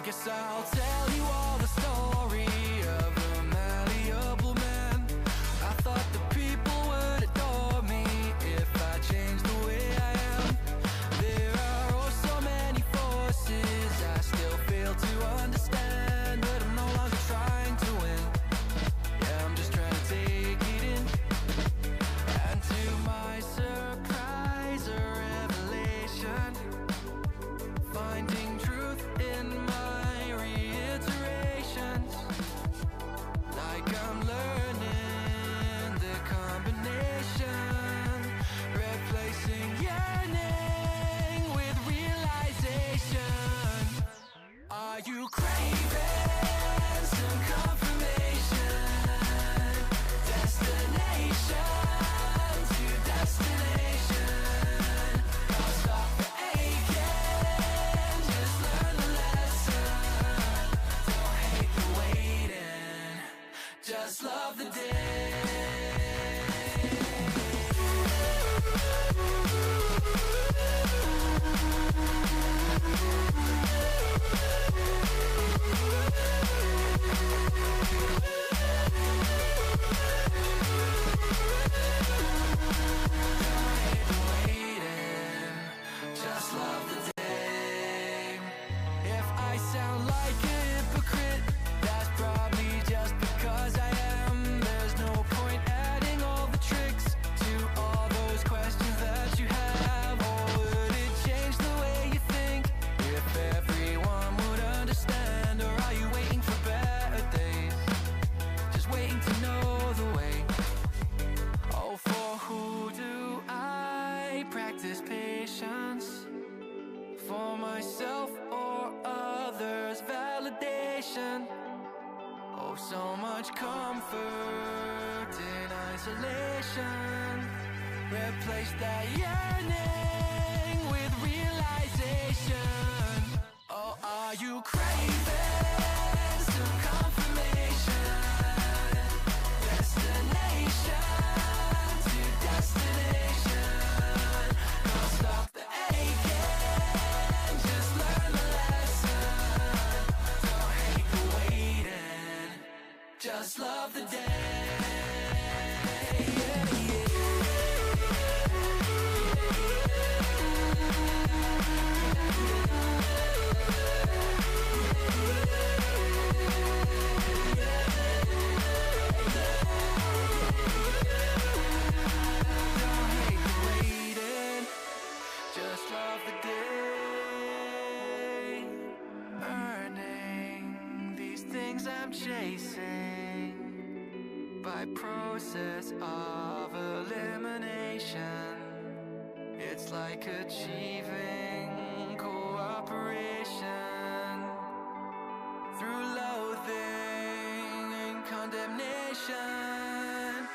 guess I'll tell you all the story of a malleable man. I thought the people would adore me if I changed the way I am. There are oh so many forces I still fail to understand, but I'm no longer trying to win. Yeah, I'm just trying to take it in. And to my surprise, a revelation, finding truth in my reiterations. Like I'm learning the combination, replacing yearning with realization. Are you craving some confirmation? Destination to destination. Can't stop the aching, just learn the lesson. Don't hate the waiting, just love the day. Just love the day. If I sound like a hypocrite, that's probably just because I am. There's no point adding all the tricks to all those questions that you have. Or would it change the way you think if everyone would understand? Or are you waiting for better days, just waiting to know the way? Oh, for who do I practice patience? For myself or others' validation? Oh, so much comfort in isolation. Replace that yearning with realization. Oh, are you craving some confirmation? Destination to destination. Don't stop the aching, just learn the lesson. Don't hate the waiting, just love the day. Don't hate the waiting, just love the day. Earning these things I'm chasing by process of elimination. It's like achieving cooperation through loathing and condemnation.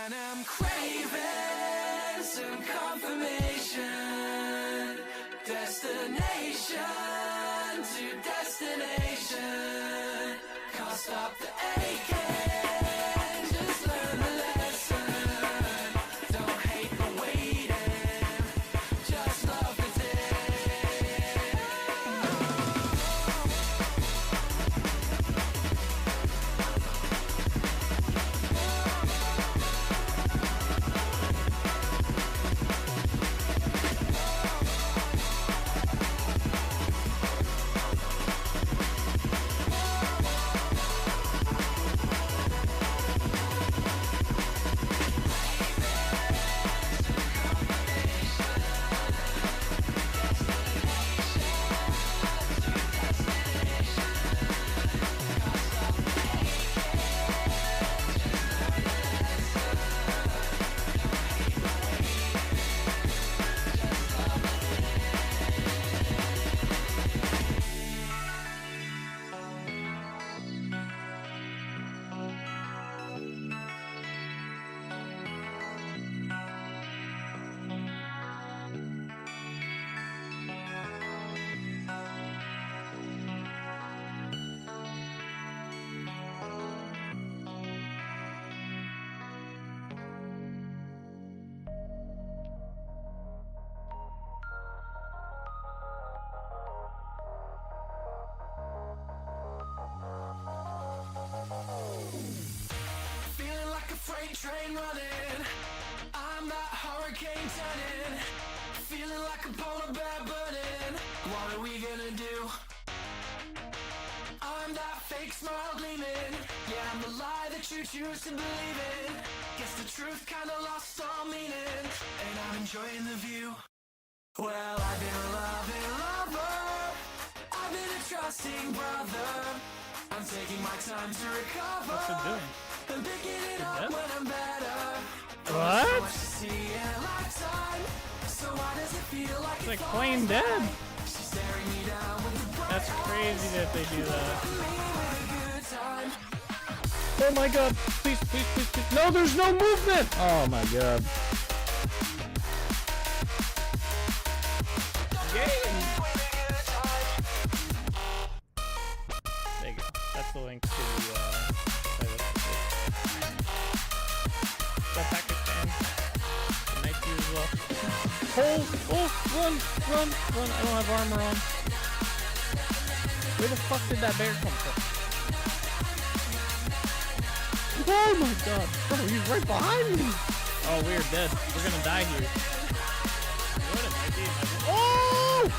And I'm craving some confirmation. Destination to destination. Can't stop the aching, just learn the lesson. Don't hate the waiting, just love the day. you choose to believe it. Guess the truth kinda lost all meaning, and I'm enjoying the view. Well, I've been a loving lover, I've been a trusting brother. I'm taking my time to recover. What's it doing? I'm picking it up when I'm better. What? So much to see in a lifetime. So why does it feel like It's like plain dead. She's staring me down with the That's crazy that they do that. good time. Oh my god. Please, please, please, please. No, there's no movement. Oh my god. Yay. There you go. That's the link to the that package fan. Nice to you as well. Oh, run. I don't have armor on. Where the fuck did that bear come from? Oh my god. Bro, he's right behind me. Oh, we're dead. We're gonna die here. What an idea. Oh!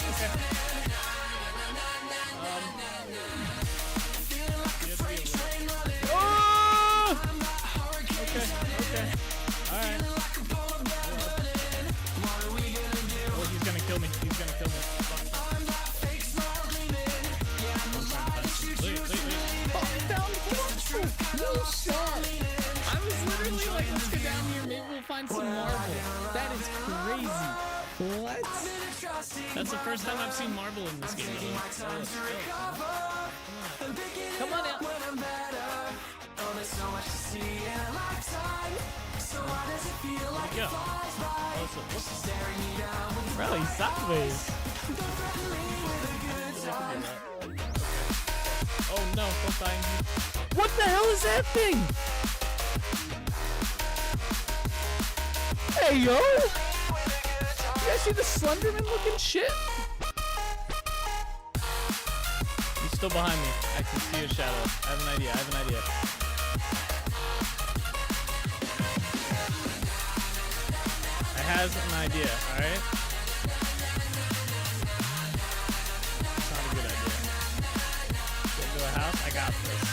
Okay. Oh! Okay. Alright. Oh, he's gonna kill me. No shot. I was literally like, let's go down here, maybe we'll find some marble. That is crazy. What? That's the first time I've seen marble in this game. Come on out. Go. Bro, he's sideways. Oh no, don't die. What the hell is that thing? Hey yo! You guys see the Slenderman looking shit? He's still behind me. I can see a shadow. I have an idea. I have an idea, alright? It's not a good idea. Get to a house? I got this.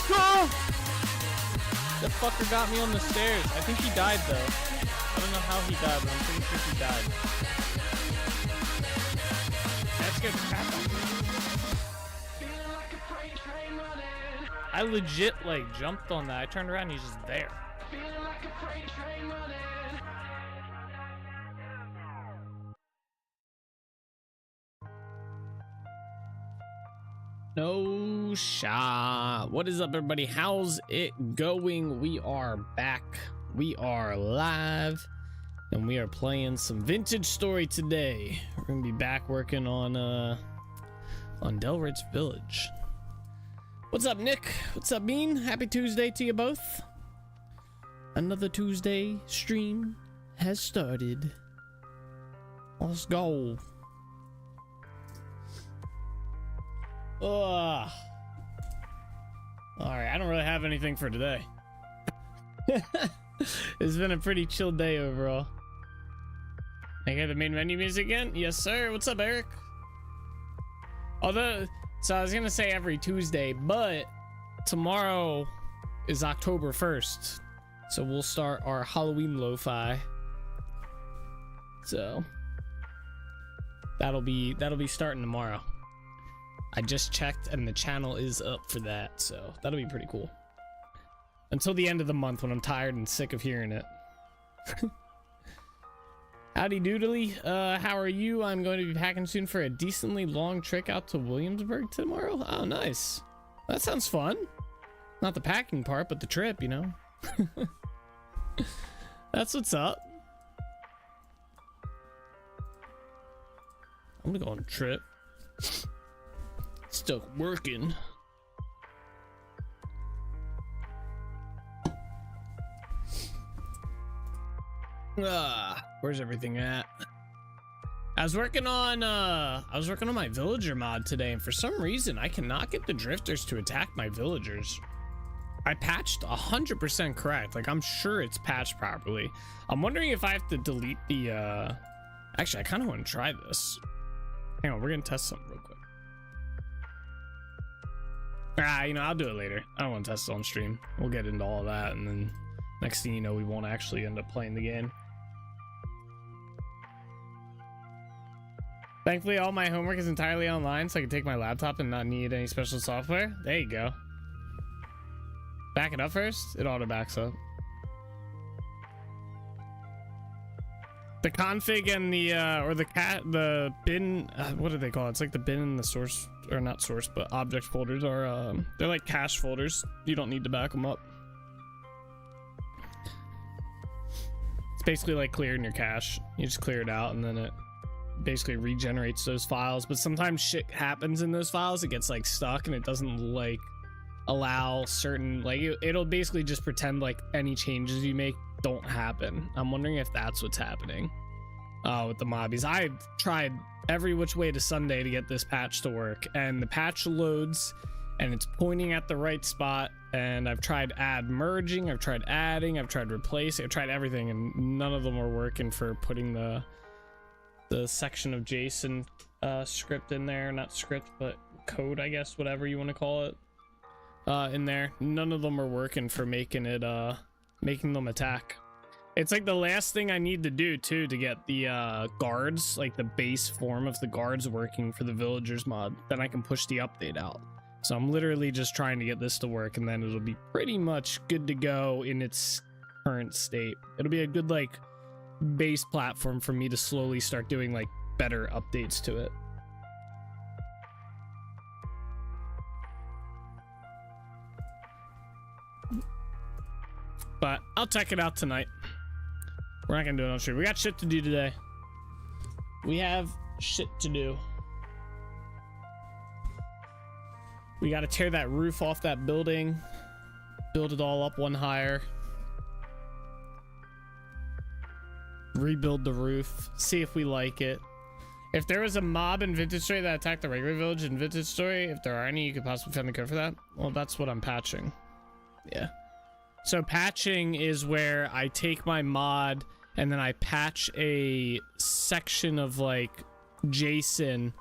Go! That fucker got me on the stairs. I think he died though. I don't know how he died, but I'm pretty sure he died. That's good. I legit like jumped on that. I turned around and he's just there. No shot. What is up, everybody? How's it going? We are back. We are live, and we are playing some Vintage Story today. We're gonna be back working on Delrich Village. What's up, Nick? What's up, Bean? Happy Tuesday to you both. Another Tuesday stream has started. Let's go. Ugh. Alright, I don't really have anything for today. It's been a pretty chill day overall. I hear the main menu music again? Yes, sir. What's up, Eric? So I was gonna say every Tuesday, but tomorrow is October 1st. So we'll start our Halloween lo-fi. So that'll be starting tomorrow. I just checked and the channel is up for that, so that'll be pretty cool. Until the end of the month when I'm tired and sick of hearing it. Howdy doodly, how are you? I'm going to be packing soon for a decently long trek out to Williamsburg tomorrow. Oh, nice. That sounds fun. Not the packing part, but the trip, you know. That's what's up. I'm gonna go on a trip. Still working. Where's everything at? I was working on my villager mod today, and for some reason I cannot get the drifters to attack my villagers. I patched 100% correct. Like, I'm sure it's patched properly. I'm wondering if I have to delete the actually I kind of want to try this. Hang on, we're gonna test something real quick. You know, I'll do it later. I don't want to test it on stream. We'll get into all that, and then next thing you know, we won't actually end up playing the game. Thankfully, all my homework is entirely online, so I can take my laptop and not need any special software. There you go. Back it up first. It auto backs up. The config and the or the bin, what do they call it? It's like the bin and the source, or not source, but object folders are they're like cache folders. You don't need to back them up. It's basically like clearing your cache. You just clear it out and then it basically regenerates those files. But sometimes shit happens in those files. It gets like stuck and it doesn't like allow certain, like it'll basically just pretend like any changes you make don't happen. I'm wondering if that's what's happening with the mobbies. I've tried every which way to Sunday to get this patch to work, and the patch loads and it's pointing at the right spot, and I've tried merging, I've tried adding, I've tried replacing, I've tried everything, and none of them are working for putting the section of JSON script in there. Not script, but code, I guess, whatever you want to call it, in there. None of them are working for making them attack. It's like the last thing I need to do too to get the guards, like the base form of the guards, working for the villagers mod. Then I can push the update out. So I'm literally just trying to get this to work, and then it'll be pretty much good to go in its current state. It'll be a good like base platform for me to slowly start doing like better updates to it. But I'll check it out tonight. We're not gonna do it on stream. We got shit to do today. We have shit to do. We gotta tear that roof off that building, build it all up one higher, rebuild the roof, see if we like it. If there was a mob in Vintage Story that attacked the regular village in Vintage Story, if there are any, you could possibly find the code for that. Well, that's what I'm patching. Yeah. So patching is where I take my mod and then I patch a section of like JSON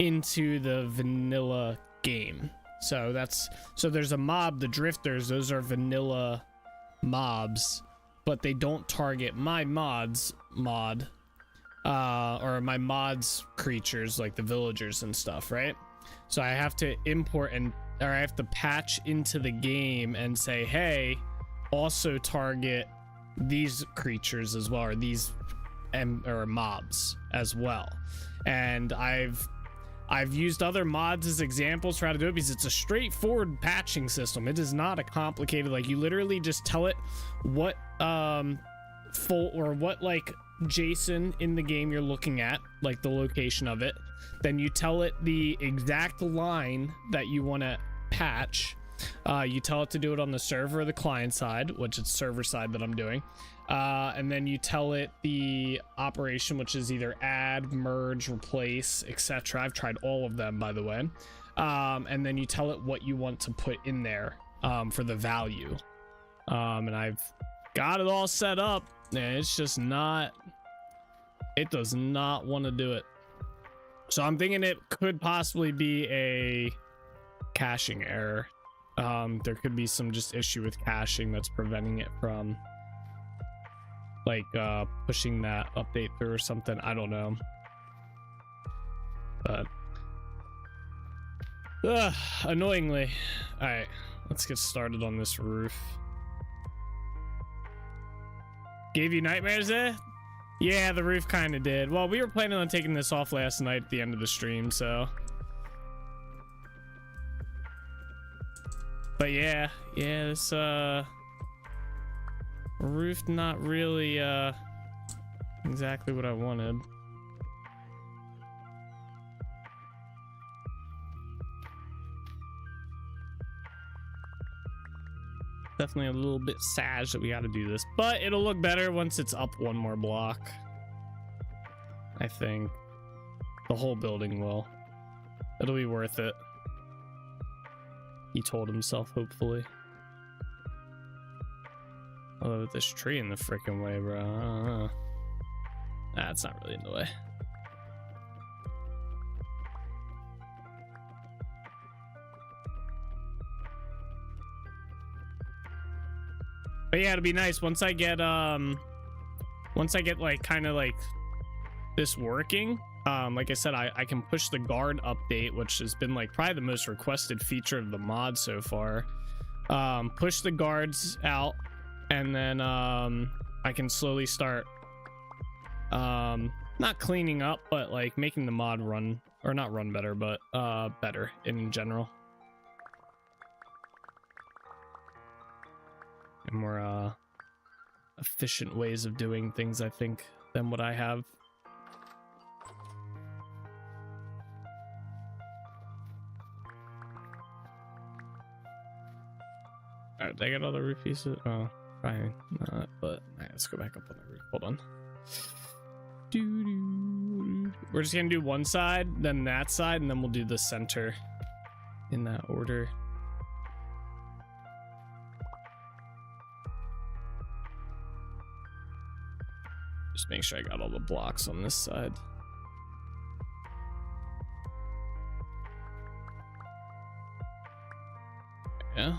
into the vanilla game. So there's a mob, the drifters, those are vanilla mobs, but they don't target my mod, or my mod's creatures like the villagers and stuff, right? So I have to import or I have to patch into the game and say, hey, also target these creatures as well, or these or mobs as well. And I've used other mods as examples for how to do it, because it's a straightforward patching system. It is not a complicated, like, you literally just tell it what what like JSON in the game you're looking at, like the location of it. Then you tell it the exact line that you want to patch. You tell it to do it on the server or the client side, which it's server side that I'm doing. And then you tell it the operation, which is either add, merge, replace, etc. I've tried all of them, by the way. And then you tell it what you want to put in there for the value. And I've got it all set up, and it's just not, it does not want to do it. So I'm thinking it could possibly be a caching error. There could be some just issue with caching that's preventing it from like pushing that update through or something. I don't know, but annoyingly. All right, let's get started on this roof. Gave you nightmares there? Yeah, the roof kind of did. Well, we were planning on taking this off last night at the end of the stream, so. But yeah, this roof not really exactly what I wanted. Definitely a little bit sad that we got to do this, but it'll look better once it's up one more block. I think the whole building will. It'll be worth it. He told himself, hopefully. Although with this tree in the freaking way, bro. I don't know. Nah, it's not really in the way. But yeah, it'll be nice once I get like kind of like this working. Like I said, I can push the guard update, which has been like probably the most requested feature of the mod so far. Push the guards out, and then I can slowly start not cleaning up, but like making the mod run, or not run better, but better in general. And more efficient ways of doing things, I think, than what I have. Alright, did I get all the roof pieces? Oh, probably not, but alright, let's go back up on the roof. Hold on. We're just gonna do one side, then that side, and then we'll do the center in that order. Just make sure I got all the blocks on this side. Yeah.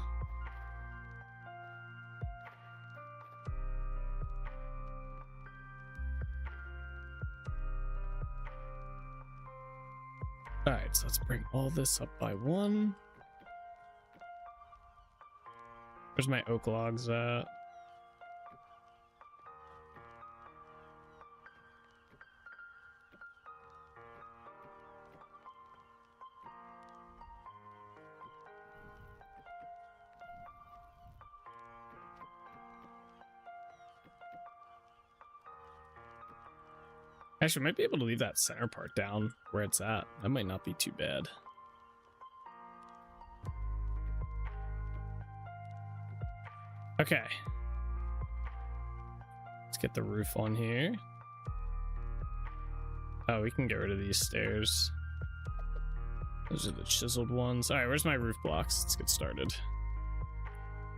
All right, so let's bring all this up by one. Where's my oak logs at? Actually, I might be able to leave that center part down where it's at. That might not be too bad. Okay. Let's get the roof on here. Oh, we can get rid of these stairs. Those are the chiseled ones. All right, where's my roof blocks? Let's get started.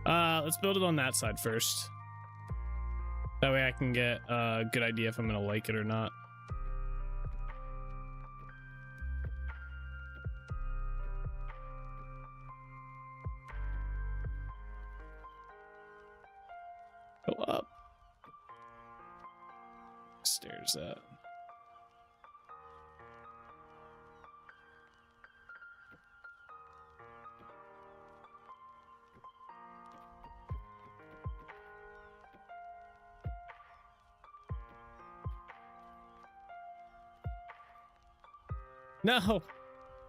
Let's build it on that side first. That way I can get a good idea if I'm gonna like it or not. Go up. Stairs at. No!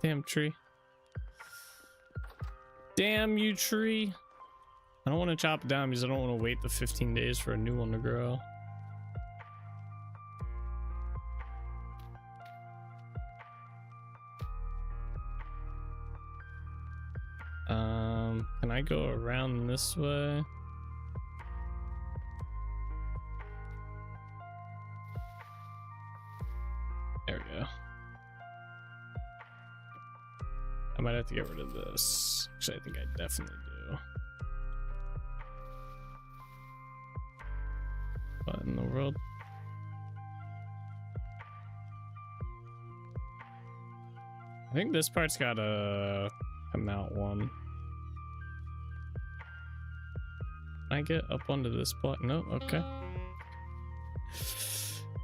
Damn tree. Damn you, tree. I don't want to chop it down because I don't want to wait the 15 days for a new one to grow. Can I go around this way? There we go. I might have to get rid of this. Actually, I think I definitely do. What in the world? I think this part's gotta come out one. Can I get up onto this block? No, okay.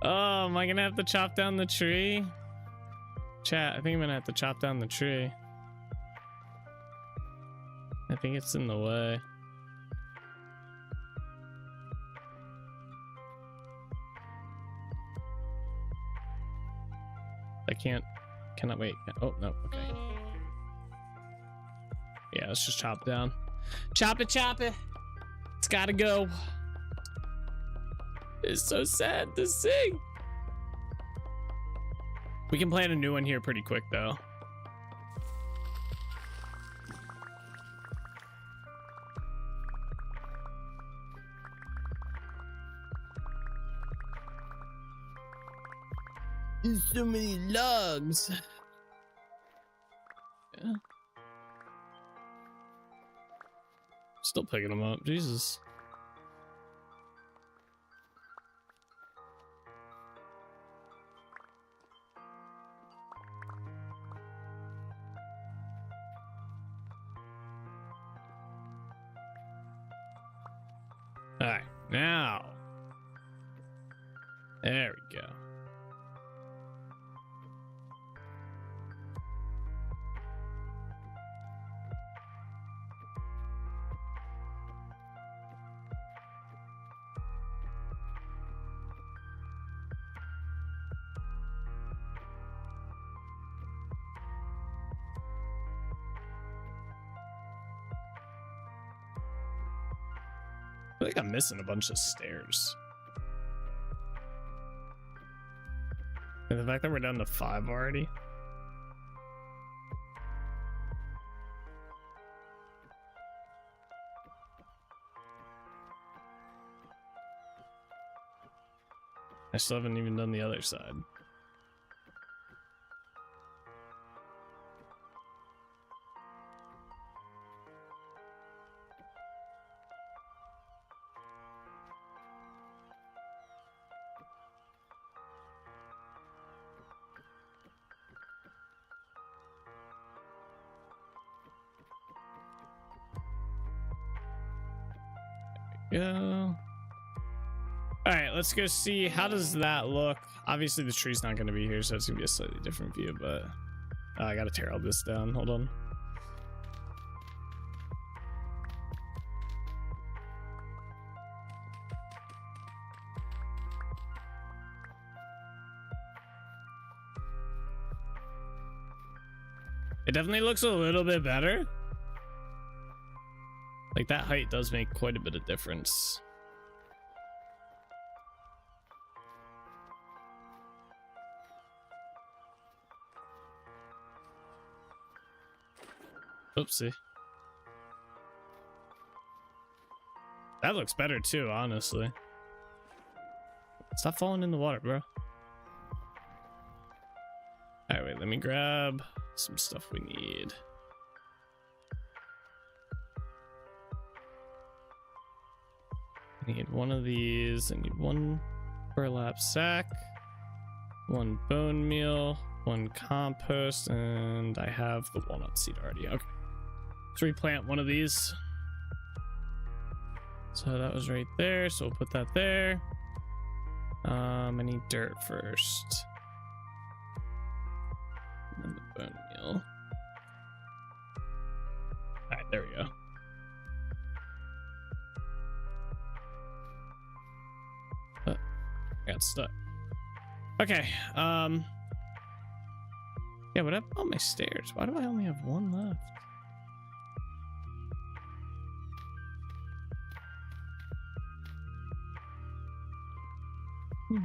Oh, am I gonna have to chop down the tree? Chat, I think I'm gonna have to chop down the tree. I think it's in the way. I cannot wait. Oh, no, okay. Yeah, let's just chop down. Chop it, chop it. It's gotta go. It's so sad to see. We can plant a new one here pretty quick, though. There's so many logs. Yeah. Still picking them up. Jesus. right, now. There we go. I feel like I'm missing a bunch of stairs. And the fact that we're down to 5 already. I still haven't even done the other side. Go. All right, let's go see how does that look. Obviously the tree's not going to be here, so it's gonna be a slightly different view, but I gotta tear all this down. Hold on. It definitely looks a little bit better. Like, that height does make quite a bit of difference. Oopsie. That looks better too, honestly. Stop falling in the water, bro. Alright, wait, let me grab some stuff we need. I need one of these. I need one burlap sack, one bone meal, one compost, and I have the walnut seed already. Okay. Let's replant one of these. So that was right there. So we'll put that there. I need dirt first. And then the bone meal. All right, there we go. Got stuck. Okay. Yeah, what about my stairs? Why do I only have one left? Okay.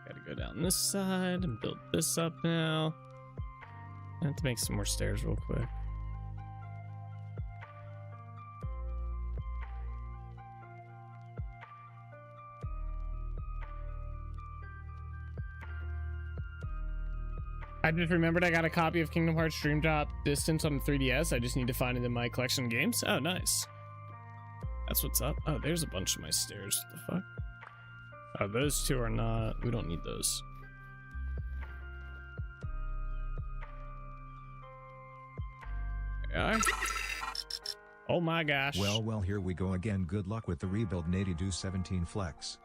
Gotta go down this side and build this up now. I have to make some more stairs real quick. I just remembered I got a copy of Kingdom Hearts Dream Drop Distance on the 3DS. I just need to find it in my collection of games. Oh, nice. That's what's up. Oh, there's a bunch of my stairs. What the fuck? Oh, those two are not. We don't need those. There we are. Oh my gosh. Well, here we go again. Good luck with the rebuild, Nady Do 17 Flex.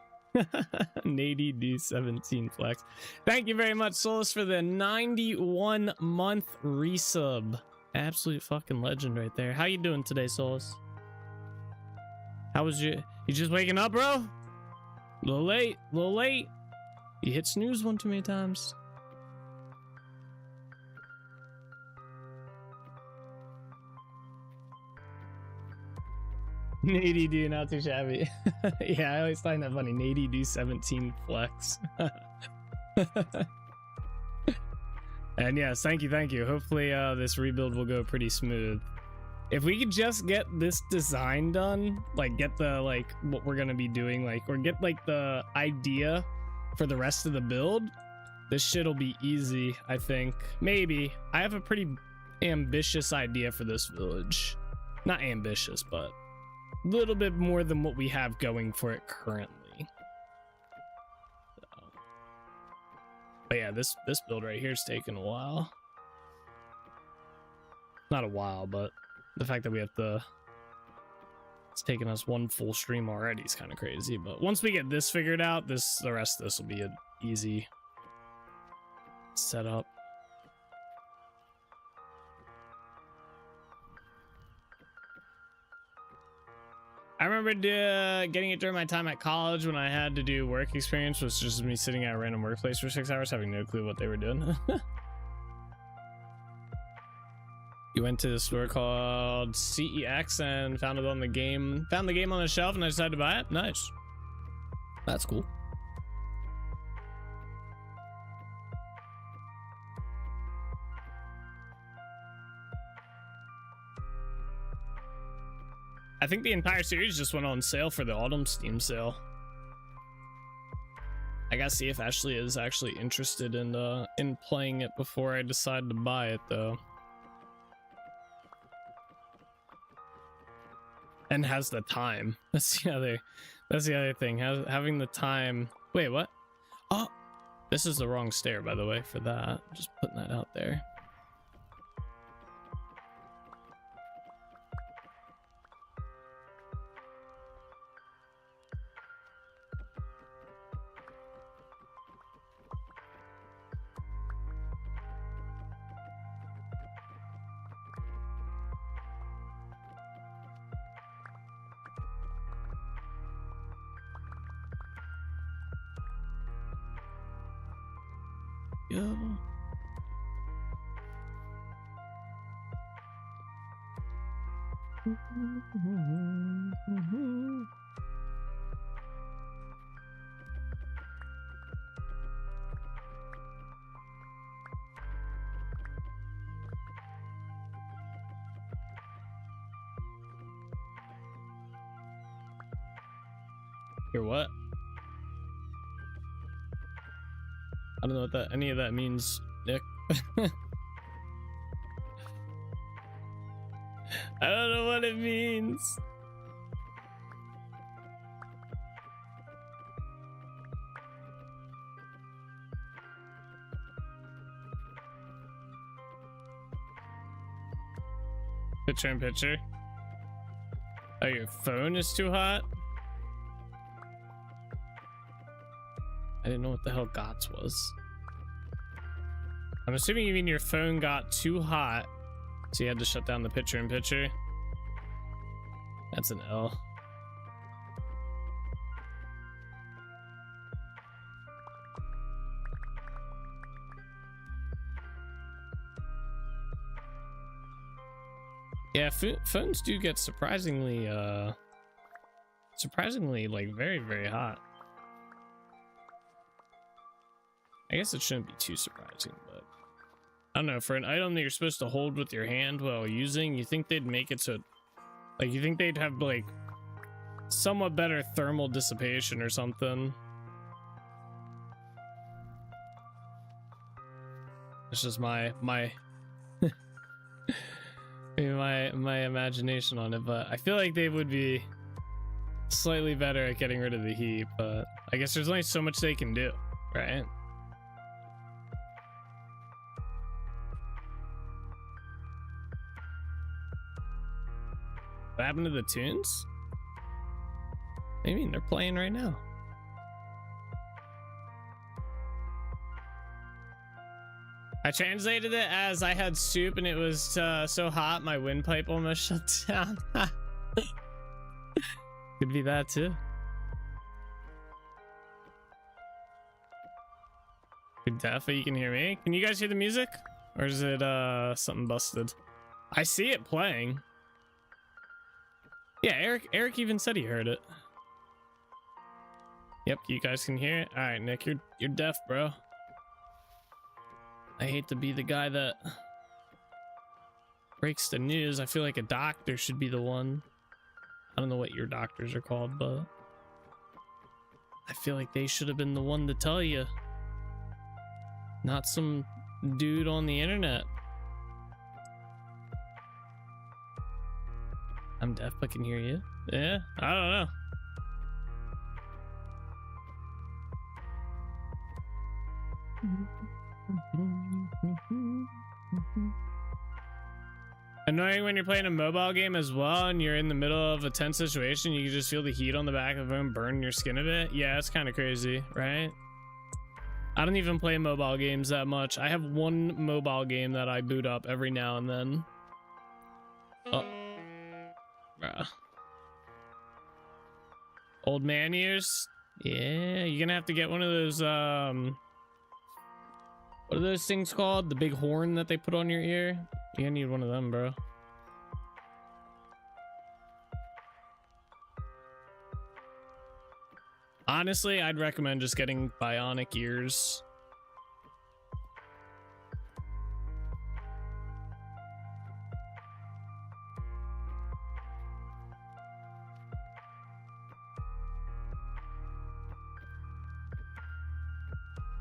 Nady Do 17 Flex. Thank you very much, Solus, for the 91-month resub. Absolute fucking legend right there. How you doing today, Solus? How was you just waking up, bro? A little late, a little late. You hit snooze one too many times. Nady Do, not too shabby. Yeah, I always find that funny. Nady Do 17 Flex. And yes, thank you. Hopefully this rebuild will go pretty smooth. If we could just get this design done, like get the what we're gonna be doing, or get the idea for the rest of the build, this shit'll be easy, I think. Maybe. I have a pretty ambitious idea for this village. Not ambitious, but a little bit more than what we have going for it currently. So, But yeah, this build right here is taking a while. Not a while, but the fact that we have to, it's taking us one full stream already is kind of crazy. But once we get this figured out, the rest of this will be an easy setup. I remember getting it during my time at college when I had to do work experience, was just me sitting at a random workplace for 6 hours having no clue what they were doing. You went to a store called CEX and found it on the game, found the game on the shelf, and I decided to buy it. Nice. That's cool. I think the entire series just went on sale for the autumn Steam sale. I gotta see if Ashley is actually interested in playing it before I decide to buy it, though. And has the time. That's the other thing. Having the time. Wait, what? Oh, this is the wrong stair, by the way, for that. Just putting that out there. Yo. You're what? I don't know what any of that means, Nick. I don't know what it means. Picture in picture. Oh, your phone is too hot? I didn't know what the hell GOTS was. I'm assuming you mean your phone got too hot, so you had to shut down the picture in picture. That's an L. Yeah, phones do get surprisingly like very, very hot. I guess it shouldn't be too surprising, but I don't know. For an item that you're supposed to hold with your hand while using, you think they'd make it so, like, you think they'd have like somewhat better thermal dissipation or something. It's just my my imagination on it, but I feel like they would be slightly better at getting rid of the heat, but I guess there's only so much they can do, right? What happened to the tunes? I mean, they're playing right now. I translated it as I had soup and it was so hot my windpipe almost shut down. Could be that too. Good definitely you can hear me. Can you guys hear the music? Or is it something busted? I see it playing. Yeah, Eric even said he heard it. Yep, you guys can hear it. All right, Nick, you're deaf, bro. I hate to be the guy that breaks the news. I feel like a doctor should be the one. I don't know what your doctors are called, but I feel like they should have been the one to tell you. Not some dude on the internet. I'm deaf, but can hear you. Yeah, I don't know. Annoying when you're playing a mobile game as well and you're in the middle of a tense situation, you can just feel the heat on the back of them burn your skin a bit. Yeah, it's kind of crazy, right? I don't even play mobile games that much. I have one mobile game that I boot up every now and then. Oh. Bruh. Old man ears? Yeah, you're gonna have to get one of those, what are those things called? The big horn that they put on your ear? You're gonna need one of them, bro. Honestly, I'd recommend just getting bionic ears.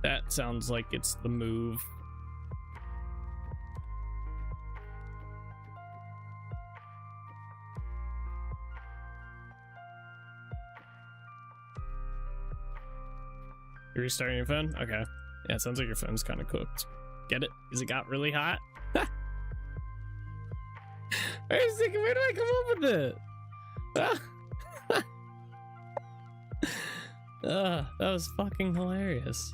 That sounds like it's the move. You're restarting your phone? Okay. Yeah, it sounds like your phone's kind of cooked. Get it? Because it got really hot? Where do I come up with it? That was fucking hilarious.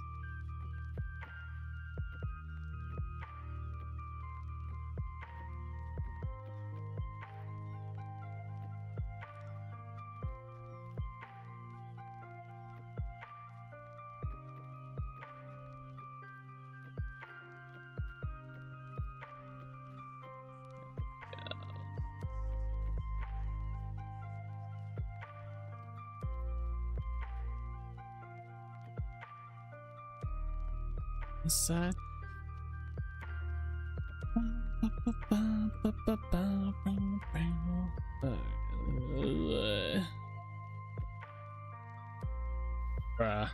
Side. Bruh.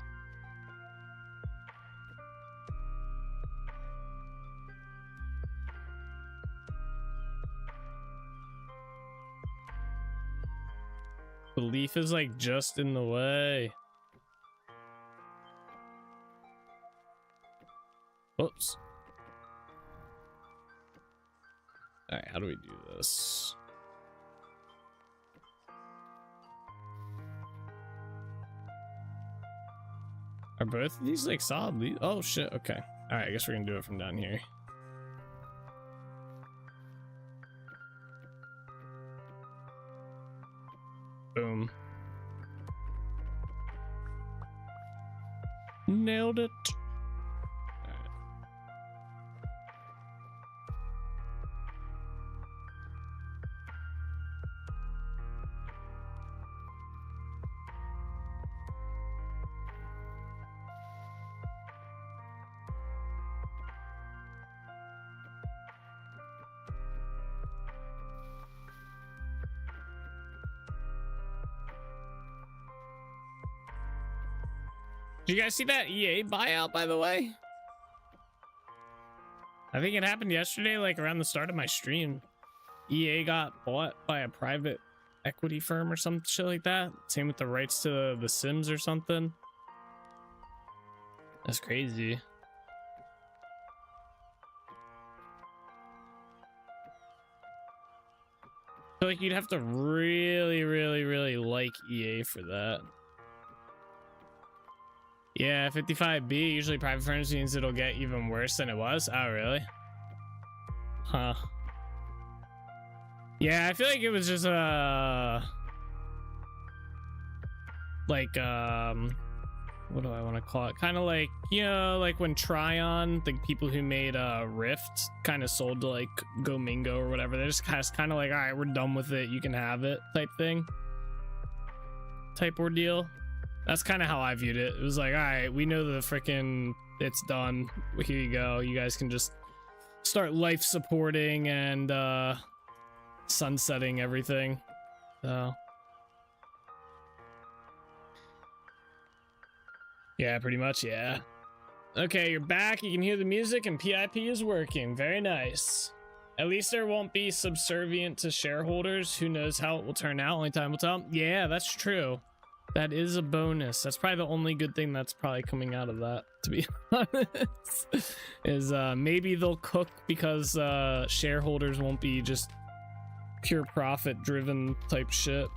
The leaf is like just in the way. Oops. All right, how do we do this? Are both of these like solid leaves? Oh shit, okay. All right, I guess we're gonna do it from down here. Boom. Nailed it. Did you guys see that EA buyout, by the way? I think it happened yesterday, like around the start of my stream. EA got bought by a private equity firm or some shit like that. Same with the rights to The Sims or something. That's crazy. I feel like you'd have to really, really, really like EA for that. Yeah, 55B, usually private firms means it'll get even worse than it was. Oh, really? Huh. Yeah, I feel like it was just, like, what do I want to call it? Kind of like, you know, like when Tryon, the people who made, Rift, kind of sold to, like, Gomingo or whatever. They're just kind of like, all right, we're done with it. You can have it type thing. Type ordeal. That's kind of how I viewed it. It was like, all right, we know the freaking it's done. Here you go. You guys can just start life supporting and sunsetting everything. So yeah, pretty much, yeah. Okay, you're back. You can hear the music and PIP is working. Very nice. At least there won't be subservient to shareholders. Who knows how it will turn out? Only time will tell. Yeah, that's true. That is a bonus. That's probably the only good thing that's probably coming out of that, to be honest. Is maybe they'll cook because shareholders won't be just pure profit driven type shit.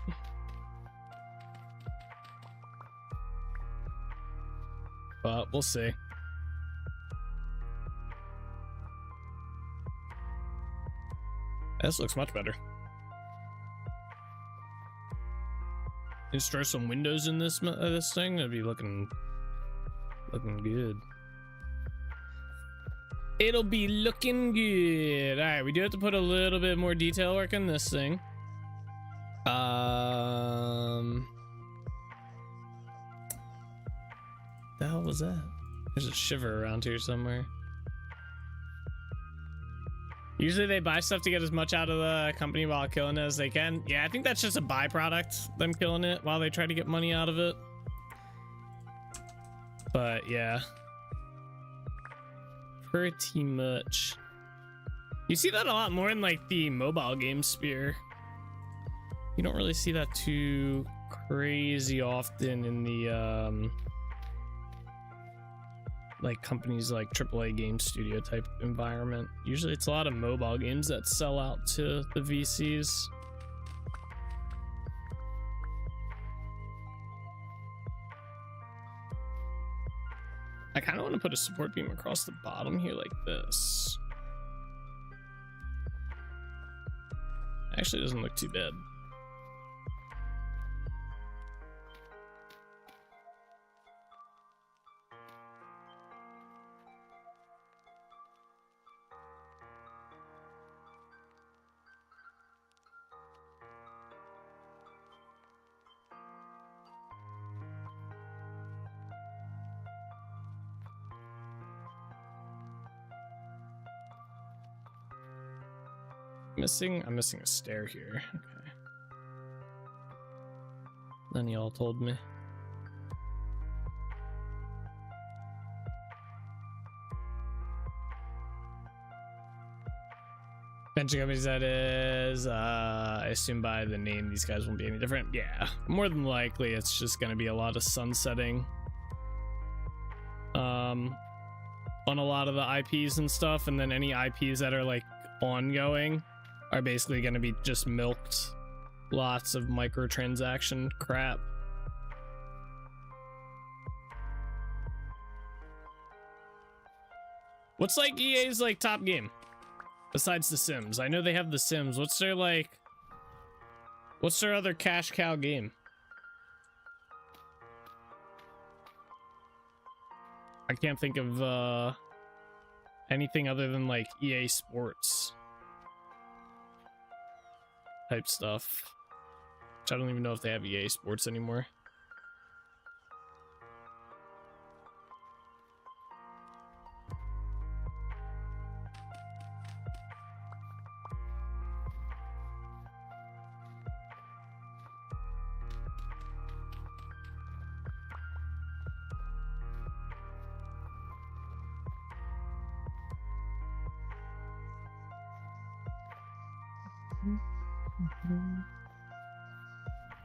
But we'll see. This looks much better. Just throw some windows in this thing. That'd be looking good. It'll be looking good. All right, we do have to put a little bit more detail work in this thing. The hell was that? There's a shiver around here somewhere. Usually they buy stuff to get as much out of the company while killing it as they can. Yeah, I think that's just a byproduct, them killing it while they try to get money out of it. But yeah. Pretty much. You see that a lot more in like the mobile game sphere. You don't really see that too crazy often in the like companies like AAA game studio type environment. Usually it's a lot of mobile games that sell out to the VCs. I kind of want to put a support beam across the bottom here like this. Actually, it doesn't look too bad. I'm missing a stair here. Okay. Then y'all told me. Pension companies, that is. I assume by the name these guys won't be any different. Yeah, more than likely it's just gonna be a lot of sunsetting. On a lot of the IPs and stuff, and then any IPs that are like ongoing are basically going to be just milked. Lots of microtransaction crap. What's like EA's like top game besides The Sims? I know they have The Sims. What's their other cash cow game? I can't think of anything other than like EA Sports type stuff, which I don't even know if they have EA Sports anymore.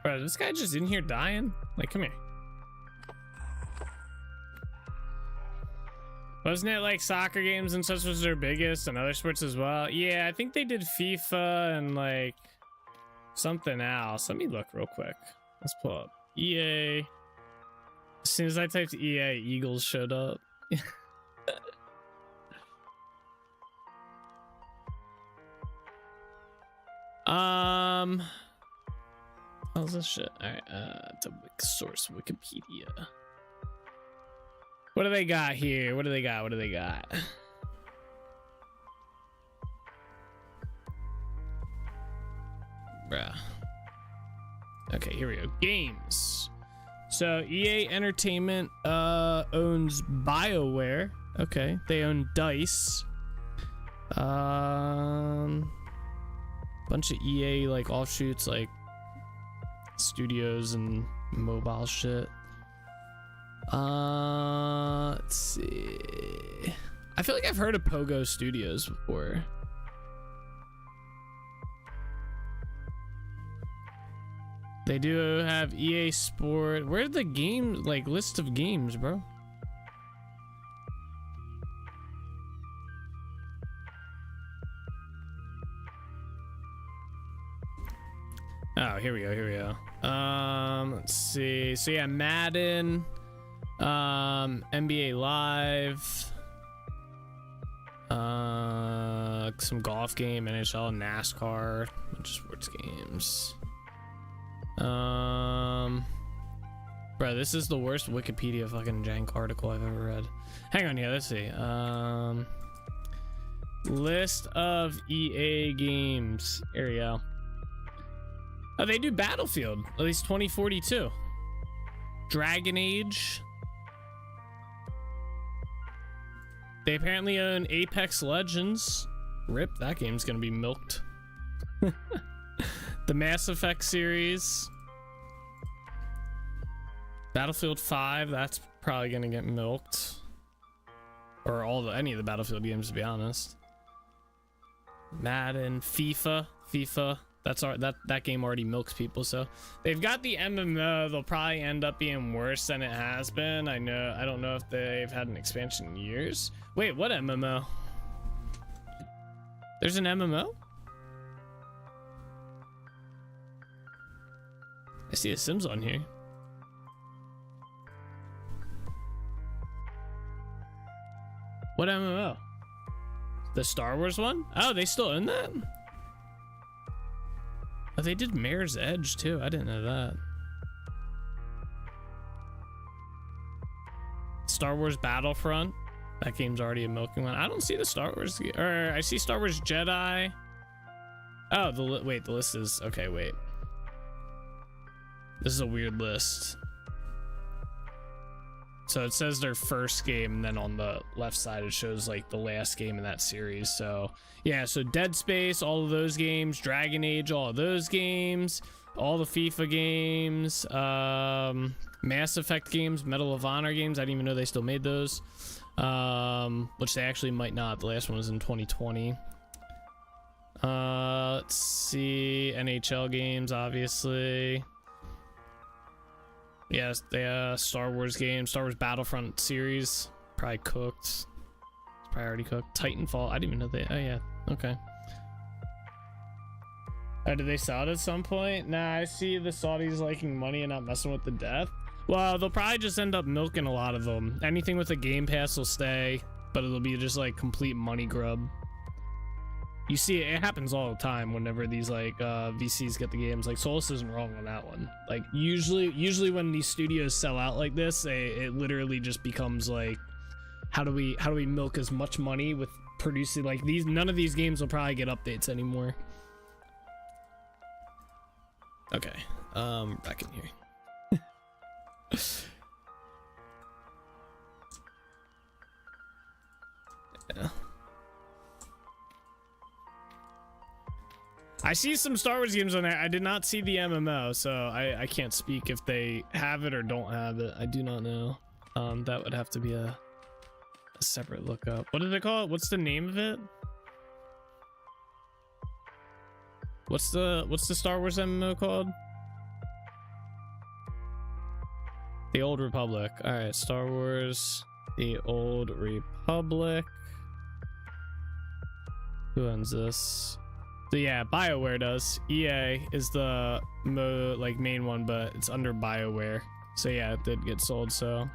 Bro, this guy just in here dying? Like, come here. Wasn't it like soccer games and such was their biggest, and other sports as well? Yeah, I think they did FIFA and like something else. Let me look real quick. Let's pull up EA. As soon as I typed EA, Eagles showed up. How's this shit? All right, to source Wikipedia. What do they got here? What do they got? What do they got? Bruh. Okay, here we go. Games. So EA Entertainment owns BioWare. Okay, they own DICE. Bunch of EA like offshoots, like studios and mobile shit. Let's see. I feel like I've heard of Pogo Studios before. They do have EA Sport. Where's the game, like, list of games, bro? Oh, here we go. Let's see. So yeah, Madden, NBA Live, some golf game, NHL, NASCAR, bunch of sports games. Bro, this is the worst Wikipedia fucking jank article I've ever read. Hang on, yeah, let's see. List of EA games. Here we go. Oh, they do Battlefield, at least 2042. Dragon Age. They apparently own Apex Legends. Rip, that game's gonna be milked. The Mass Effect series. Battlefield 5, that's probably gonna get milked. Or any of the Battlefield games, to be honest. Madden, FIFA. That game already milks people, so they've got the MMO. They'll probably end up being worse than it has been. I don't know if they've had an expansion in years. Wait, what MMO? There's an MMO? I see a Sims on here. What MMO? The Star Wars one? Oh, they still own that? Oh, they did Mare's Edge too. I didn't know that. Star Wars Battlefront. That game's already a milking one. I don't see the Star Wars, or I see Star Wars Jedi. Oh, wait, the list is, okay, wait. This is a weird list. So it says their first game, and then on the left side it shows like the last game in that series. So yeah, so Dead Space, all of those games, Dragon Age, all of those games, all the FIFA games, Mass Effect games, Medal of Honor games. I didn't even know they still made those, which they actually might not. The last one was in 2020. Let's see, NHL games, obviously. Yes, the Star Wars game, Star Wars Battlefront series, probably cooked. It's probably already cooked. Titanfall, I didn't even know they. Oh yeah, okay. Did they sell it at some point? Nah, I see the Saudis liking money and not messing with the death. Well, they'll probably just end up milking a lot of them. Anything with a Game Pass will stay, but it'll be just like complete money grub. You see, it happens all the time whenever these like VCs get the games. Like Solus isn't wrong on that one. Like usually when these studios sell out like this, it literally just becomes like, how do we milk as much money with producing like these? None of these games will probably get updates anymore. Okay, back in here. Yeah. I see some Star Wars games on there. I did not see the MMO, so I can't speak if they have it or don't have it. I do not know. That would have to be a separate lookup. What do they call it? What's the name of it? What's the Star Wars MMO called? The Old Republic. All right, Star Wars, The Old Republic. Who owns this? So yeah, BioWare does. EA is the main one, but it's under BioWare. So yeah, it did get sold. So,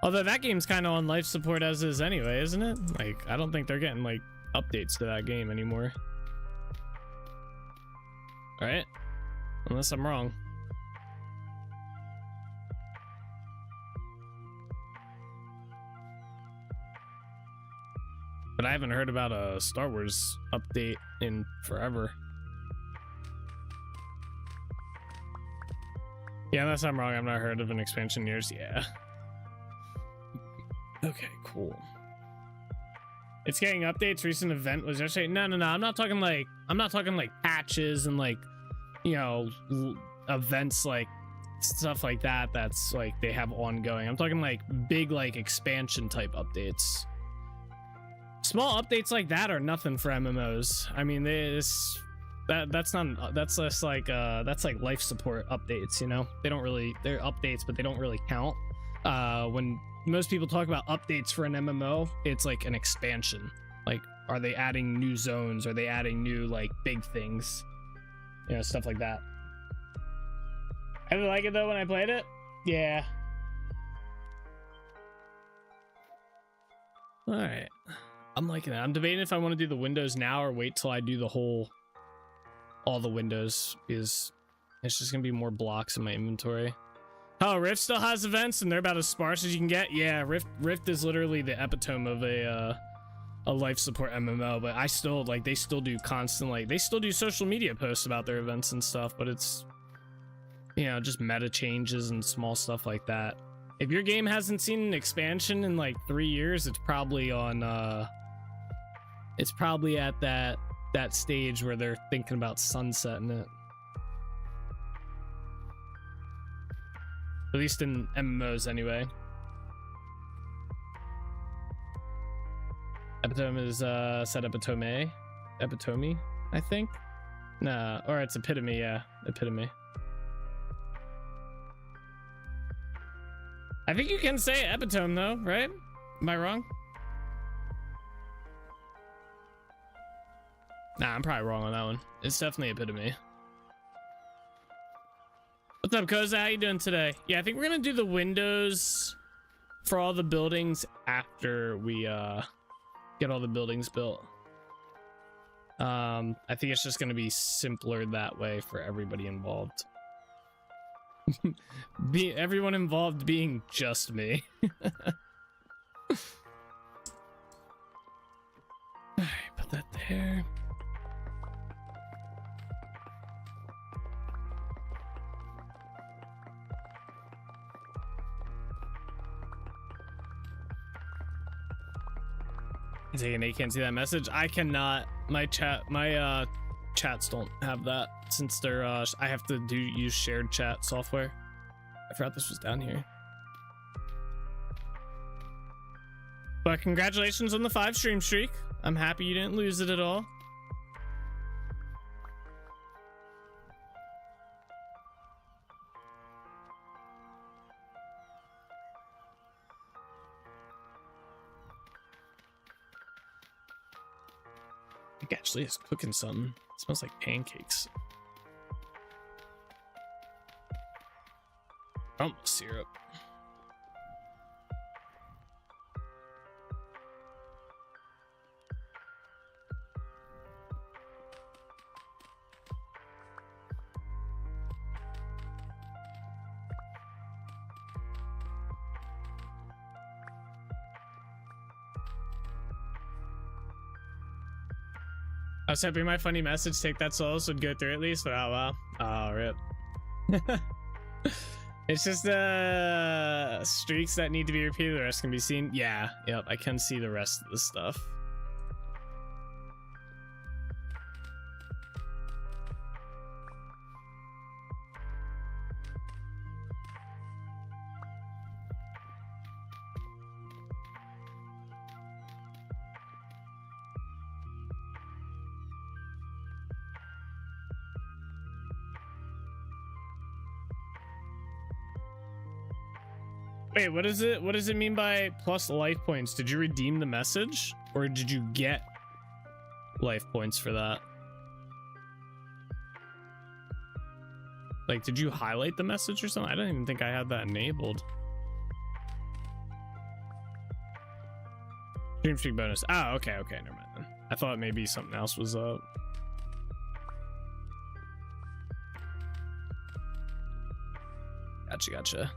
although that game's kind of on life support as is anyway, isn't it? Like, I don't think they're getting like updates to that game anymore. All right, unless I'm wrong. But I haven't heard about a Star Wars update in forever. Yeah, unless I'm wrong, I've not heard of an expansion in years. Yeah. Okay, cool. It's getting updates. Recent event was yesterday. No. I'm not talking like patches and like, you know, events like stuff like that. That's like they have ongoing. I'm talking like big like expansion type updates. Small updates like that are nothing for MMOs. I mean, That's not, that's just like life support updates, you know? They don't really, they're updates, but they don't really count. When most people talk about updates for an MMO, it's like an expansion. Like, are they adding new zones? Are they adding new, like, big things? You know, stuff like that. I didn't like it though when I played it. Yeah. All right. I'm liking it. I'm debating if I want to do the windows now or wait till I do the whole, all the windows, because it's just gonna be more blocks in my inventory. Oh, Rift still has events and they're about as sparse as you can get. Yeah, Rift is literally the epitome of a life support MMO, but I still, like, they still do constant, like, they still do social media posts about their events and stuff, but it's, you know, just meta changes and small stuff like that. If your game hasn't seen an expansion in like 3 years, it's probably on it's probably at that stage where they're thinking about sunsetting it. At least in MMOs anyway. Epitome is said epitome, I think. Nah, or it's epitome, yeah, epitome. I think you can say epitome though, right? Am I wrong? Nah, I'm probably wrong on that one. It's definitely epitome. What's up, Koza? How you doing today? Yeah, I think we're gonna do the windows for all the buildings after we get all the buildings built. I think it's just gonna be simpler that way for everybody involved. Everyone involved being just me. Alright, put that there. They can't see that message. I cannot. My chats don't have that since they're I have to use shared chat software. I forgot this was down here. But congratulations on the 5 stream streak. I'm happy you didn't lose it at all. I think actually it's cooking something. It smells like pancakes. Oh, syrup. I was hoping my funny message take that souls would go through at least. Oh wow. Oh rip. It's just streaks that need to be repeated, the rest can be seen. Yeah, yep, I can see the rest of the stuff. Wait, what is it? What does it mean by plus life points? Did you redeem the message or did you get life points for that? Like, did you highlight the message or something? I don't even think I had that enabled. Stream streak bonus. Oh, okay, okay, never mind then. I thought maybe something else was up. Gotcha.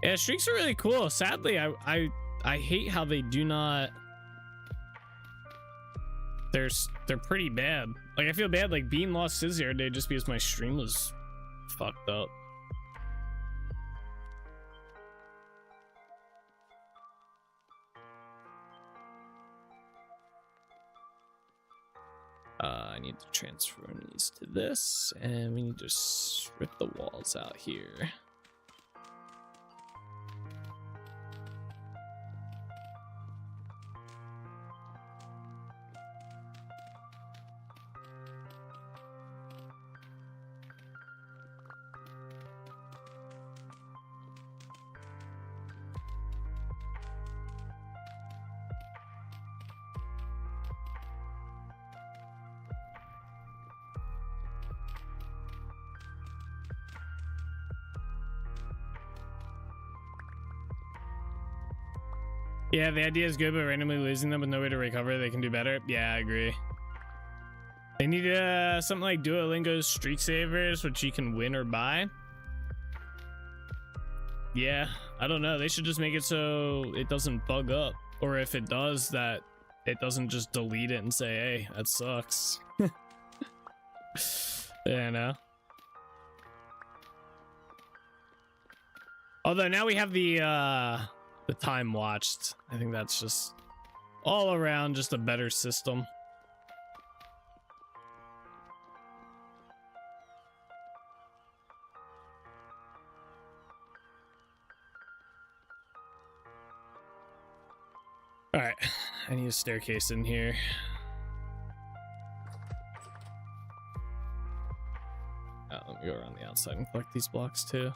Yeah, streaks are really cool. Sadly, I hate how they do not. They're pretty bad. Like, I feel bad. Like, Bean lost his the other day just because my stream was fucked up. I need to transfer these to this, and we need to rip the walls out here. Yeah, the idea is good, but randomly losing them with no way to recover, they can do better. Yeah, I agree. They need something like Duolingo's Streak Savers, which you can win or buy. Yeah, I don't know. They should just make it so it doesn't bug up. Or if it does, that it doesn't just delete it and say, hey, that sucks. Yeah, no. Although now we have the time watched. I think that's just all around just a better system. All right, I need a staircase in here. Oh, let me go around the outside and collect these blocks too.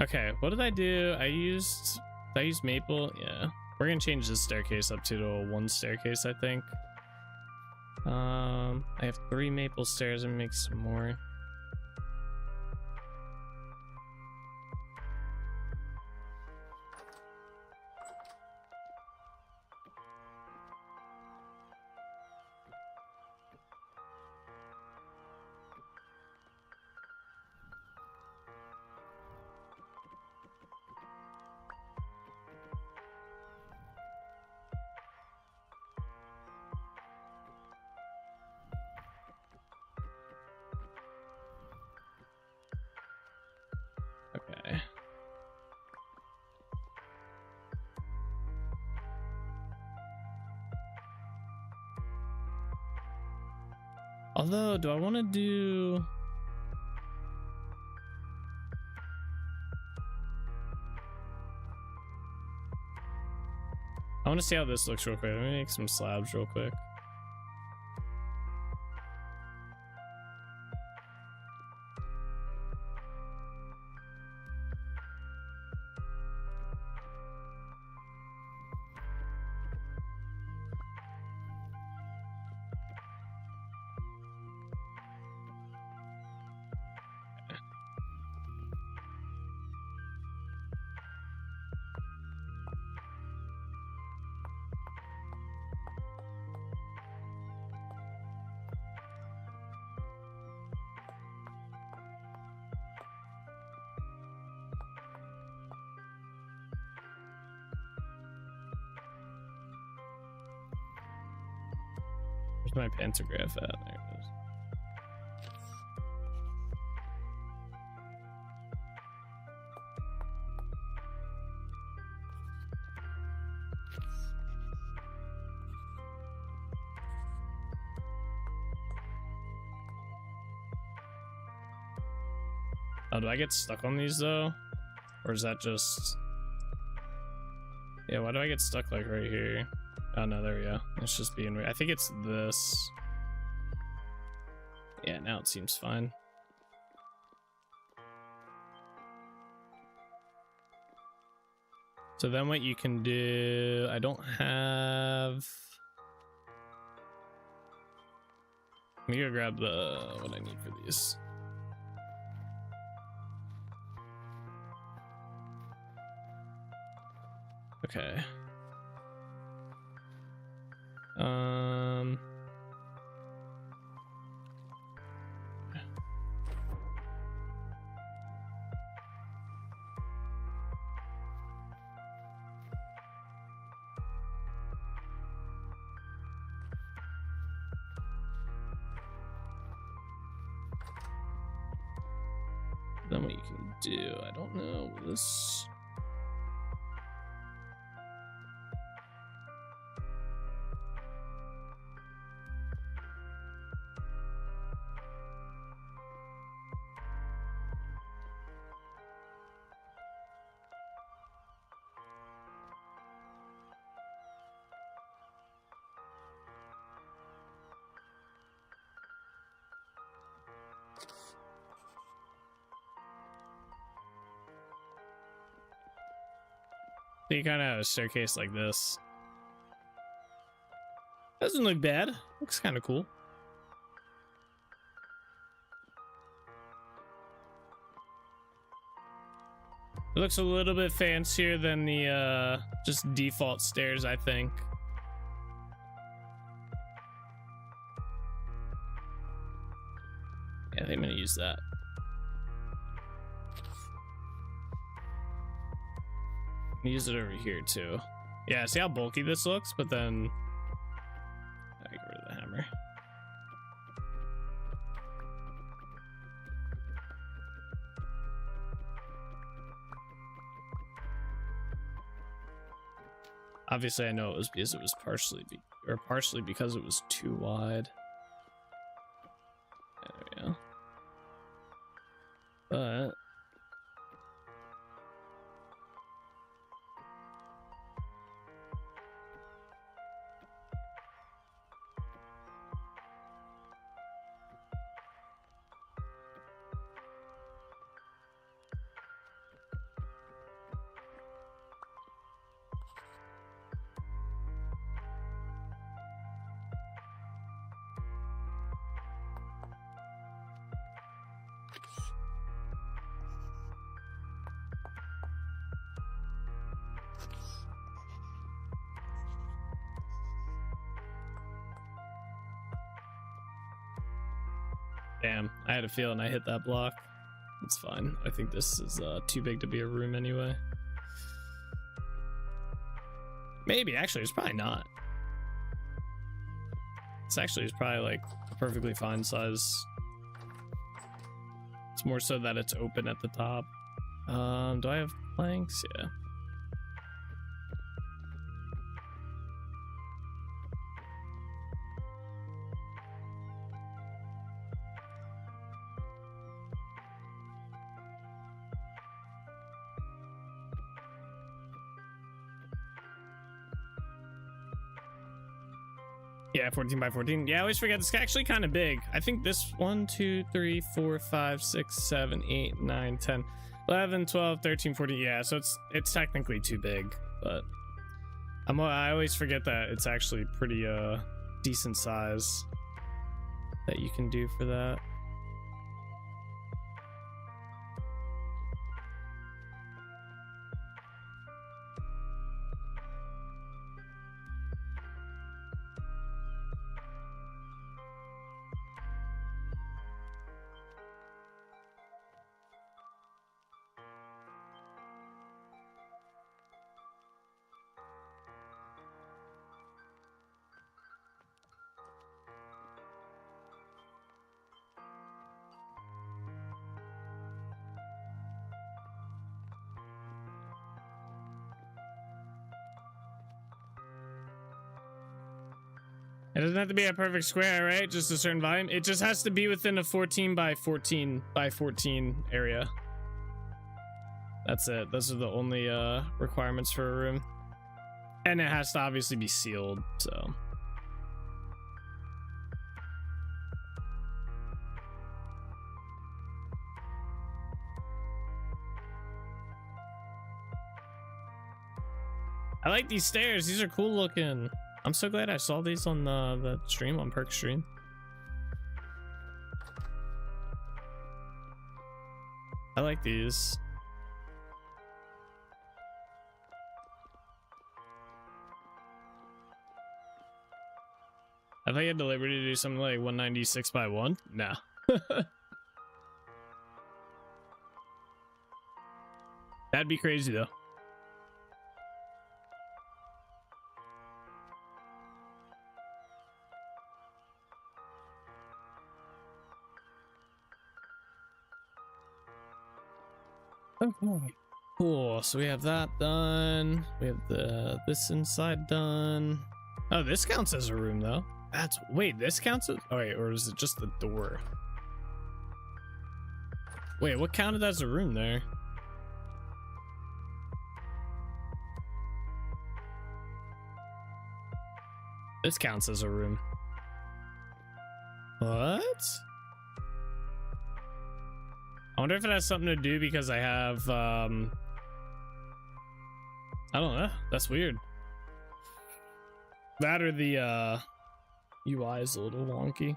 Okay, what did I do? Did I use maple? Yeah. We're gonna change this staircase up to a 1 staircase, I think. I have 3 maple stairs and make some more. Okay. Although, do I want to do... I want to see how this looks real quick. Let me make some slabs real quick. Where's my pantograph at? There it is. Oh, do I get stuck on these though? Or is that just... Yeah, why do I get stuck like right here? Oh no, there we go. It's just being weird. I think it's this. Yeah, now it seems fine. So then what you can do... I don't have... Let me go grab what I need for these. Okay. Then what you can do, I don't know, this... So you kind of have a staircase like this. Doesn't look bad. Looks kind of cool. It looks a little bit fancier than the just default stairs, I think. Yeah, I think I'm gonna use that. Use it over here too. Yeah, see how bulky this looks, but then I get rid of the hammer. Obviously, I know it was because it was partially because it was too wide. There we go. But damn, I had a feeling I hit that block. It's fine. I think this is too big to be a room anyway. Maybe, actually, it's probably not. It's probably like a perfectly fine size. It's more so that it's open at the top. Do I have planks? Yeah. Yeah, 14 by 14. Yeah, I always forget it's actually kind of big. I think this 1, 2, 3, 4, 5, 6, 7, 8, 9, 10, 11, 12, 13, 14. Yeah, so it's technically too big, but I always forget that it's actually pretty decent size that you can do for that. It doesn't have to be a perfect square, right? Just a certain volume. It just has to be within a 14 by 14 by 14 area. That's it. Those are the only requirements for a room. And it has to obviously be sealed, so. I like these stairs. These are cool looking. I'm so glad I saw these on the stream, on Perk stream. I like these. I thought you had the liberty to do something like 196 by 1. Nah. That'd be crazy though. Okay. Cool. So we have that done. We have this inside done. Oh, this counts as a room though. Wait, this counts as, oh wait, or is it just the door? Wait, what counted as a room there? This counts as a room. What? I wonder if it has something to do because I have, I don't know. That's weird. That or the UI is a little wonky.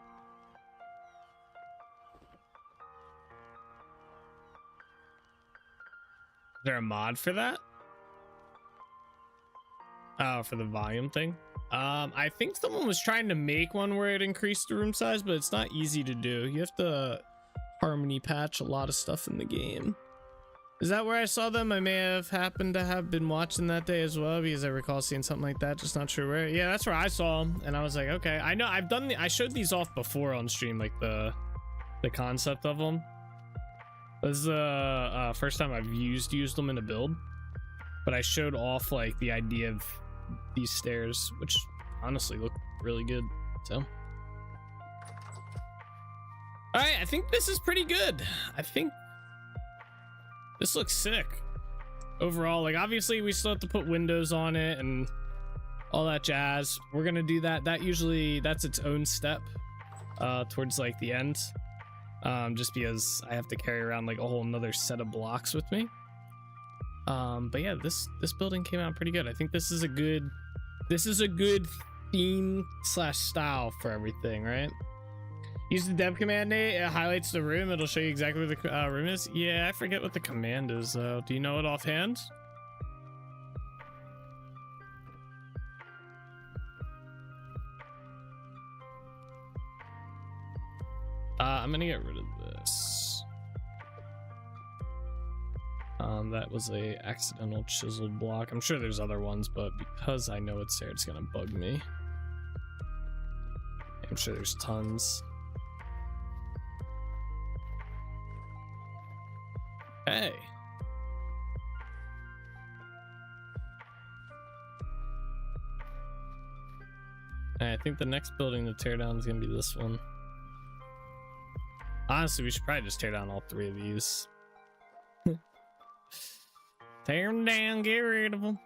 there a mod for that? Oh, for the volume thing? I think someone was trying to make one where it increased the room size, but it's not easy to do. You have to harmony patch a lot of stuff in the game. Is that where I saw them? I may have happened to have been watching that day as well, because I recall seeing something like that, just not sure where. Yeah, that's where I saw them, and I was like, okay. I know I showed these off before on stream, like the concept of them. This is the first time I've used them in a build, but I showed off like the idea of these stairs, which honestly look really good. So, all right, I think this is pretty good. I think this looks sick overall. Like, obviously we still have to put windows on it and all that jazz. We're gonna do that. That's its own step towards like the end, just because I have to carry around like a whole nother set of blocks with me. But yeah, this building came out pretty good. I think this is a good theme slash style for everything, right? Use the dev command, Nate. It highlights the room. It'll show you exactly where the room is. Yeah, I forget what the command is though. Do you know it offhand? I'm gonna get rid of this. That was a accidental chiseled block. I'm sure there's other ones, but because I know it's there, it's gonna bug me. I'm sure there's tons. Hey. I think the next building to tear down is gonna be this one. Honestly, we should probably just tear down all three of these. Tear them down, get rid of them.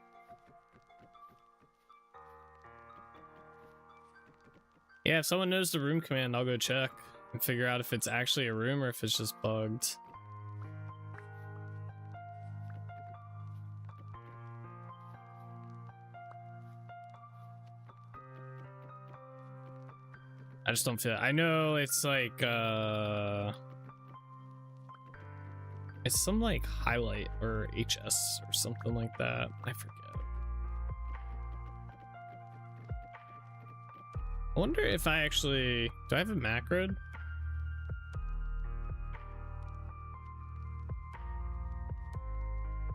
Yeah, if someone knows the room command, I'll go check and figure out if it's actually a room or if it's just bugged. I just don't feel it. I know it's like it's some like highlight or HS or something like that. I forget. I wonder if I actually do I have a macro?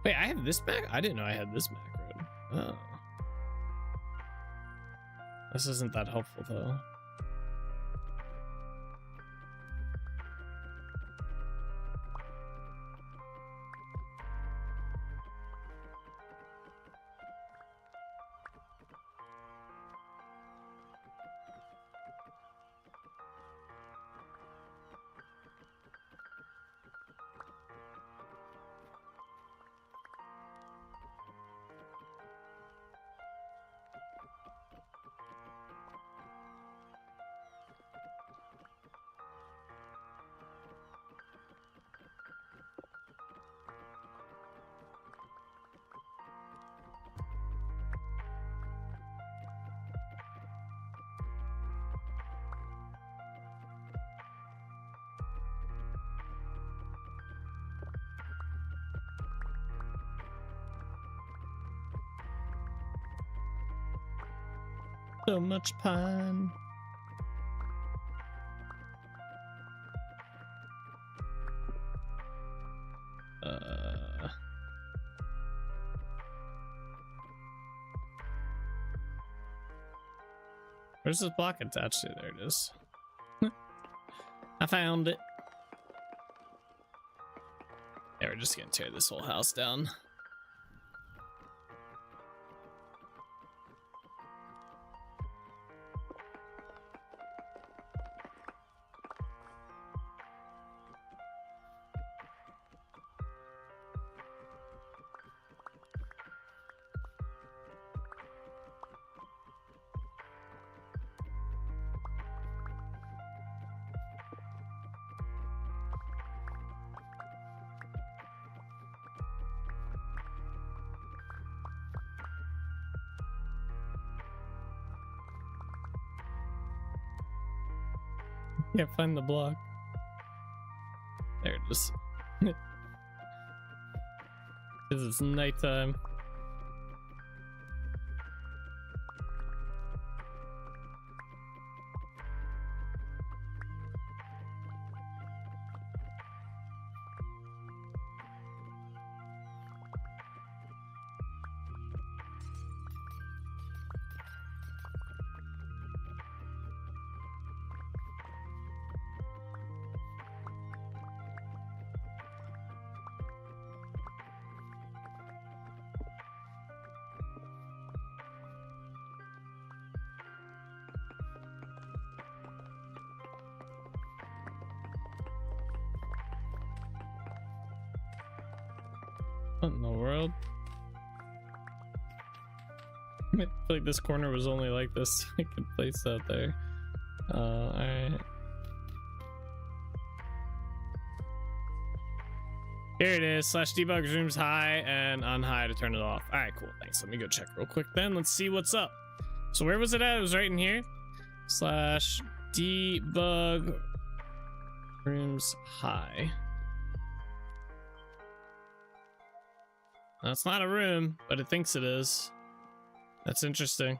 Wait, I have this I didn't know I had this macro. Oh. This isn't that helpful though. So much pine. Where's this block attached to? There it is. I found it. Yeah, we're just gonna tear this whole house down. Can't find the block. There it is. because it's nighttime. What in the world? I feel like this corner was only like this. I could place that there. Alright. Here it is. Slash debug rooms high and on high to turn it off. Alright, cool. Thanks. Let me go check real quick then. Let's see what's up. So where was it at? It was right in here. Slash debug rooms high. That's not a room, but it thinks it is. That's interesting.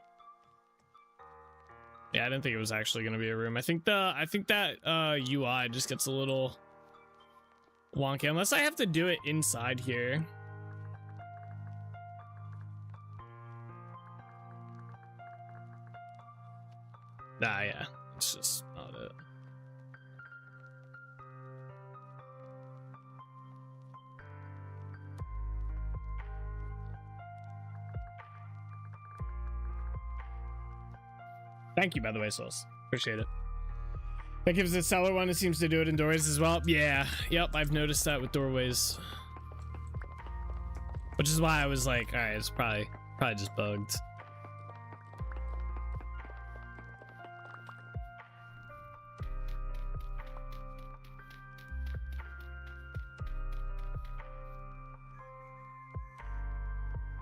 Yeah, I didn't think it was actually going to be a room. I think that UI just gets a little wonky unless I have to do it inside here. Nah, yeah, it's just not it. Thank you, by the way, Sauce. Appreciate it. That gives the cellar one. It seems to do it indoors as well. Yeah. Yep. I've noticed that with doorways. Which is why I was like, all right, it's probably just bugged.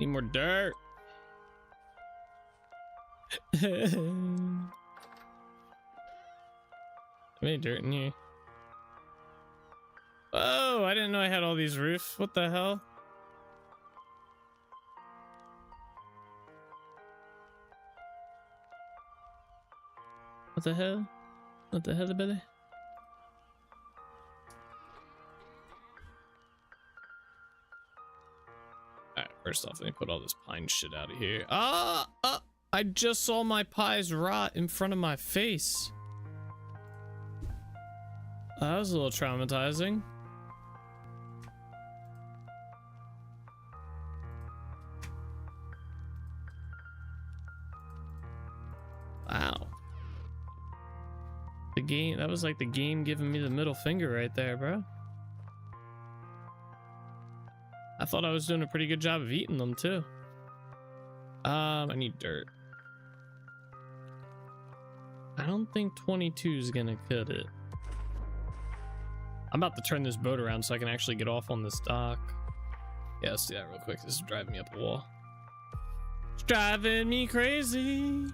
Need more dirt. Any dirt in here? Oh, I didn't know I had all these roofs. What the hell? What the hell? What the hell, Billy? Alright, first off, let me put all this pine shit out of here. I just saw my pies rot in front of my face. That was a little traumatizing. Wow. The game, that was like the game giving me the middle finger right there, bro. I thought I was doing a pretty good job of eating them too. I need dirt. I don't think 22 is gonna cut it. I'm about to turn this boat around so I can actually get off on this dock. Yeah, let's do that real quick. This is driving me up a wall. It's driving me crazy.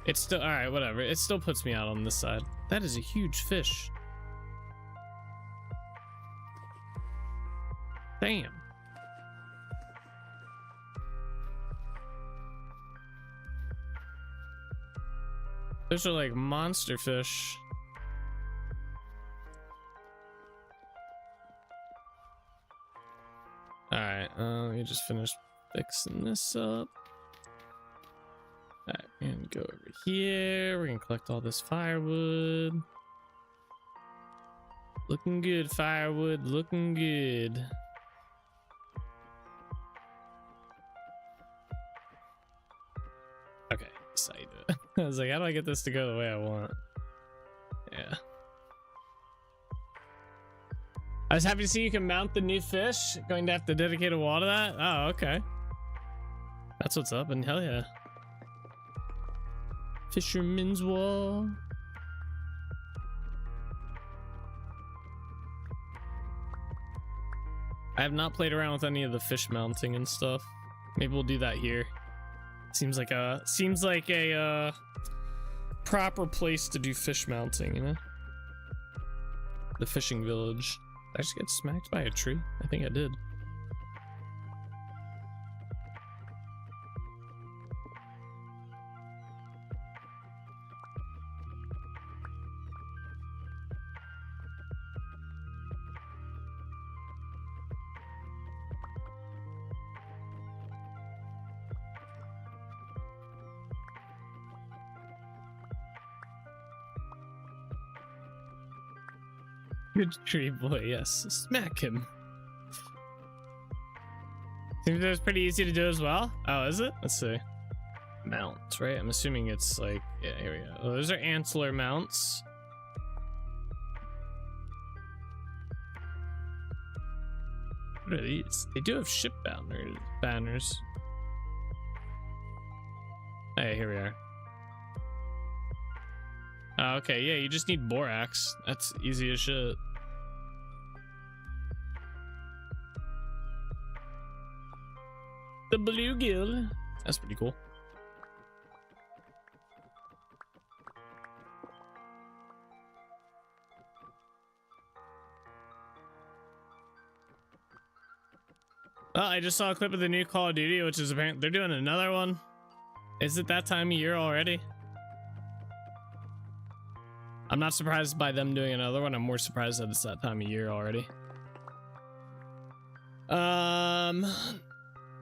It's still, all right, whatever. It still puts me out on this side. That is a huge fish. Damn. Those are like monster fish. All right, let me just finish fixing this up. All right, we're gonna go over here. We're gonna collect all this firewood. Looking good, firewood, looking good. Okay, that's how you do it. I was like, how do I get this to go the way I want? Yeah. I was happy to see you can mount the new fish. Going to have to dedicate a wall to that? Oh, okay. That's what's up, and hell yeah. Fisherman's wall. I have not played around with any of the fish mounting and stuff. Maybe we'll do that here. Seems like a proper place to do fish mounting, you know? The fishing village. Did I just get smacked by a tree? I think think I did. Good tree boy, yes. Smack him. Think that was pretty easy to do as well? Oh, is it? Let's see. Mounts, right? I'm assuming it's like, yeah, here we go. Oh, those are antler mounts. What are these? They do have ship banners. Hey, here we are. Oh, okay, yeah, you just need borax. That's easy as shit. The bluegill. That's pretty cool. Oh, I just saw a clip of the new Call of Duty, which is apparent they're doing another one. Is it that time of year already? I'm not surprised by them doing another one. I'm more surprised that it's that time of year already.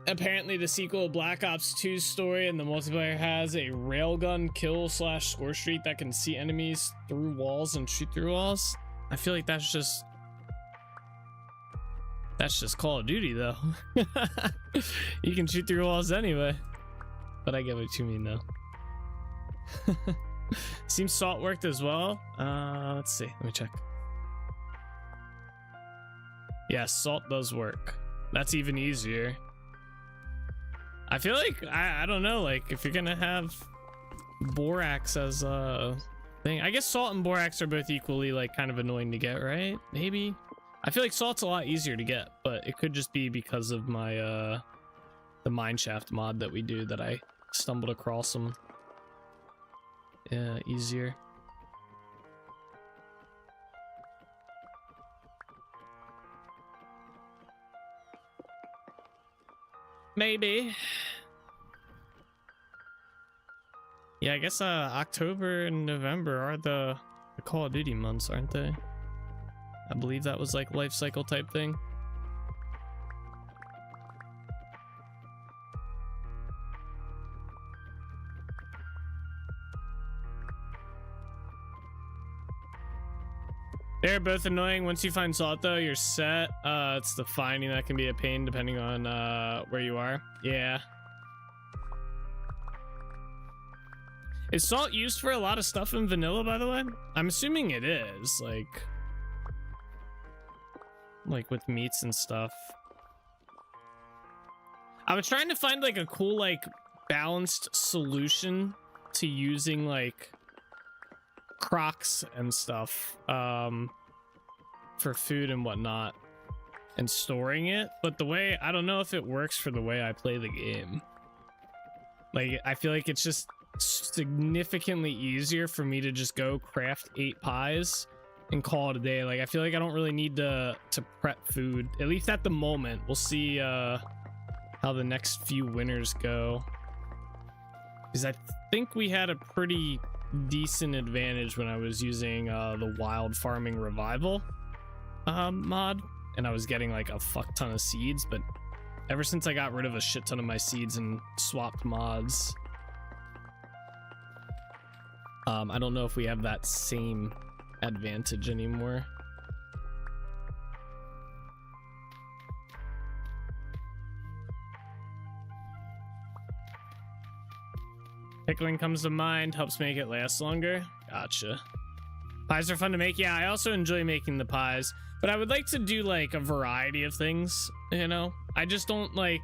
Apparently the sequel of Black Ops 2's story and the multiplayer has a railgun kill / score streak that can see enemies through walls and shoot through walls. I feel like that's just Call of Duty though. You can shoot through walls anyway. But I get what you mean though. Seems salt worked as well. Let's see. Let me check. Yes, salt does work. That's even easier. I feel like I don't know, like if you're gonna have borax as a thing, I guess salt and borax are both equally like kind of annoying to get, right? Maybe. I feel like salt's a lot easier to get, but it could just be because of my the mineshaft mod that we do that I stumbled across them easier. Maybe. Yeah, I guess October and November are the Call of Duty months, aren't they? I believe that was like life cycle type thing. They're both annoying. Once you find salt though, you're set. It's the finding that can be a pain depending on where you are. Yeah. Is salt used for a lot of stuff in vanilla, by the way? I'm assuming it is, like with meats and stuff. I was trying to find like a cool like balanced solution to using like crocs and stuff for food and whatnot and storing it, but the way I don't know if it works for the way I play the game. Like I feel like it's just significantly easier for me to just go craft 8 pies and call it a day. Like I feel like I don't really need to prep food, at least at the moment. We'll see how the next few winters go, because I think we had a pretty decent advantage when I was using the wild farming revival mod, and I was getting like a fuck ton of seeds. But ever since I got rid of a shit ton of my seeds and swapped mods, I don't know if we have that same advantage anymore. Pickling comes to mind, helps make it last longer. Gotcha. Pies are fun to make. Yeah, I also enjoy making the pies, but I would like to do like a variety of things, you know? I just don't like,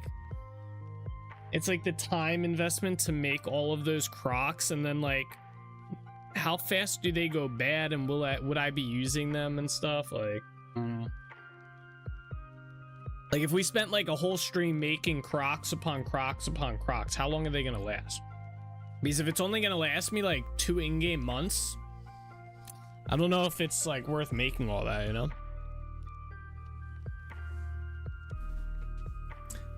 it's like the time investment to make all of those crocs, and then like how fast do they go bad, and would I be using them and stuff? Like if we spent like a whole stream making crocs upon crocs upon crocs, how long are they gonna last? Because if it's only gonna last me like 2 in-game months, I don't know if it's like worth making all that, you know?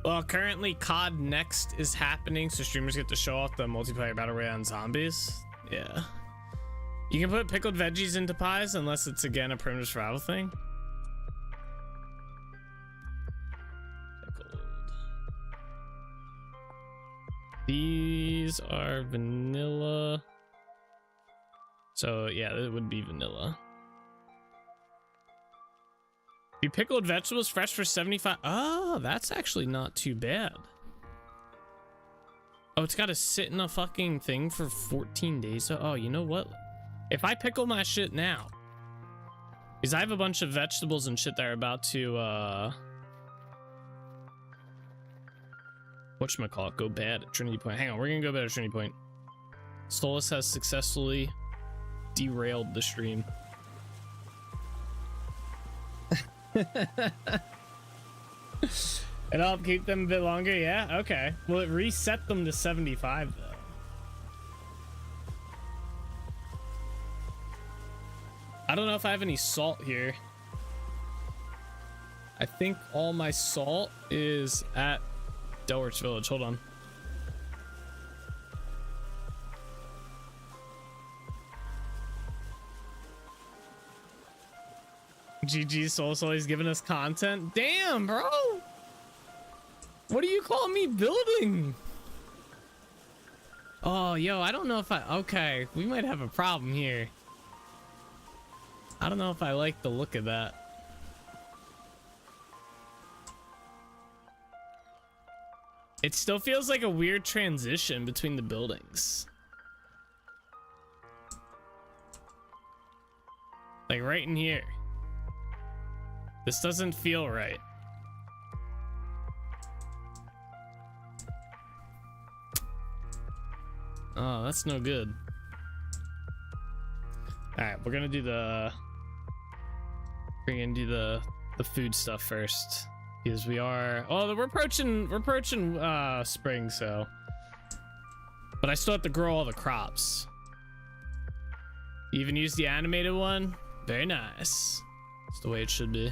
Well, currently COD Next is happening, so streamers get to show off the multiplayer battle royale on zombies. Yeah. You can put pickled veggies into pies unless it's again a primitive survival thing. Pickled. These are vanilla. So yeah, it would be vanilla. You pickled vegetables fresh for 75. Oh, that's actually not too bad. Oh, it's got to sit in a fucking thing for 14 days. Oh, you know what? If I pickle my shit now, because I have a bunch of vegetables and shit that are about to, whatchamacallit, go bad at Trinity Point. Hang on, we're gonna go bad at Trinity Point. Solus has successfully derailed the stream. It'll help keep them a bit longer. Yeah, okay. Well, it reset them to 75 though. I don't know if I have any salt here. I think all my salt is at Delrich Village. Hold on. GG Soul's always giving us content. Damn, bro. What do you call me building? Oh, yo, I don't know if I... Okay, we might have a problem here. I don't know if I like the look of that. It still feels like a weird transition between the buildings. Like right in here. This doesn't feel right. Oh, that's no good. All right, we're gonna do the food stuff first because we are. Oh, we're approaching spring, so. But I still have to grow all the crops. You even use the animated one. Very nice. It's the way it should be.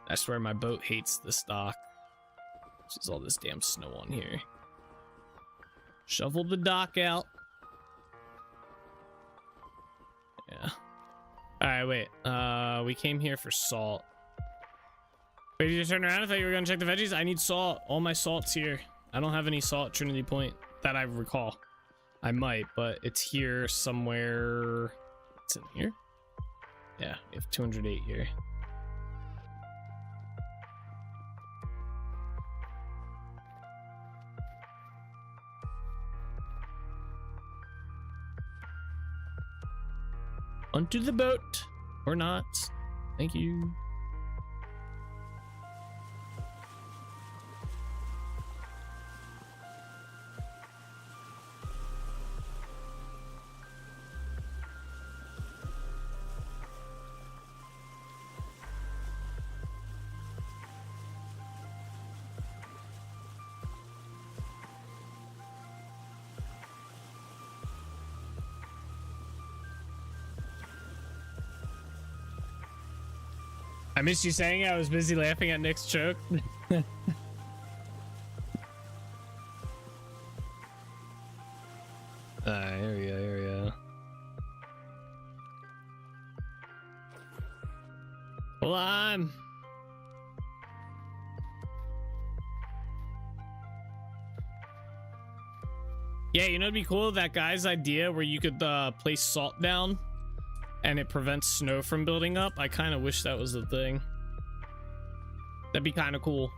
I swear my boat hates this dock. There's all this damn snow on here. Shovel the dock out. Yeah. All right, wait. We came here for salt. Wait, did you turn around? I thought you were gonna check the veggies. I need salt. All my salt's here. I don't have any salt at Trinity Point that I recall. I might, but it's here somewhere. It's in here. Yeah, we have 208 here. Onto the boat. Or not. Thank you. I missed you saying I was busy laughing at Nick's joke. Here we go, here we go. Hold on. Yeah, you know it'd be cool, that guy's idea where you could place salt down and it prevents snow from building up. I kind of wish that was the thing. That'd be kind of cool.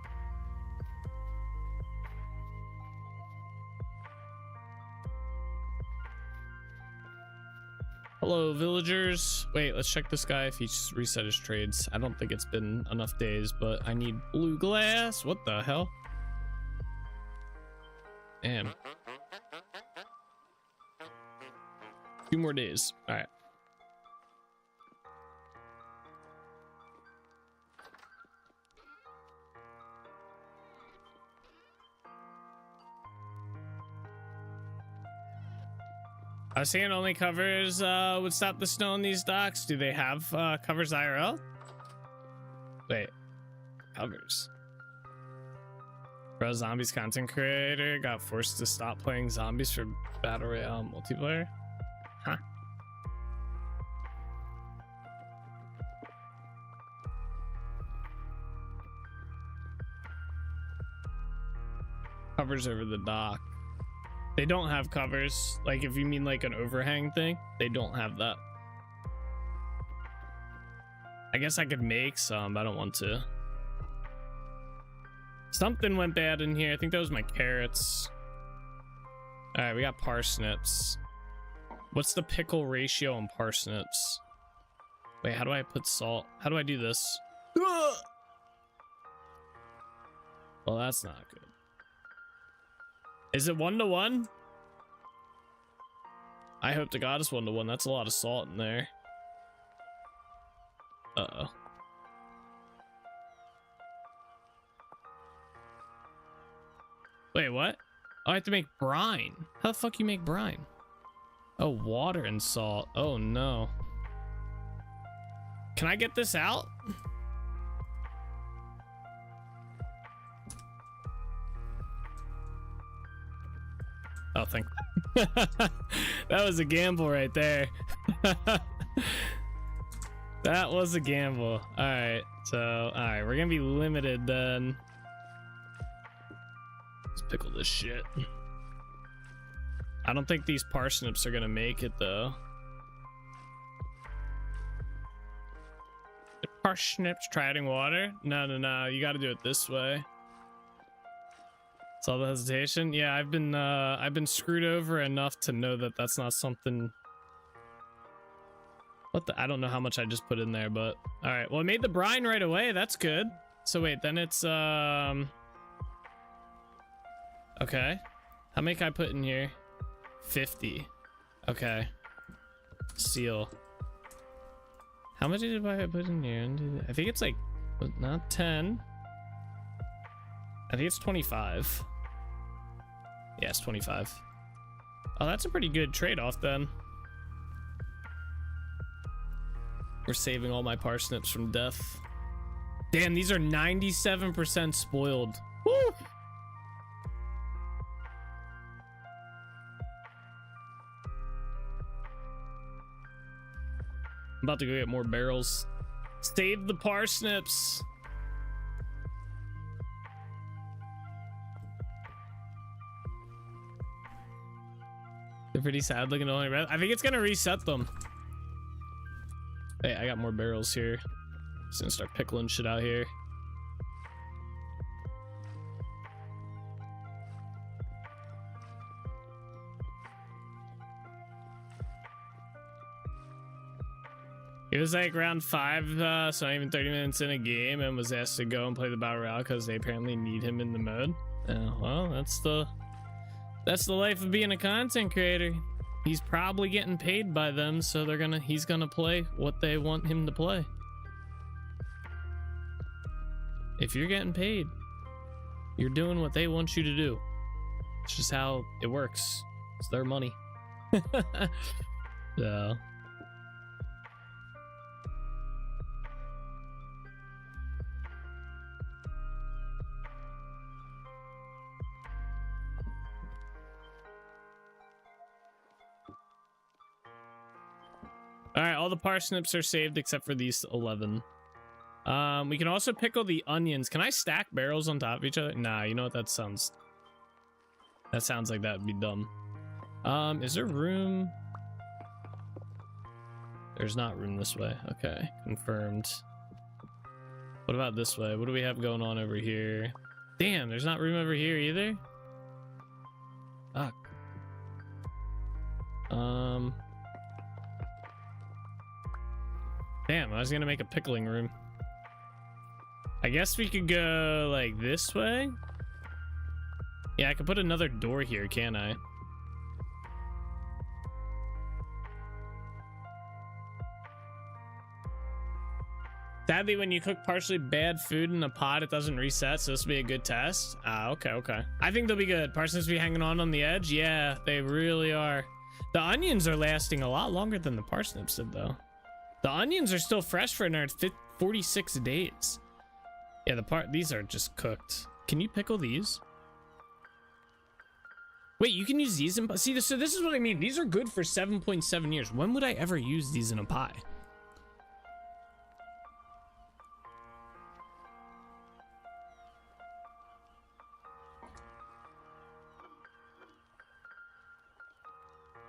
Hello, villagers. Wait, let's check this guy if he's reset his trades. I don't think it's been enough days, but I need blue glass. What the hell? Damn. 2 more days. All right. I was saying only covers would stop the snow on these docks. Do they have covers IRL? Wait. Covers. Bro, Zombies content creator got forced to stop playing zombies for Battle Royale multiplayer? Huh. Covers over the dock. They don't have covers. Like, if you mean like an overhang thing, they don't have that. I guess I could make some, but I don't want to. Something went bad in here. I think that was my carrots. All right, we got parsnips. What's the pickle ratio on parsnips? Wait, how do I put salt? How do I do this? Well, that's not good. Is it 1-to-1? I hope to God it's 1-to-1. That's a lot of salt in there. Uh-oh. Wait, what? Oh, I have to make brine. How the fuck you make brine? Oh, water and salt. Oh, no. Can I get this out? Oh, thank that was a gamble right there. That was a gamble. All right, so all right, we're gonna be limited then. Let's pickle this shit. I don't think these parsnips are gonna make it though. The parsnips, try adding water? No, you got to do it this way. It's all the hesitation. Yeah, I've been screwed over enough to know that that's not something. What the? I don't know how much I just put in there, but all right. Well, I made the brine right away. That's good. So wait, then it's okay. How many can I put in here? 50. Okay. Seal. How much did I put in here? I think it's like not 10. I think it's 25. Yeah, it's 25. Oh, that's a pretty good trade-off then. We're saving all my parsnips from death. Damn, these are 97% spoiled. Woo! I'm about to go get more barrels. Save the parsnips. They're pretty sad looking. Only red. I think it's gonna reset them. Hey, I got more barrels here. Just gonna start pickling shit out here. It was like round 5, so not even 30 minutes in a game, and was asked to go and play the battle royale because they apparently need him in the mode. Well, that's the life of being a content creator. He's probably getting paid by them, so he's gonna play what they want him to play. If you're getting paid, you're doing what they want you to do. It's just how it works. It's their money. So. All right, all the parsnips are saved except for these 11. We can also pickle the onions. Can I stack barrels on top of each other? Nah, you know what? That sounds like that would be dumb. Is there room? There's not room this way. Okay, confirmed. What about this way? What do we have going on over here? Damn, there's not room over here either. Fuck. Damn, I was gonna make a pickling room. I guess we could go like this way. Yeah, I could put another door here, can't I? Sadly, when you cook partially bad food in a pot, it doesn't reset, so this will be a good test. Ah, okay. I think they'll be good. Parsnips be hanging on the edge. Yeah, they really are. The onions are lasting a lot longer than the parsnips did, though. The onions are still fresh for another 46 days. Yeah, these are just cooked. Can you pickle these? Wait, you can use these in... See, so this is what I mean. These are good for 7.7 years. When would I ever use these in a pie?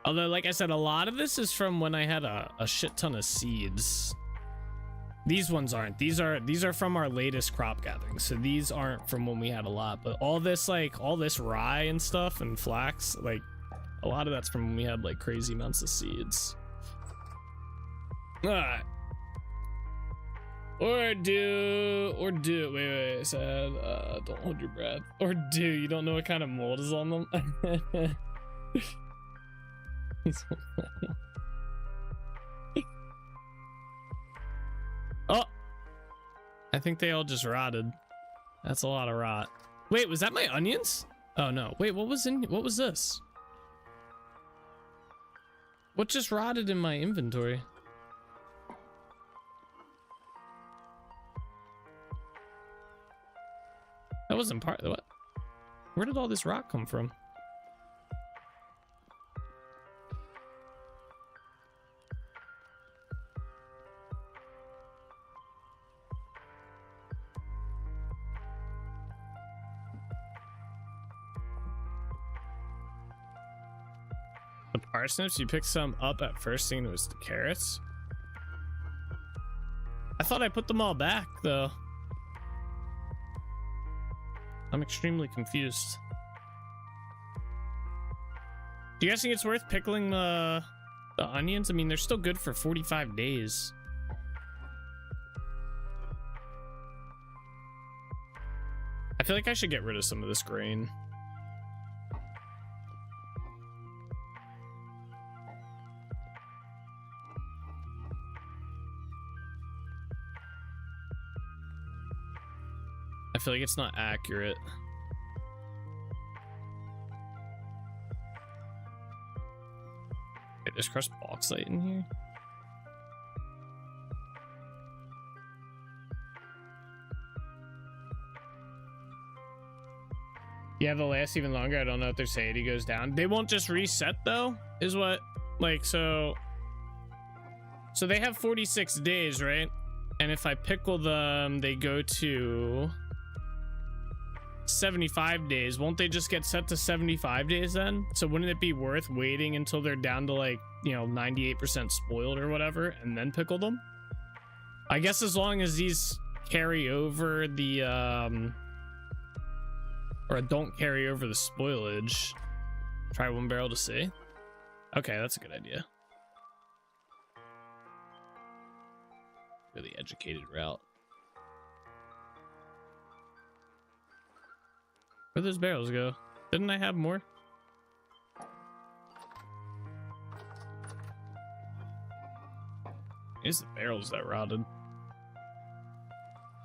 Although, like I said, a lot of this is from when I had a shit ton of seeds. These ones aren't. These are from our latest crop gathering. So these aren't from when we had a lot. But all this, like, all this rye and stuff and flax, like, a lot of that's from when we had, like, crazy amounts of seeds. Alright. Wait, I said, don't hold your breath. Or do, you don't know what kind of mold is on them? Oh, I think they all just rotted. That's a lot of rot. Wait, was that my onions? Oh no, wait, what was this? What just rotted in my inventory? That wasn't part of what? Where did all this rot come from? The parsnips, you picked some up at first thinking it was the carrots. I thought I put them all back though. I'm extremely confused. Do you guys think it's worth pickling the onions? I mean, they're still good for 45 days. I feel like I should get rid of some of this grain. I feel like it's not accurate. Wait, there's crushed bauxite in here? Yeah, they'll last even longer. I don't know if their satiety goes down. They won't just reset though, is what, like, so they have 46 days, right? And if I pickle them, they go to 75 days. Won't they just get set to 75 days then? So wouldn't it be worth waiting until they're down to, like, you know, 98% spoiled or whatever and then pickle them? I guess as long as these carry over the or don't carry over the spoilage. Try one barrel to see. Okay, that's a good idea. Really educated route. Where'd those barrels go? Didn't I have more? It's the barrels that rotted.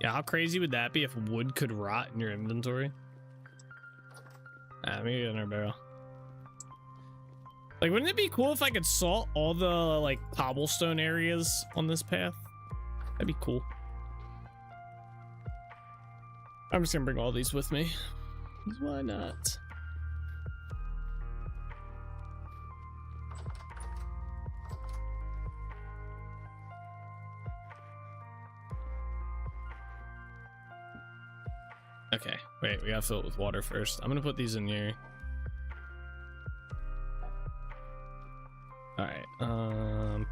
Yeah, how crazy would that be if wood could rot in your inventory? Maybe another barrel. Like, wouldn't it be cool if I could salt all the, like, cobblestone areas on this path? That'd be cool. I'm just gonna bring all these with me. Why not? Okay, wait, we gotta fill it with water first. I'm gonna put these in here. All right, oh,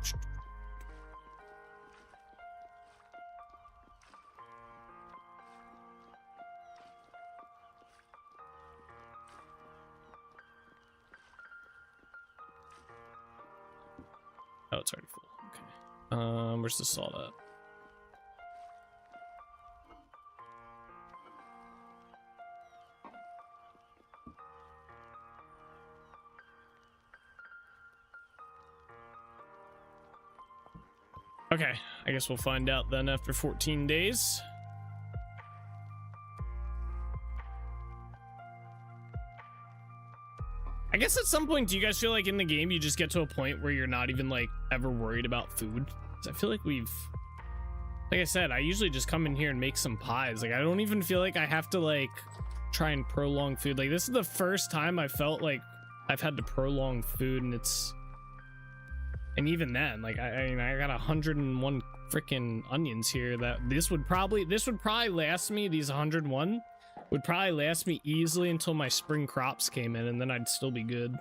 it's already full. Okay. Where's the salt at? Okay, I guess we'll find out then after 14 days. I guess at some point, do you guys feel like in the game you just get to a point where you're not even, like, ever worried about food? 'Cause I feel like we've Like I said, I usually just come in here and make some pies. Like I don't even feel like I have to like try and prolong food. Like this is the first time I felt like I've had to prolong food, and even then, like I mean, I got 101 freaking onions here. That this would probably last me. These 101 would probably last me easily until my spring crops came in, and then I'd still be good.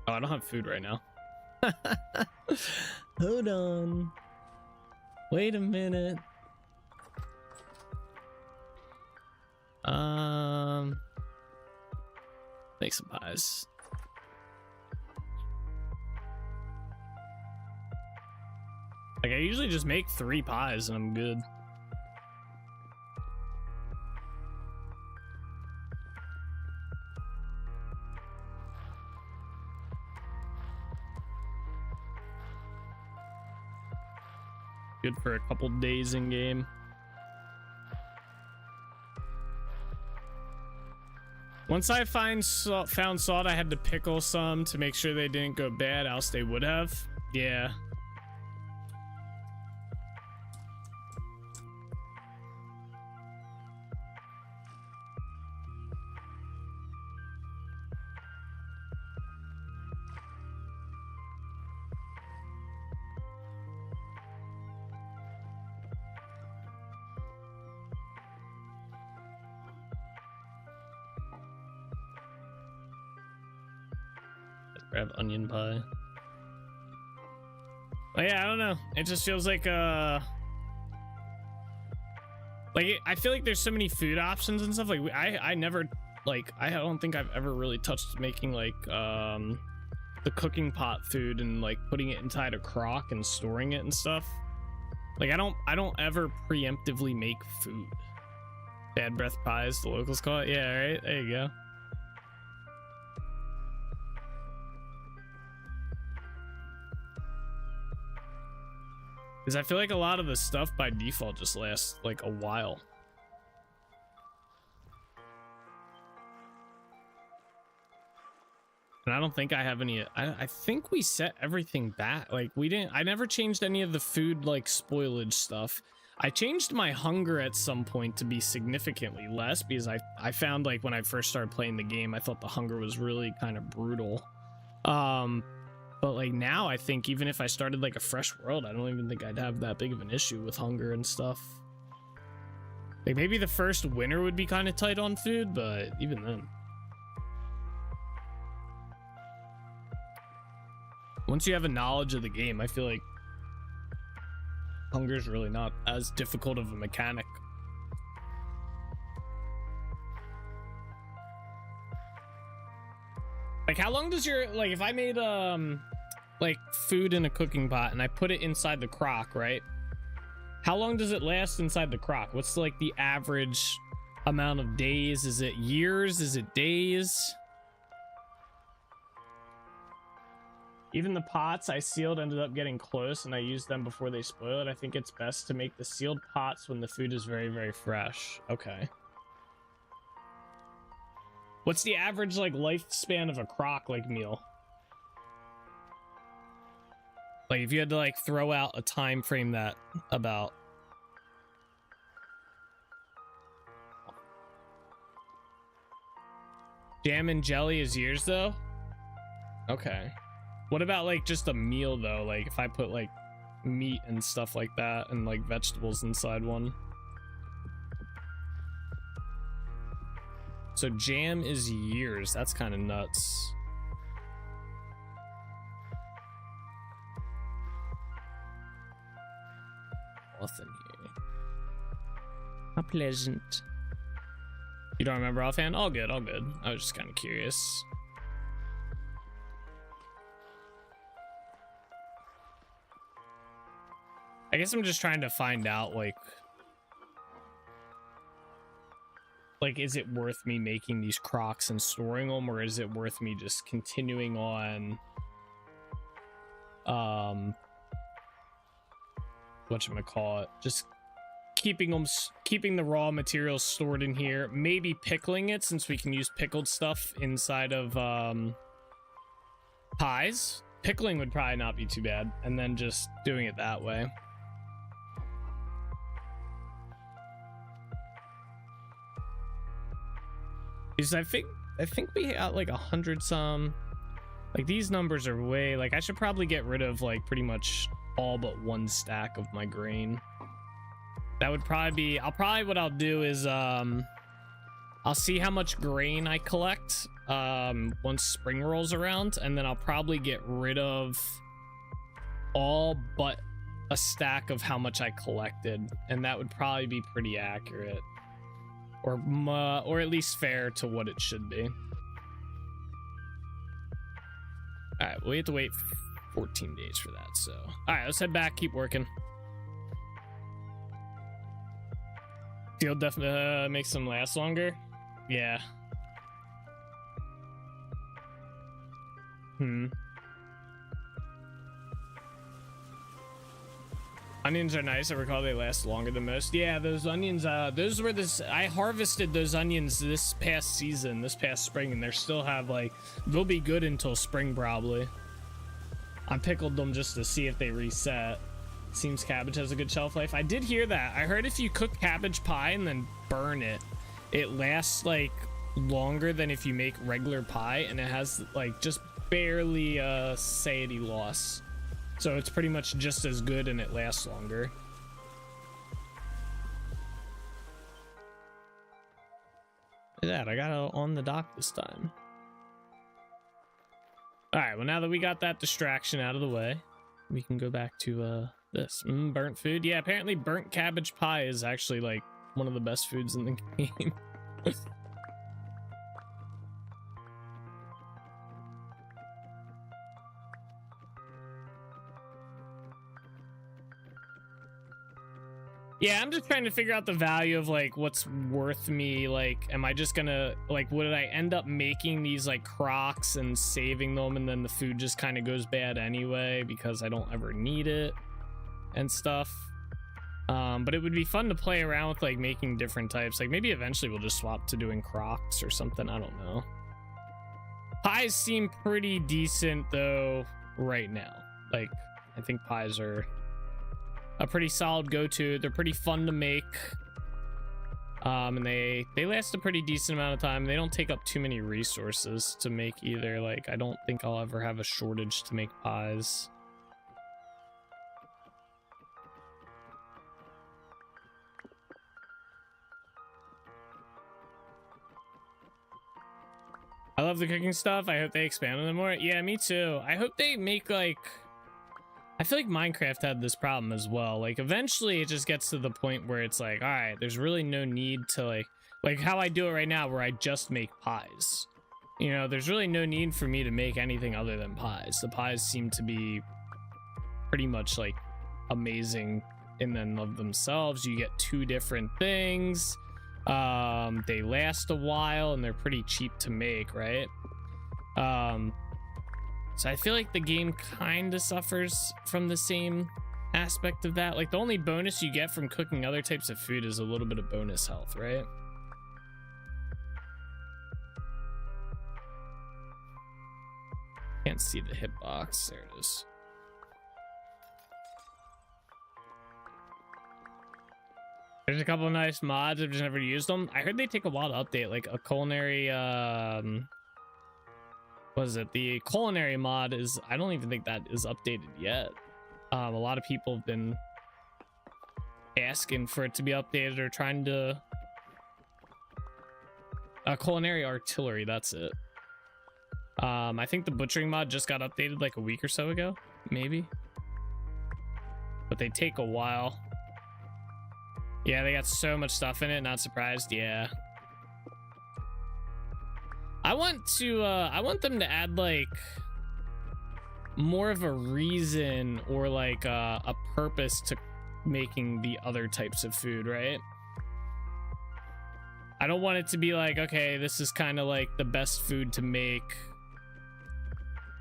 Oh, I don't have food right now. Hold on. Wait a minute. Make some pies. Like I usually just make 3 pies and I'm good. Good for a couple days in game. Once I found salt, I had to pickle some to make sure they didn't go bad, else they would have. Yeah. Grab onion pie. Oh yeah, I don't know. It just feels like I feel like there's so many food options and stuff. Like I never like I don't think I've ever really touched making like the cooking pot food and like putting it inside a crock and storing it and stuff. Like I don't ever preemptively make food. Bad breath pies, the locals call it. Yeah, right. There you go. Because I feel like a lot of the stuff by default just lasts like a while. And I don't think I have any. I think we set everything back. Like I never changed any of the food like spoilage stuff. I changed my hunger at some point to be significantly less because I found like when I first started playing the game, I thought the hunger was really kind of brutal. But like now I think even if I started like a fresh world, I don't even think I'd have that big of an issue with hunger and stuff. Like maybe the first winter would be kind of tight on food, but even then. Once you have a knowledge of the game, I feel like hunger is really not as difficult of a mechanic. Like how long does your, like if I made like food in a cooking pot and I put it inside the crock, right? How long does it last inside the crock? What's like the average amount of days? Is it years? Is it days? Even the pots I sealed ended up getting close and I used them before they spoiled. I think it's best to make the sealed pots when the food is very, very fresh. Okay. What's the average like lifespan of a crock like meal? Like if you had to like throw out a time frame that about. Jam and jelly is years though? Okay. What about like just a meal though? Like if I put like meat and stuff like that and like vegetables inside one. So jam is years. That's kind of nuts. Nothing here. How pleasant. You don't remember offhand? All good, all good. I was just kind of curious. I guess I'm just trying to find out like is it worth me making these crocks and storing them, or is it worth me just continuing on whatchamacallit, just keeping the raw materials stored in here, maybe pickling it since we can use pickled stuff inside of pies. Pickling would probably not be too bad, and then just doing it that way. Because I think we got like 100 some. Like these numbers are way, like I should probably get rid of like pretty much all but one stack of my grain. That would probably be, what I'll do is I'll see how much grain I collect once spring rolls around, and then I'll probably get rid of all but a stack of how much I collected, and that would probably be pretty accurate, or at least fair to what it should be. All right, we have to wait 14 days for that, so all right, let's head back, keep working. Steel definitely makes them last longer. Yeah. Onions are nice. I recall they last longer than most. Yeah, those onions, those were I harvested those onions this past season, this past spring, and they still have like, they'll be good until spring probably. I pickled them just to see if they reset. Seems cabbage has a good shelf life. I did hear that. I heard if you cook cabbage pie and then burn it, it lasts like longer than if you make regular pie, and it has like just barely satiety loss. So it's pretty much just as good and it lasts longer. Look at that, I got it on the dock this time. All right, well now that we got that distraction out of the way, we can go back to this. Burnt food. Yeah, apparently burnt cabbage pie is actually like one of the best foods in the game. Yeah, I'm just trying to figure out the value of like what's worth me. Like, am I just gonna like, would I end up making these like crocs and saving them, and then the food just kind of goes bad anyway because I don't ever need it and stuff? But it would be fun to play around with like making different types. Like maybe eventually we'll just swap to doing crocs or something. I don't know. Pies seem pretty decent though right now. Like I think pies are a pretty solid go-to. They're pretty fun to make, and they last a pretty decent amount of time. They don't take up too many resources to make either. Like I don't think I'll ever have a shortage to make pies. I love the cooking stuff. I hope they expand on it more. Yeah, me too. I hope they make like, I feel like Minecraft had this problem as well. Like eventually it just gets to the point where it's like, all right, there's really no need to like how I do it right now where I just make pies. You know, there's really no need for me to make anything other than pies. The pies seem to be pretty much like amazing in and of themselves. You get two different things. They last a while and they're pretty cheap to make, right? So I feel like the game kind of suffers from the same aspect of that. Like the only bonus you get from cooking other types of food is a little bit of bonus health, right? Can't see the hitbox. There it is. There's a couple of nice mods. I've just never used them. I heard they take a while to update, like a culinary what is it? The culinary mod is, I don't even think that is updated yet. A lot of people have been asking for it to be updated or trying to culinary artillery, that's it. I think the butchering mod just got updated like a week or so ago, maybe, but they take a while. Yeah, they got so much stuff in it, not surprised. Yeah, I want them to add like more of a reason or like a purpose to making the other types of food, right? I don't want it to be like, okay, this is kind of like the best food to make.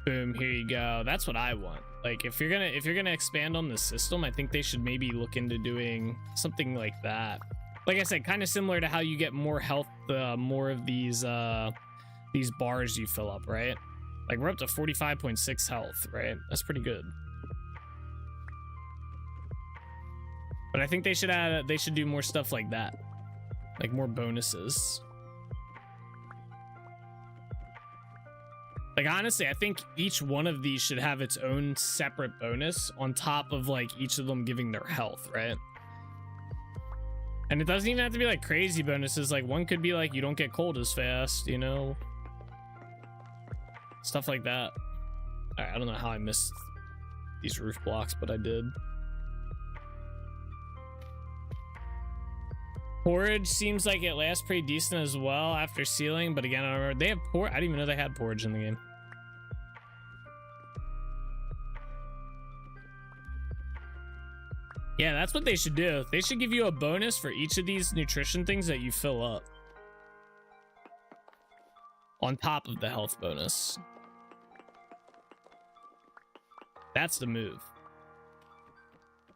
Boom, here you go. That's what I want. Like if you're gonna expand on the system, I think they should maybe look into doing something like that. Like I said, kind of similar to how you get more health, more of these bars you fill up, right? Like we're up to 45.6 health, right? That's pretty good. But I think they should do more stuff like that, like more bonuses. Like honestly, I think each one of these should have its own separate bonus on top of like each of them giving their health, right? And it doesn't even have to be like crazy bonuses. Like one could be like you don't get cold as fast, you know, stuff like that. All right, I don't know how I missed these roof blocks, but I did. Porridge seems like it lasts pretty decent as well after sealing, but again, I remember they have porridge. I didn't even know they had porridge in the game. Yeah, that's what they should do. They should give you a bonus for each of these nutrition things that you fill up on top of the health bonus. That's the move.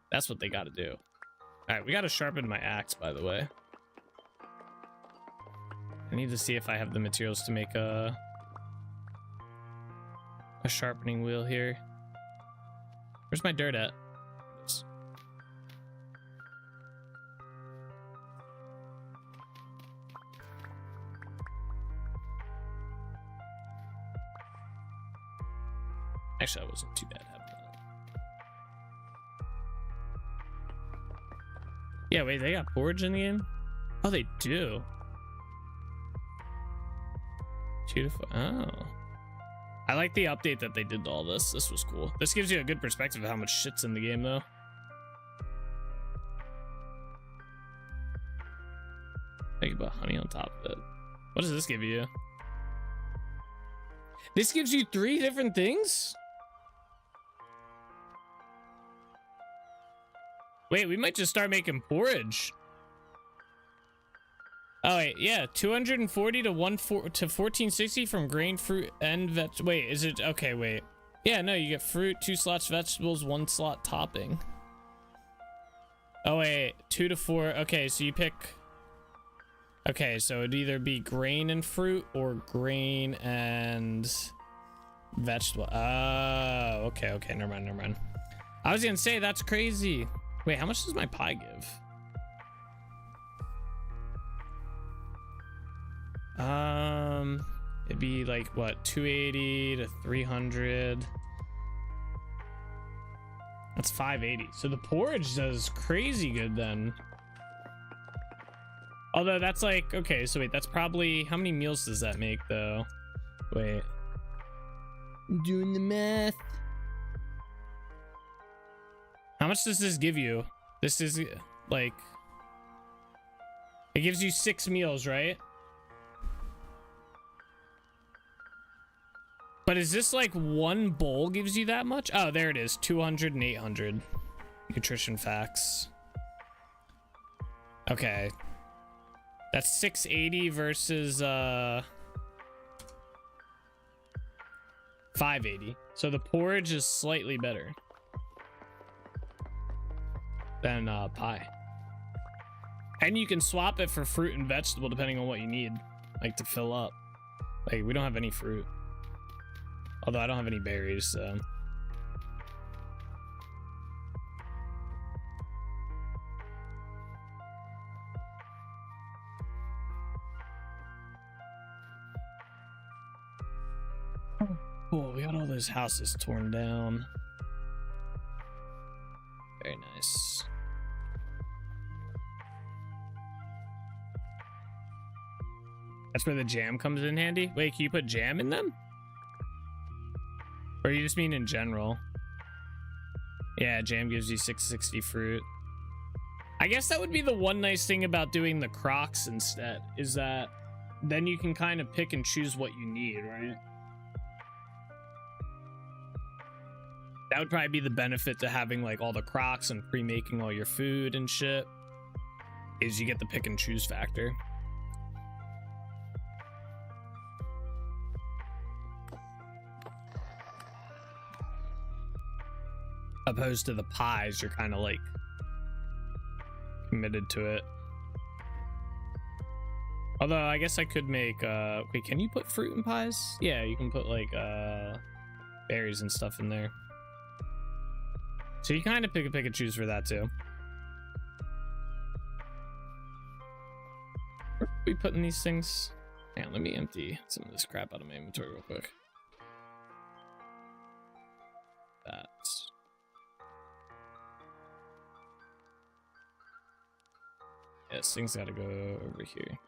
That's what they got to do. All right, we got to sharpen my axe, by the way. I need to see if I have the materials to make a sharpening wheel here. Where's my dirt at? Oops. Actually, I wasn't too bad having that. Yeah, wait, they got porridge in the game? Oh, they do. 2 to 4. Oh. I like the update that they did to all this. This was cool. This gives you a good perspective of how much shit's in the game, though. Think about honey on top of it. What does this give you? This gives you 3 different things? Wait, we might just start making porridge. Oh wait, yeah, 240 to 1460 from grain, fruit, and veg. Wait, is it okay? Wait, yeah, no, you get fruit, 2 slots vegetables, 1 slot topping. Oh wait, 2 to 4. Okay, so you pick. Okay, so it'd either be grain and fruit or grain and vegetable. Oh, okay, never mind. I was gonna say that's crazy. Wait, how much does my pie give? It'd be like what, 280 to 300. That's 580. So the porridge does crazy good then. Although that's like, okay, so wait, that's probably, how many meals does that make though? Wait, I'm doing the math. How much does this give you? This is like, it gives you 6 meals, right? But is this like 1 bowl gives you that much? Oh, there it is, 200 and 800 nutrition facts. Okay, that's 680 versus 580. So the porridge is slightly better than pie, and you can swap it for fruit and vegetable depending on what you need, like to fill up. Like we don't have any fruit, although I don't have any berries, so. Cool, we got all those houses torn down. Very nice. That's where the jam comes in handy. Wait, can you put jam in them? Or you just mean in general? Yeah, jam gives you 660 fruit. I guess that would be the one nice thing about doing the crocs instead, is that then you can kind of pick and choose what you need, right? That would probably be the benefit to having like all the crocs and pre-making all your food and shit, is you get the pick and choose factor. opposed to the pies, you're kind of like committed to it. Although I guess I could make wait, can you put fruit in pies? Yeah, you can put like berries and stuff in there. So you kind of pick and choose for that too. Where are we putting these things? Hang on, let me empty some of this crap out of my inventory real quick. That's yes, things gotta go over here.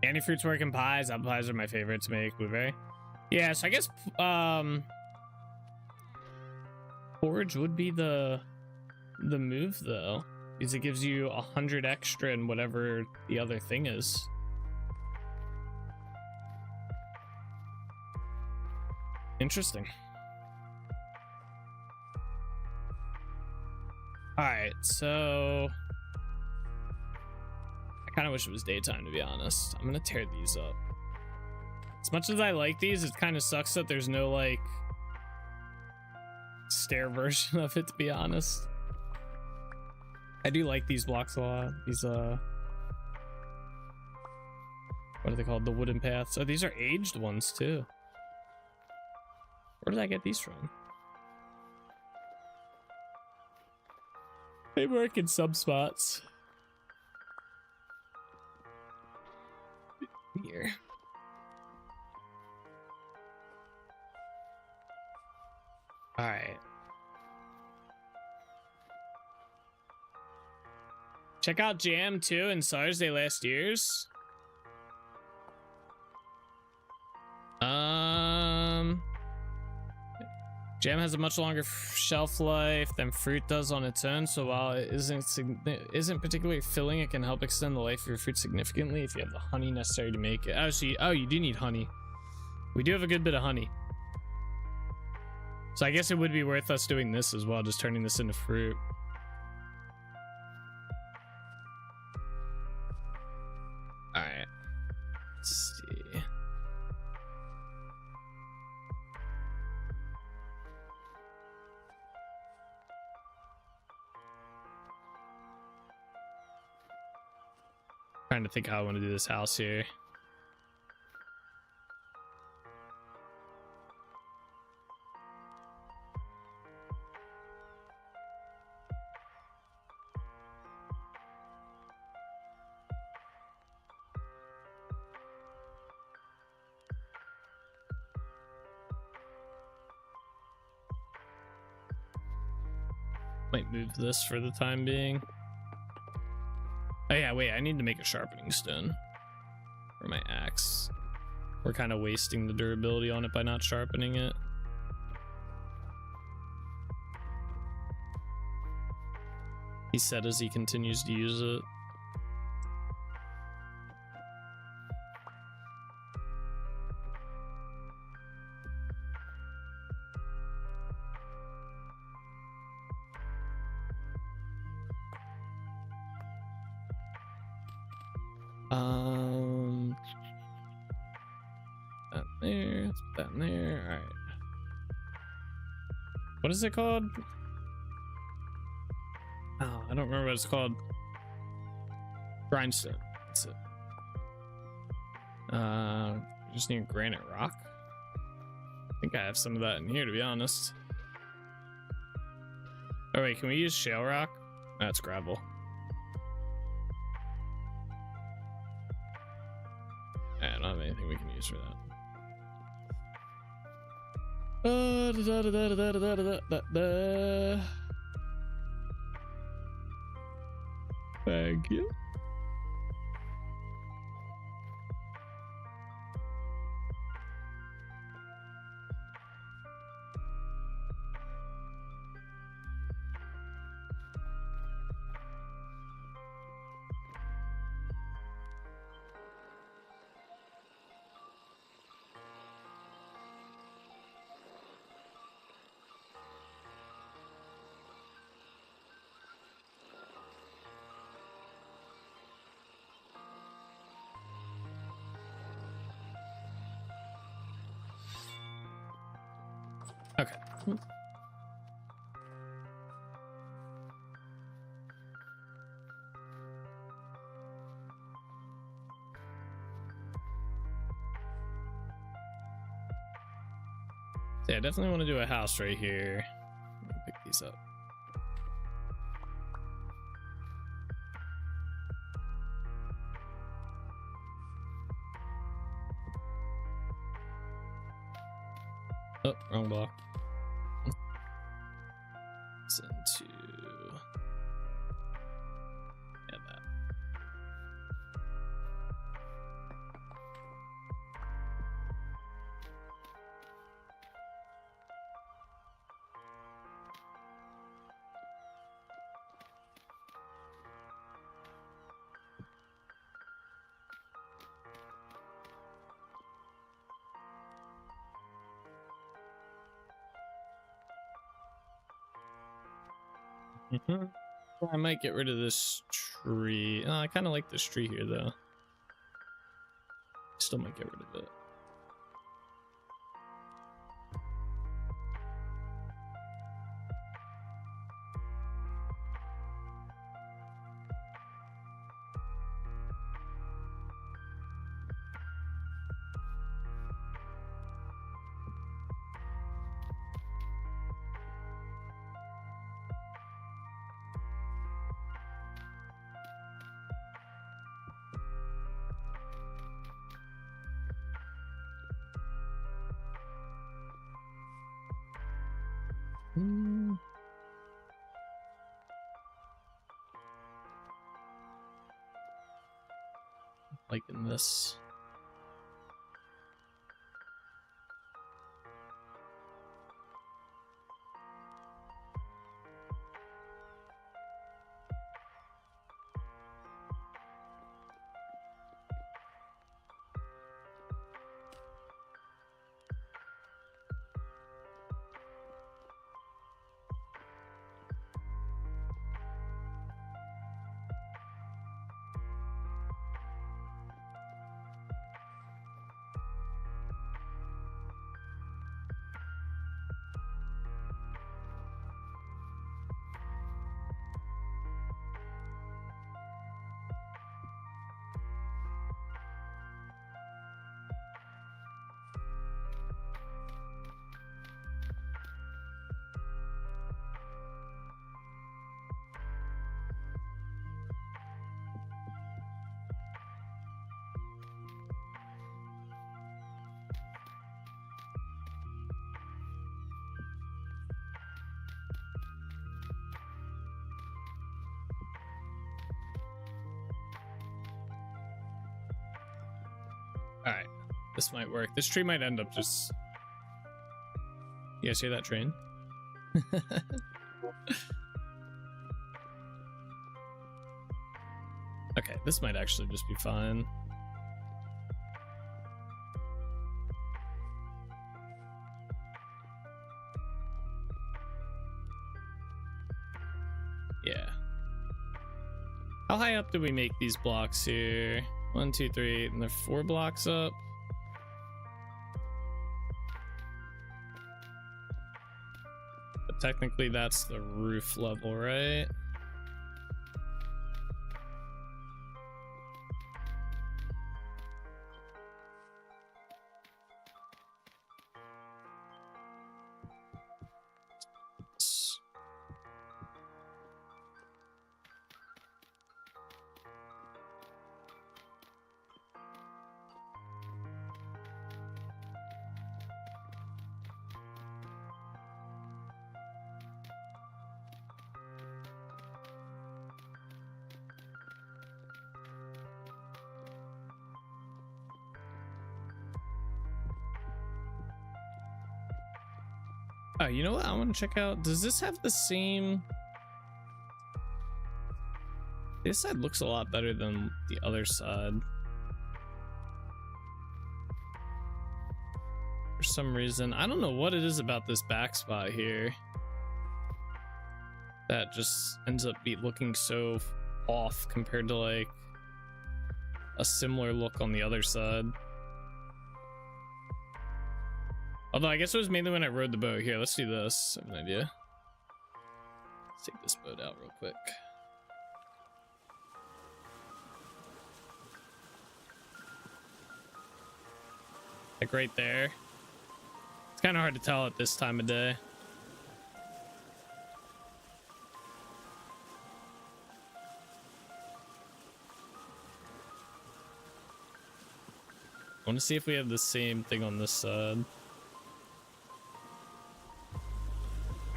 Candy fruits work in pies. Apple pies are my favorite to make. Blueberry. Yeah, so I guess porridge would be the move though, because it gives you 100 extra in whatever the other thing is. Interesting. All right, so I kind of wish it was daytime, to be honest. I'm gonna tear these up. As much as I like these, it kind of sucks that there's no like stair version of it, to be honest. I do like these blocks a lot. These what are they called? The wooden paths. Oh, these are aged ones too. Where did I get these from? They work in some spots. Here. All right. Check out Jam 2 and SARS Day last year's. Jam has a much longer shelf life than fruit does on its own, so while it isn't particularly filling, it can help extend the life of your fruit significantly if you have the honey necessary to make it. Oh, you do need honey. We do have a good bit of honey. So I guess it would be worth us doing this as well, just turning this into fruit. All right. Let's see. Trying to think how I want to do this house here. Might move this for the time being. Oh yeah, wait, I need to make a sharpening stone for my axe. We're kind of wasting the durability on it by not sharpening it. He said as he continues to use it. That there, let's put that in there. All right. What is it called? Oh, I don't remember what it's called. Grindstone. That's it. Just need granite rock. I think I have some of that in here, to be honest. Oh wait, can we use shale rock? That's gravel. I don't have anything we can use for that. Thank you. Yeah, I definitely want to do a house right here. Let me pick these up. Oh, wrong block. It's into yeah, that. I might get rid of this tree. I kind of like this tree here, though. Still might get rid of it. Like in this. All right, this might work. This tree might end up just. You guys hear that train? Okay, this might actually just be fine. Yeah. How high up do we make these blocks here? 1, 2, 3, and they're 4 blocks up. But technically that's the roof level, right? Oh, you know what? I want to check out. Does this have the same? This side looks a lot better than the other side. For some reason, I don't know what it is about this back spot here that just ends up looking so off compared to like a similar look on the other side. Although I guess it was mainly when I rode the boat. Here, let's do this. I have an idea. Let's take this boat out real quick. Like right there. It's kind of hard to tell at this time of day. I want to see if we have the same thing on this side.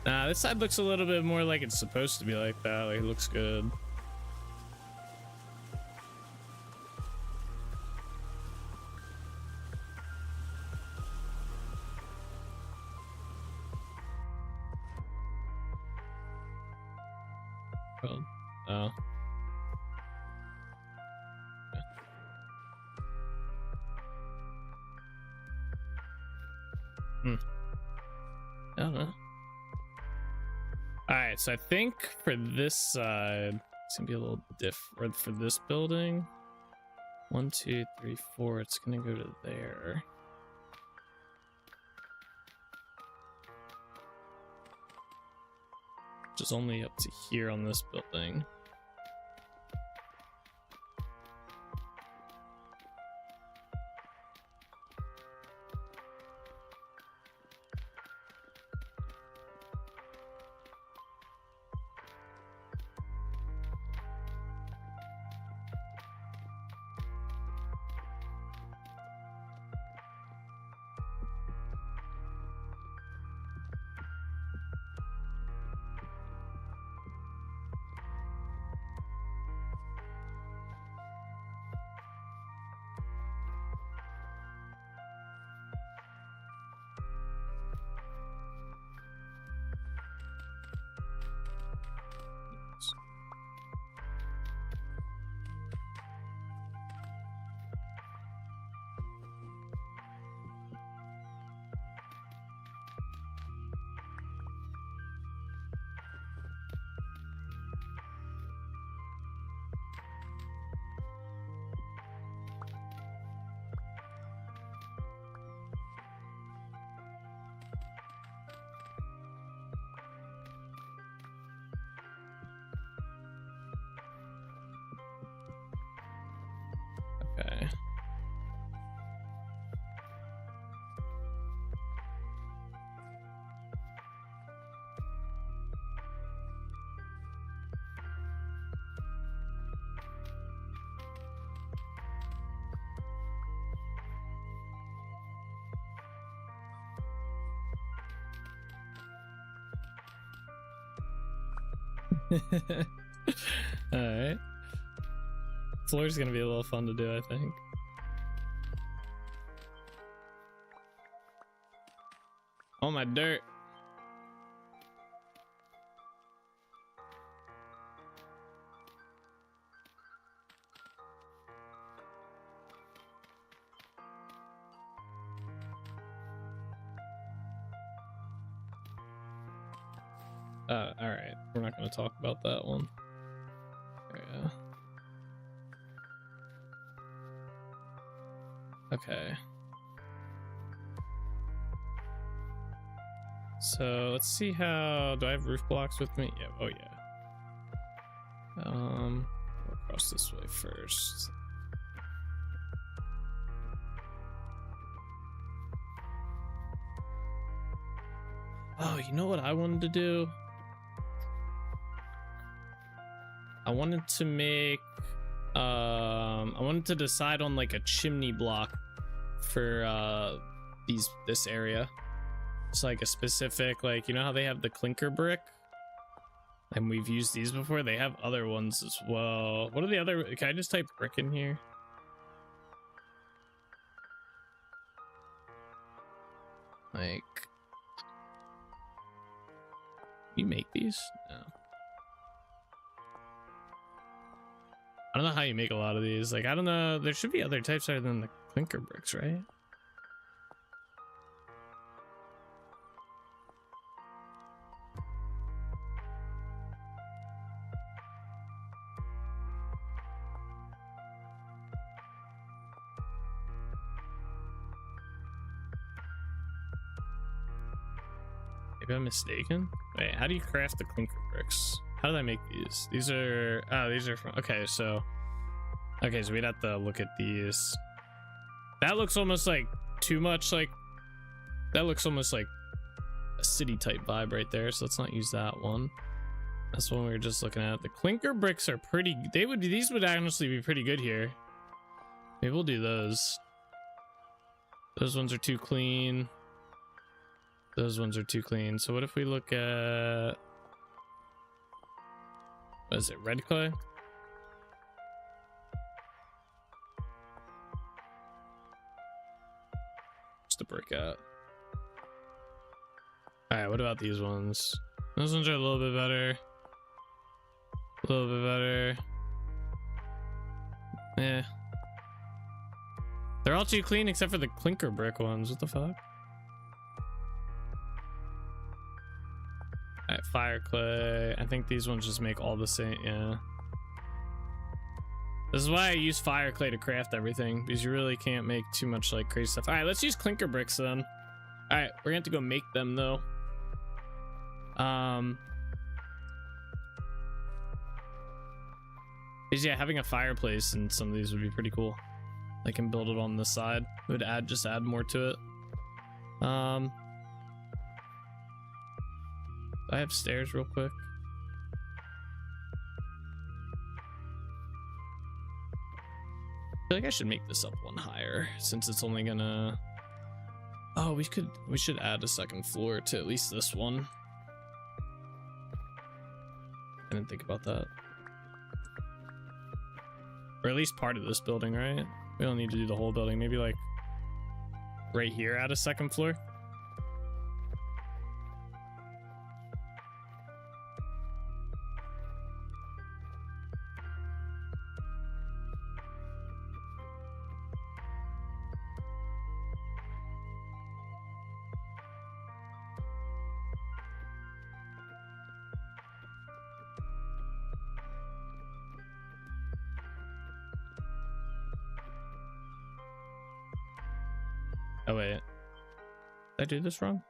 Nah, this side looks a little bit more like it's supposed to be like that. Like, it looks good. Oh. I don't know. All right, so I think for this side, it's gonna be a little different for this building. 1, 2, 3, 4. It's gonna go to there. Which is only up to here on this building. Okay. All right. Floor's gonna be a little fun to do, I think. Oh, my dirt. All right. We're not gonna talk about that one. Yeah. Okay. So let's see how. Do I have roof blocks with me? Yeah. Oh yeah. We'll cross this way first. Oh, you know what I wanted to do? I wanted to make I wanted to decide on like a chimney block for this area. It's like a specific, like, you know how they have the clinker brick? And we've used these before. They have other ones as well. What are the other? Can I just type brick in here? Like, you make these? No. I don't know how you make a lot of these. Like, I don't know. There should be other types other than the clinker bricks, right? Maybe I'm mistaken. Wait, how do you craft the clinker bricks? How did I make these? These are, oh, these are from, okay, so we'd have to look at these. That looks almost like too much like, that looks almost like a city type vibe right there. So let's not use that one. That's one we were just looking at. The clinker bricks are pretty, these would honestly be pretty good here. Maybe we'll do those. Those ones are too clean. Those ones are too clean. So what if we look at, what is it, red clay? What's the brick at? Alright, what about these ones? Those ones are a little bit better. A little bit better. Yeah. They're all too clean except for the clinker brick ones. What the fuck? Alright, fire clay. I think these ones just make all the same. Yeah. This is why I use fire clay to craft everything, because you really can't make too much like crazy stuff. Alright, let's use clinker bricks then. Alright, we're gonna have to go make them though. Because yeah, having a fireplace in some of these would be pretty cool. I can build it on this side. It would just add more to it. I have stairs real quick. I feel like I should make this up one higher since it's only gonna, oh, we should add a second floor to at least this one. I didn't think about that. Or at least part of this building, right? We don't need to do the whole building. Maybe like right here at a second floor. Oh wait, did I do this wrong?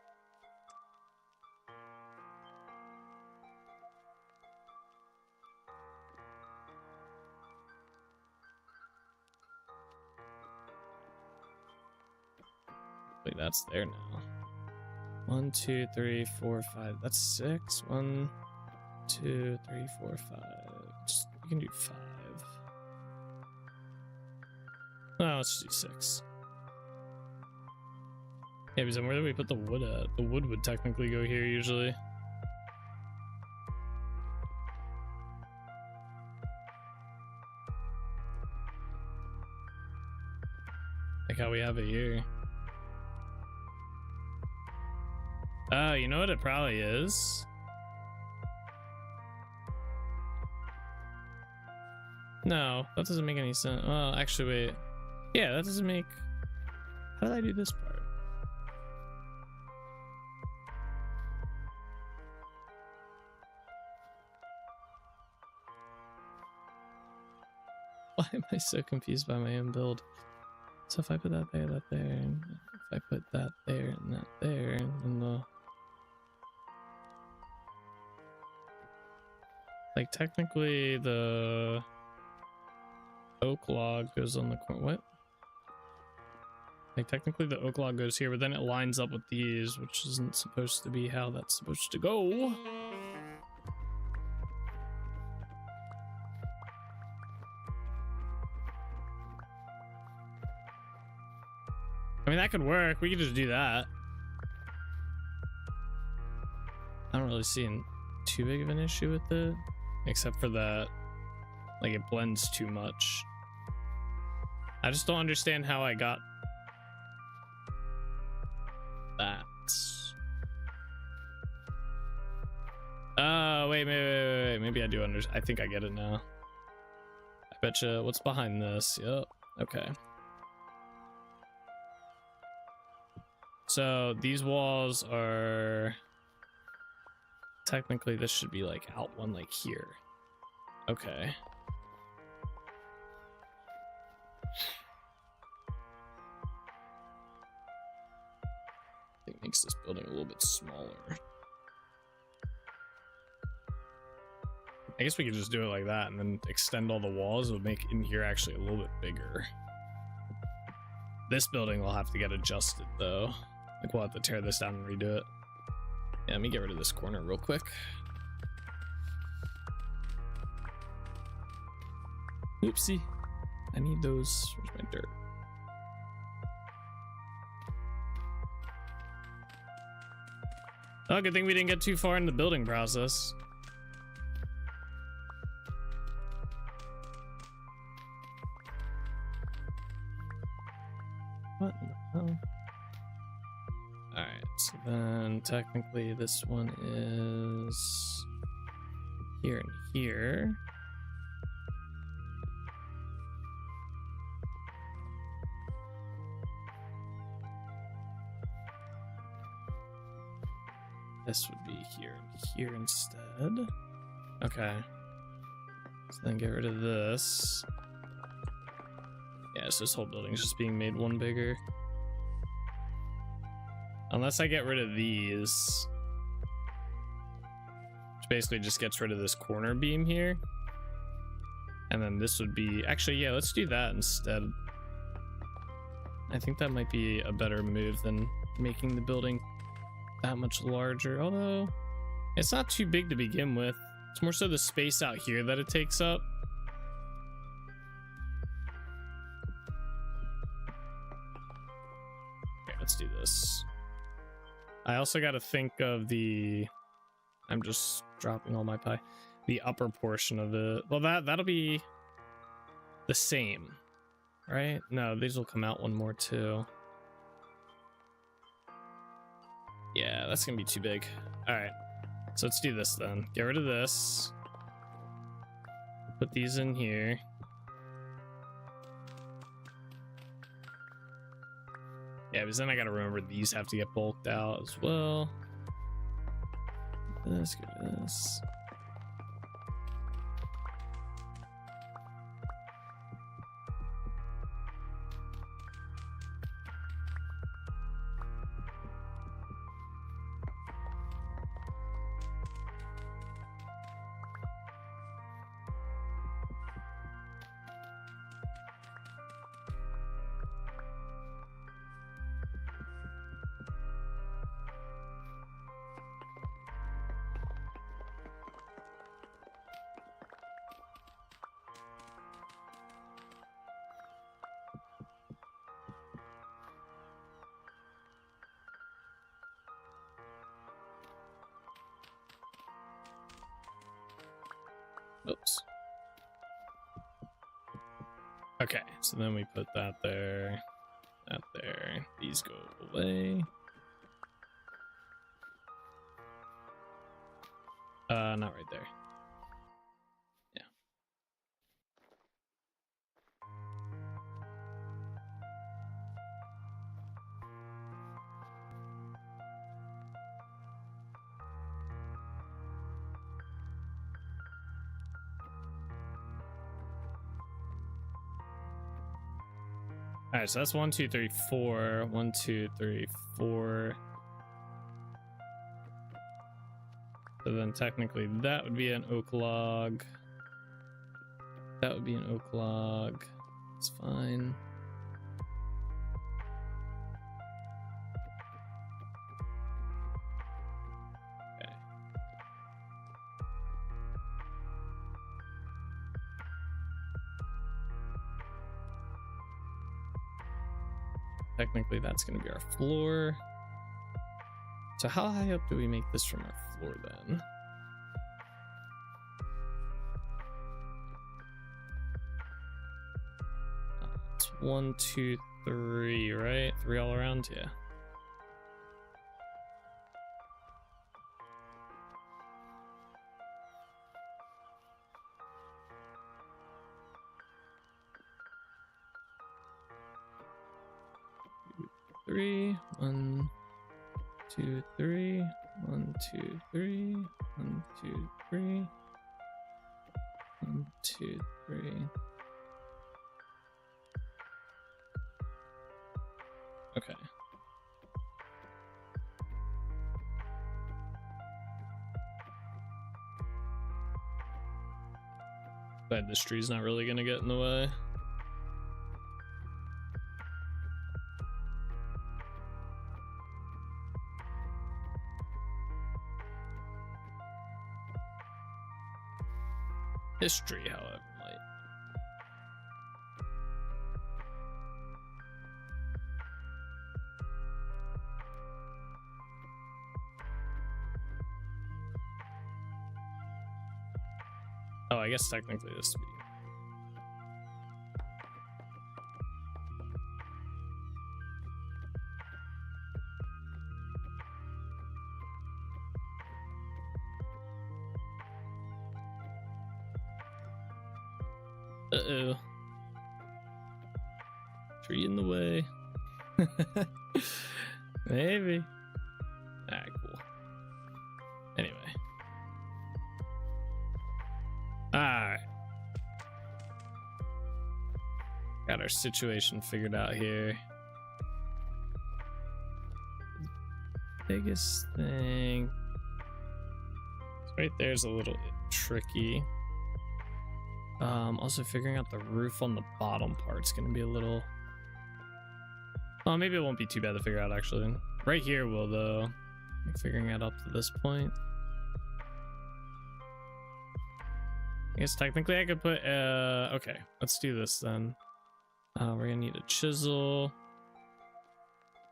Wait, that's there now. 1, 2, 3, 4, 5. That's 6. 1, 2, 3, 4, 5. We can do 5. No, let's do 6. Yeah, because then where do we put the wood at? The wood would technically go here usually. Like how we have it here. Oh, you know what it probably is? No, that doesn't make any sense. Well, actually, wait. Yeah, that doesn't make... How did I do this part? Why am I so confused by my own build? So if I put that there, and if I put that there and that there, and then the... Like technically the oak log goes on the corner. What? Like technically the oak log goes here, but then it lines up with these, which isn't supposed to be how that's supposed to go. I mean, that could work. We could just do that. I don't really see too big of an issue with it, except for that, like, it blends too much. I just don't understand how I got that. Oh, wait. Maybe I do understand. I think I get it now. I betcha. What's behind this? Yep. Okay. So these walls are technically, this should be like out one like here. Okay. I think it makes this building a little bit smaller. I guess we could just do it like that and then extend all the walls. It would make in here actually a little bit bigger. This building will have to get adjusted though. Like we'll have to tear this down and redo it. Yeah, let me get rid of this corner real quick. Oopsie. I need those. Where's my dirt? Oh, good thing we didn't get too far in the building process. What in the hell? Alright, so then technically this one is here and here. This would be here and here instead. Okay. So then get rid of this. Yeah, so this whole building's just being made one bigger. Unless I get rid of these. Which basically just gets rid of this corner beam here. And then this would be... Actually, yeah, let's do that instead. I think that might be a better move than making the building that much larger, although it's not too big to begin with. It's more so the space out here that it takes up. Okay, let's do this. I also got to think of the... I'm just dropping all my pie. The upper portion of it. Well, that'll be the same, right? No, these will come out one more too. Yeah, that's gonna be too big. All right, so let's do this then. Get rid of this. Put these in here. Yeah, because then I gotta remember these have to get bulked out as well. Let's get this. Oops. Okay, so then we put that there, that there. These go away. Not right there. Yeah. All right, so that's 1, 2, 3, 4. 1, 2, 3, 4. So then technically that would be an oak log. That would be an oak log. It's fine. Okay. Technically that's going to be our floor. So how high up do we make this from our floor then? It's 1, 2, 3, right? 3 all around, yeah. Three, 1, 2, 3, 1, 2, 3, 1, 2, 3, 1, 2, 3. Okay. But this tree's not really gonna get in the way. This tree, however, might. Oh, I guess technically this would be. Uh-oh. Tree in the way. Maybe. Alright, cool. Anyway. Alright. Got our situation figured out here. Biggest thing. Right there's a little tricky. Also figuring out the roof on the bottom part's gonna be a little. Oh, maybe it won't be too bad to figure out actually. Right here will though. Figuring it up to this point. I guess technically I could put okay, let's do this then. We're gonna need a chisel.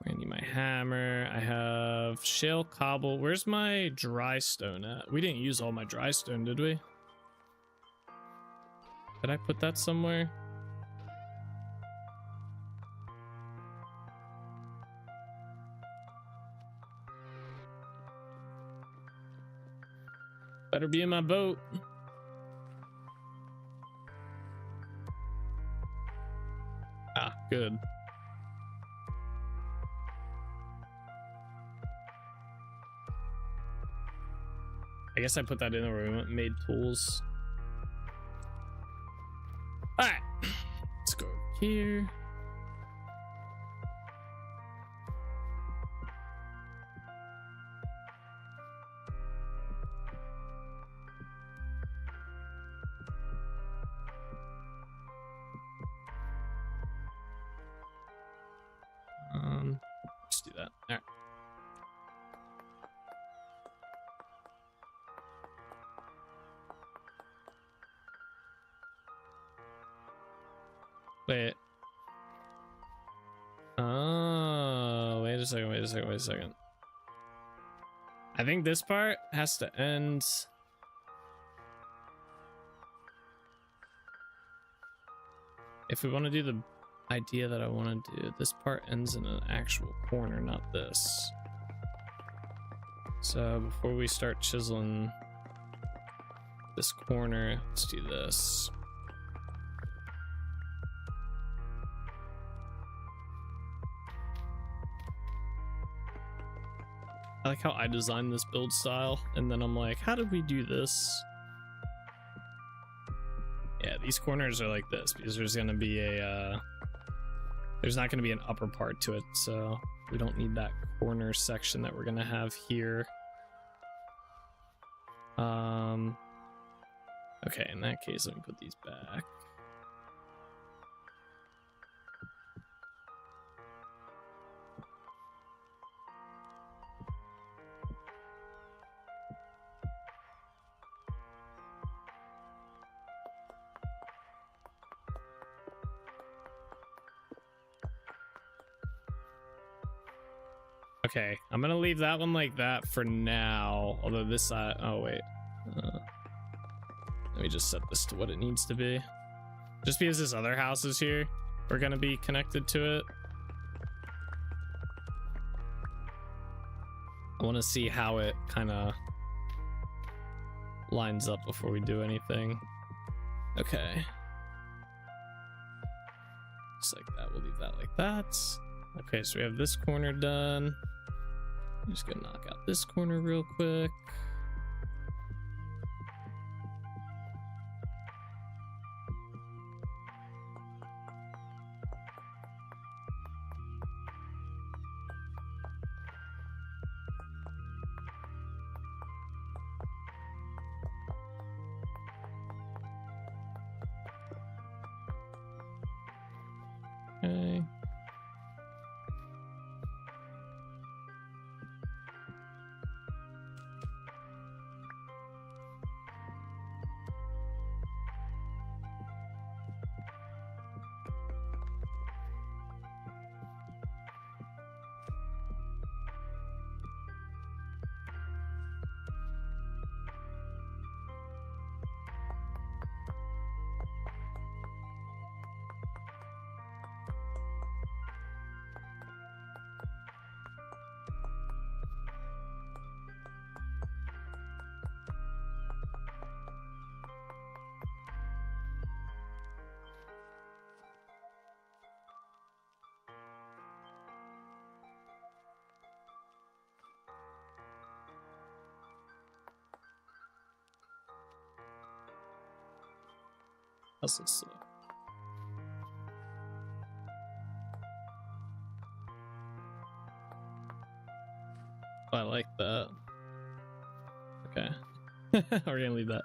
We're gonna need my hammer. I have shale cobble. Where's my dry stone at? We didn't use all my dry stone, did we? Did I put that somewhere? Better be in my boat. Ah, good. I guess I put that in where we went and made tools. All right, let's go here. Let's do that. All right. Wait. Oh, wait a second. I think this part has to end. If we want to do the idea that I want to do, this part ends in an actual corner, not this. So before we start chiseling this corner, let's do this. I like how I designed this build style, and then I'm like, how did we do this? Yeah, these corners are like this because there's gonna be a there's not gonna be an upper part to it, so we don't need that corner section that we're gonna have here. Okay, in that case, let me put these back. Okay, I'm gonna leave that one like that for now. Although this side, oh wait, let me just set this to what it needs to be. Just because this other house is here, we're gonna be connected to it. I want to see how it kind of lines up before we do anything. Okay, just like that. We'll leave that like that. Okay, so we have this corner done. I'm just gonna knock out this corner real quick. Okay. Let's see. Oh, I like that. Okay. We're gonna leave that.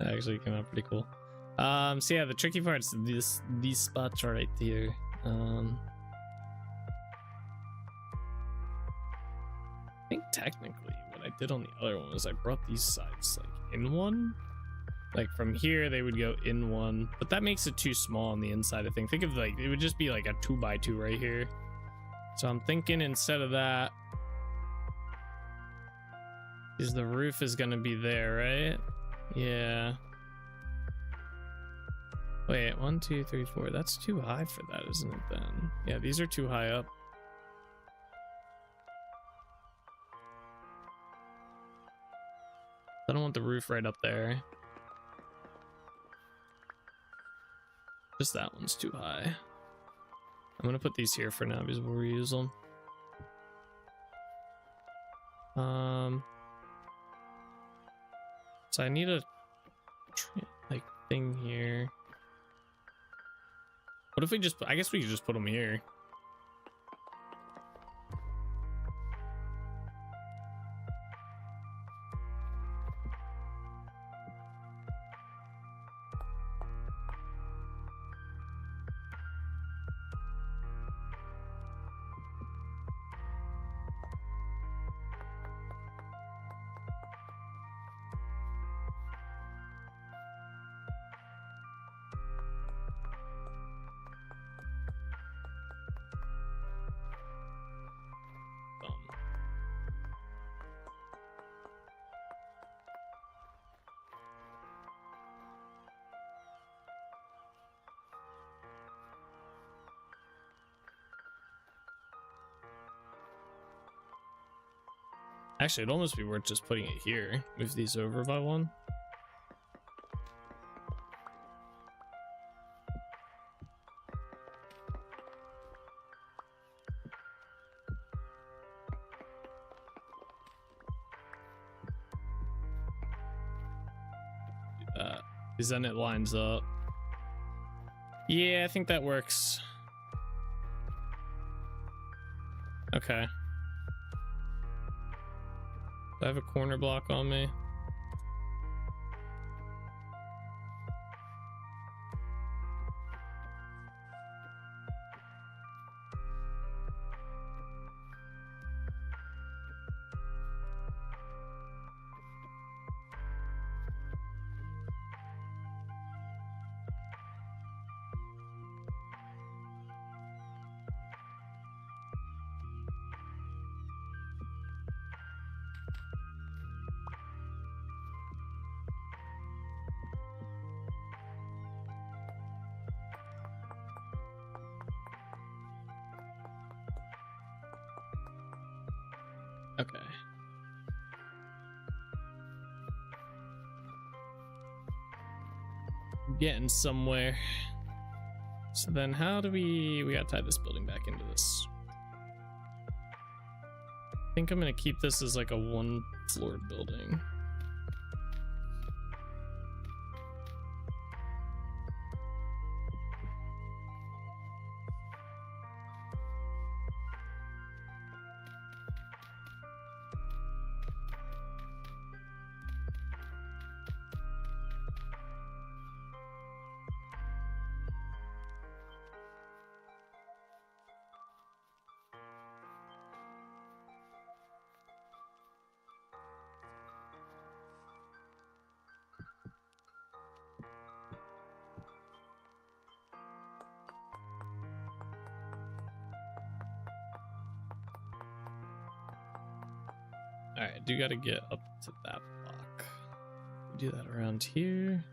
That actually came out pretty cool. So yeah, the tricky part is these spots right here. I think technically what I did on the other one was I brought these sides like in one. Like from here they would go in one, but that makes it too small on the inside. I think of like it would just be like a 2x2 right here. So I'm thinking instead of that, is the roof is gonna be there, right? Yeah. Wait, 1, 2, 3, 4. That's too high for that, isn't it then? Yeah, these are too high up. I don't want the roof right up there. Just that one's too high. I'm gonna put these here for now because we'll reuse them. So I need a like thing here. What if we just? I guess we could just put them here. Actually, it'd almost be worth just putting it here. Move these over by one. Do that. Because then it lines up. Yeah, I think that works. Okay. Do I have a corner block on me? Okay. Getting somewhere. So then how do we gotta tie this building back into this? I think I'm gonna keep this as like a 1-floor building. right, I do got to get up to that block. Do that around here.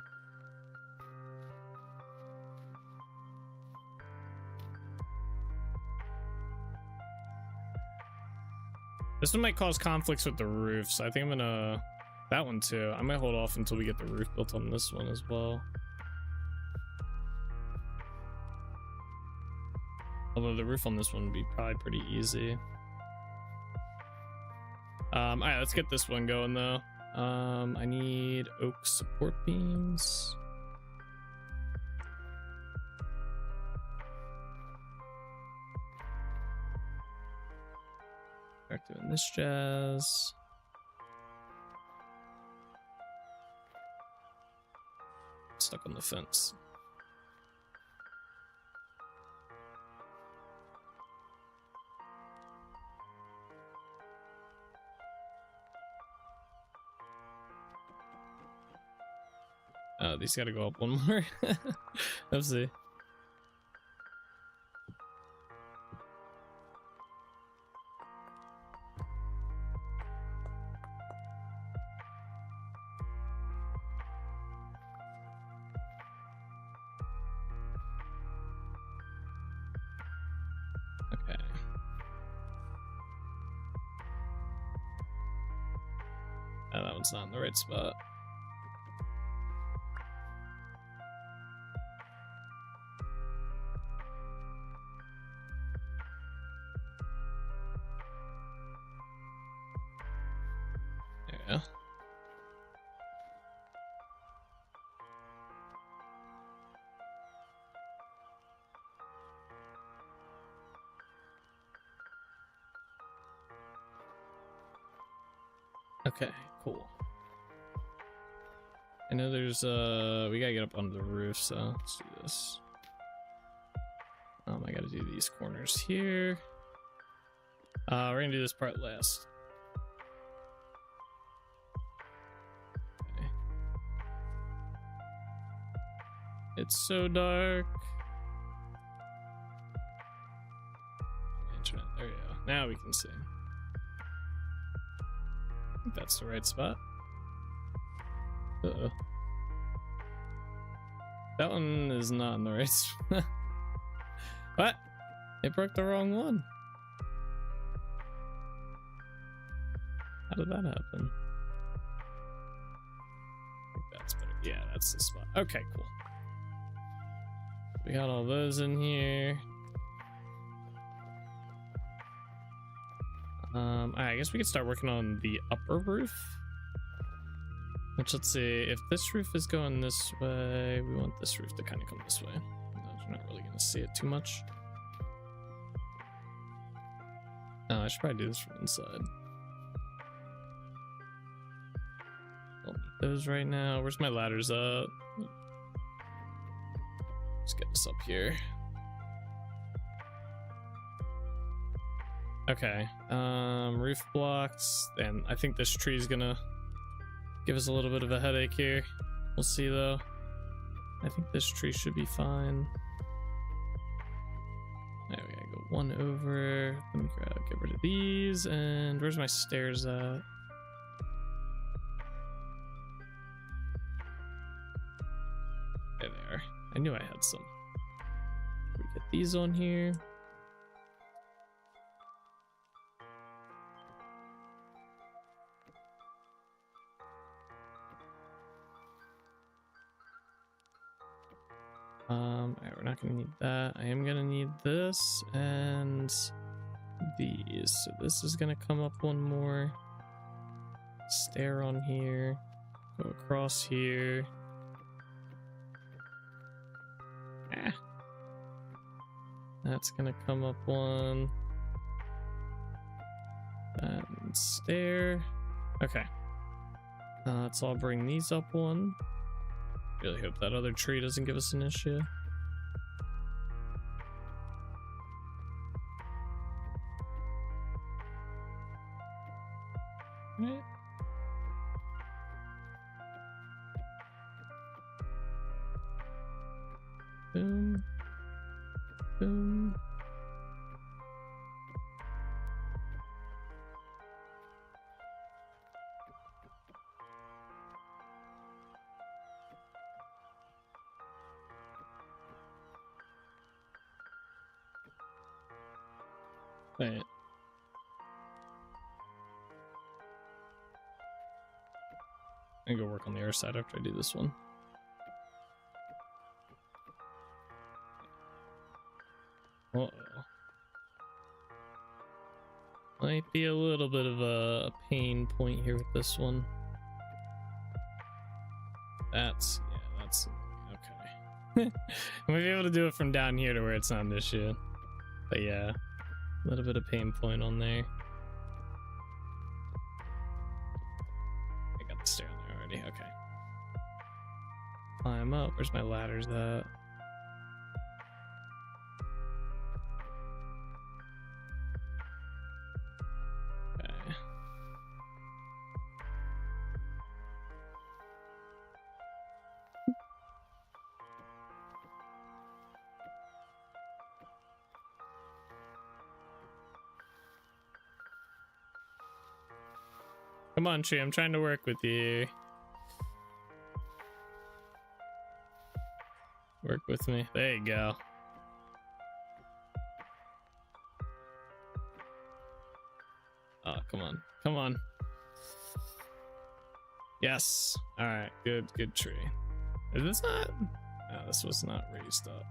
This one might cause conflicts with the roof, so I think I'm gonna... That one too. I might hold off until we get the roof built on this one as well. Although the roof on this one would be probably pretty easy. All right, let's get this one going though. I need oak support beams. Start doing this jazz. Stuck on the fence. These gotta go up one more. Let's see. Okay. Oh, that one's not in the right spot. Yeah. Okay, cool. I know there's we gotta get up onto the roof, so let's do this. I gotta do these corners here. We're gonna do this part last. It's so dark. Internet, there you go. Now we can see. I think that's the right spot. Uh-oh. That one is not in the right spot. What? It broke the wrong one. How did that happen? I think that's better. Yeah, that's the spot. Okay, cool. We got all those in here. Alright, I guess we could start working on the upper roof. Which, let's see, if this roof is going this way, we want this roof to kind of come this way. We're not really going to see it too much. I should probably do this from inside. I'll need those right now. Where's my ladders up? Let's get this up here. Okay, roof blocks, and I think this tree is gonna give us a little bit of a headache here. We'll see though. I think this tree should be fine. There we gotta go one over. Let me get rid of these, and where's my stairs at? There they are. I knew I had some. We get these on here. Alright, we're not gonna need that. I am gonna need this and these. So this is gonna come up one more. Stair on here. Go across here. That's gonna come up one. And stair. Okay. Let's all bring these up one. Really hope that other tree doesn't give us an issue. Right. Boom. Boom. Right. I can go work on the other side after I do this one. Uh-oh. Might be a little bit of a pain point here with this one. That's, yeah, that's, okay. I might be able to do it from down here to where it's not an issue. But yeah, a little bit of pain point on there. I got the stair on there already, okay. Climb up, where's my ladders at? Okay. Come on, tree, I'm trying to work with you. Work with me. There you go. Oh, come on. Come on. Yes. All right. Good. Good tree. Is this not? Oh, this was not raised up.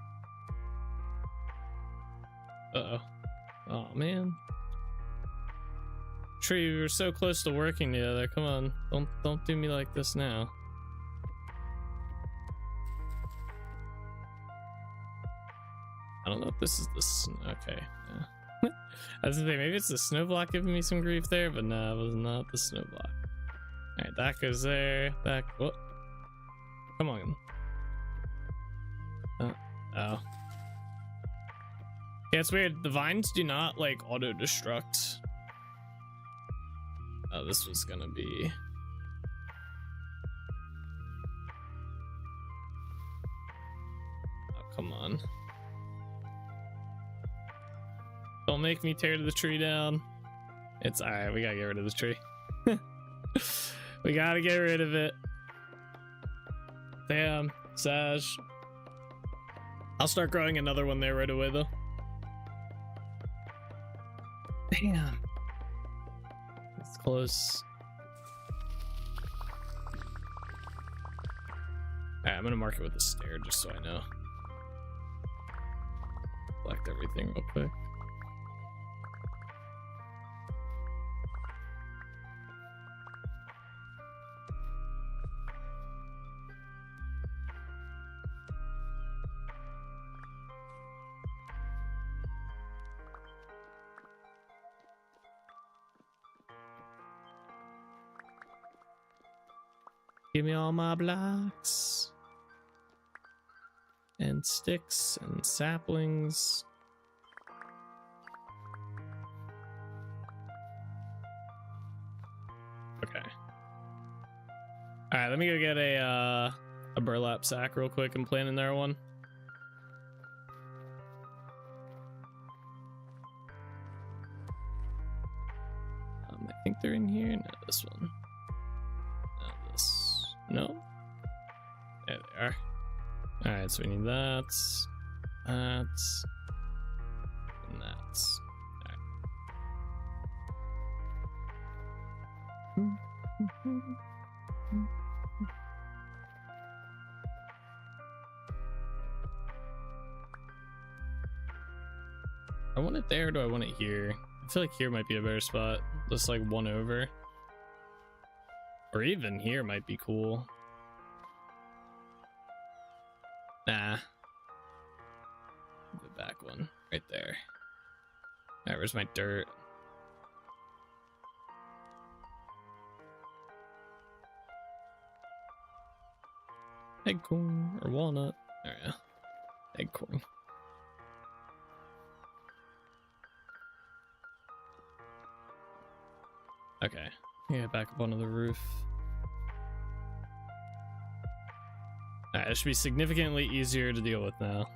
Uh-oh. Oh, man. Tree, we were so close to working together. Come on. Don't do me like this now. I don't know if this is the okay. Yeah. I was gonna say maybe it's the snow block giving me some grief there, but no, it was not the snow block. All right, that goes there. That. Whoop. Come on. Oh. Yeah, it's weird. The vines do not like auto destruct. Oh, this was gonna be. Oh, come on. Don't make me tear the tree down. It's alright, we gotta get rid of the tree. We gotta get rid of it. Damn, Saj. I'll start growing another one there right away though. Damn. It's close. Alright, I'm gonna mark it with a stair just so I know. Select everything real quick. Give me all my blocks and sticks and saplings. Okay. All right, let me go get a burlap sack real quick and plant in there one. I think they're in here. No, this one. No, this. No. There they are. All right, so we need that, and that. All right. I want it there, or do I want it here? I feel like here might be a better spot. Just like one over. Or even here might be cool. Nah. The back one, right there. Alright, where's my dirt? Eggcorn or walnut. There we go. Eggcorn. Okay. Yeah, back up onto the roof. Alright, it should be significantly easier to deal with now.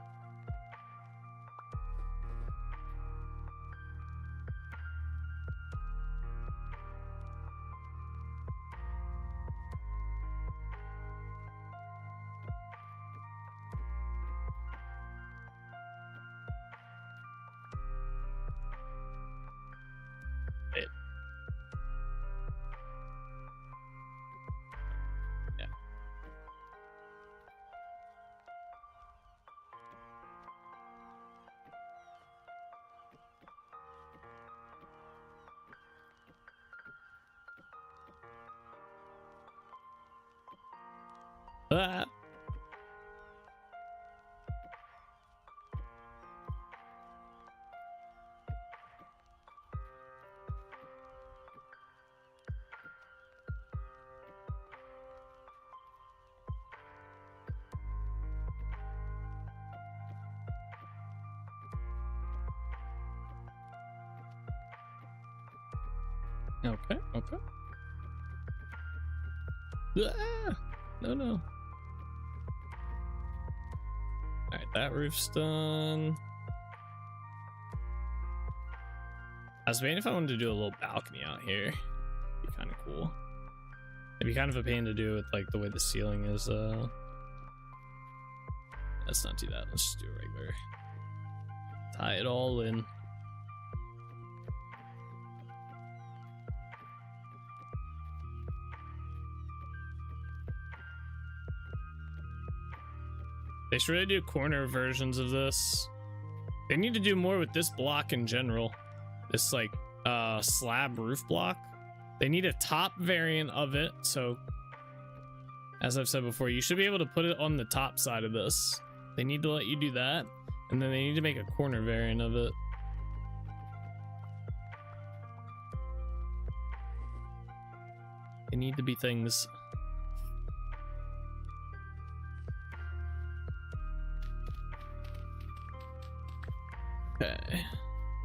Ah. Okay, okay. Ah, no, no. All right, that roof's done. I was waiting if I wanted to do a little balcony out here. It'd be kind of cool. It'd be kind of a pain to do with like the way the ceiling is. Let's not do that. Let's just do a regular. Tie it all in. They should really do corner versions of this. They need to do more with this block in general. This like slab roof block. They need a top variant of it. So as I've said before, you should be able to put it on the top side of this. They need to let you do that. And then they need to make a corner variant of it. They need to be things. Okay.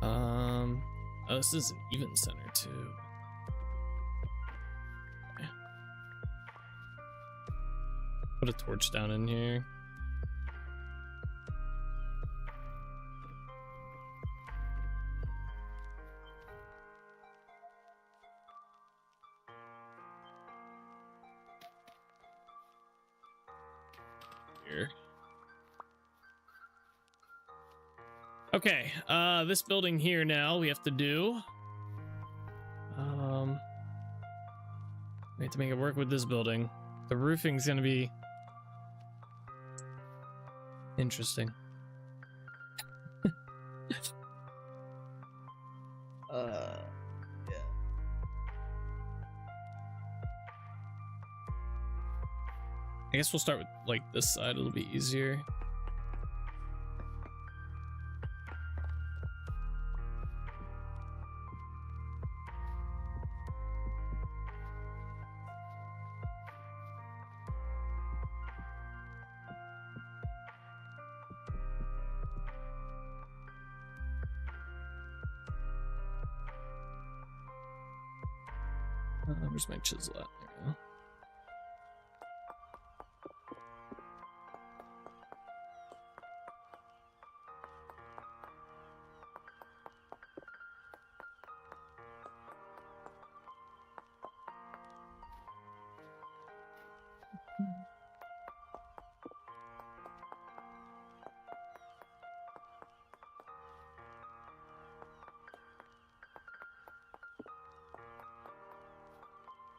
Oh, this is an even center too. Okay. Put a torch down in here. Here. Okay, this building here now we have to do. We have to make it work with this building. The roofing's gonna be interesting. Yeah. I guess we'll start with like this side, it'll be easier. Where's my chisel at? There we go.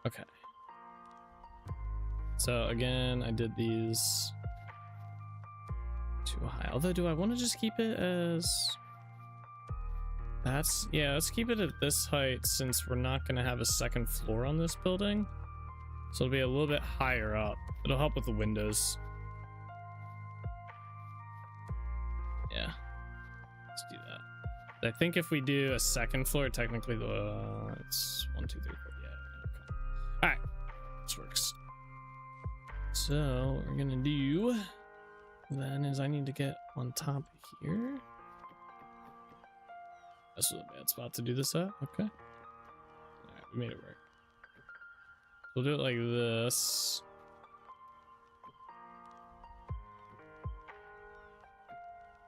Okay. So again, I did these too high. Although, do I want to just keep it as that's, yeah, let's keep it at this height since we're not going to have a second floor on this building. So it'll be a little bit higher up. It'll help with the windows. Yeah. Let's do that. I think if we do a second floor, technically it's 1, 2, 3, 4. Yeah. Okay. All right. This works. So what we're gonna do then is I need to get on top here. That's a bad spot to do this at. Okay. All right, we made it work. We'll do it like this.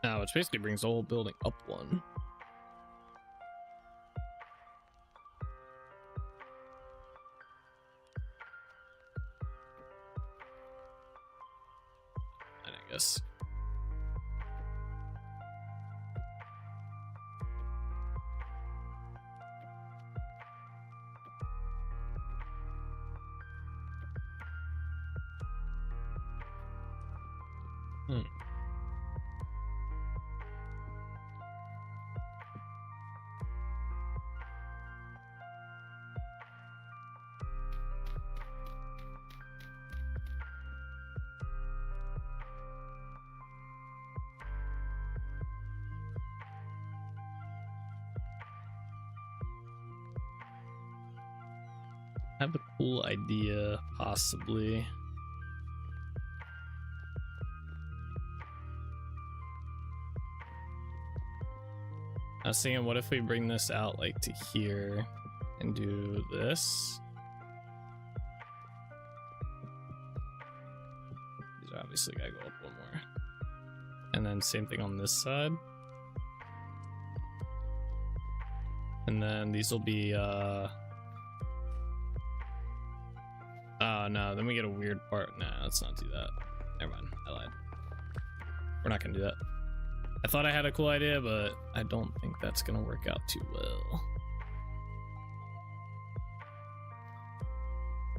Now, which basically brings the whole building up one. And I guess. cool idea, possibly. I was thinking, what if we bring this out like to here and do this? These are obviously gotta go up one more. And then same thing on this side. And then these will be oh no, then we get a weird part. Nah, let's not do that. Never mind, I lied. We're not gonna do that. I thought I had a cool idea, but I don't think that's gonna work out too well.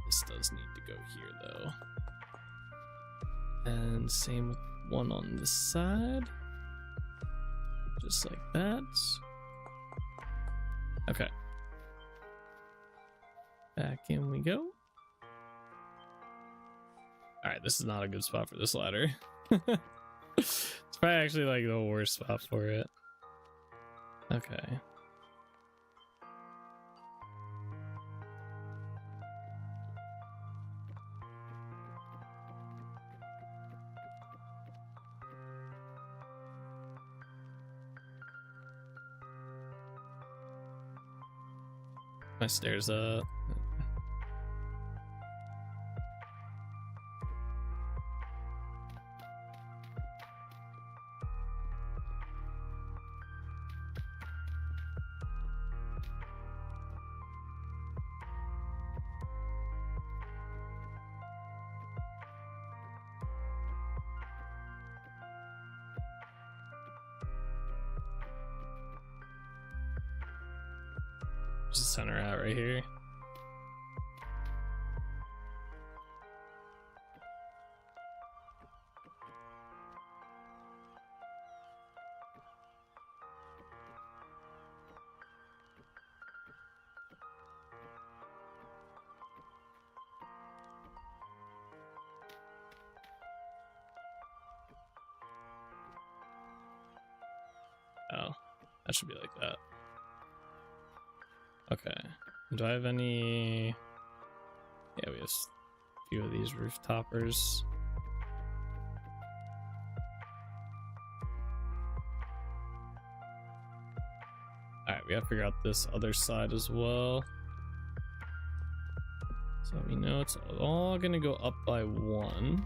This does need to go here though. And same with one on this side. Just like that. Okay. Back in we go. Alright, this is not a good spot for this ladder. It's probably actually like the worst spot for it. Okay. My stairs up. Just center out right here. Oh, that should be like that. Okay. Do I have any? Yeah, we have a few of these roof toppers. Alright, we gotta figure out this other side as well. So we know it's all gonna go up by one.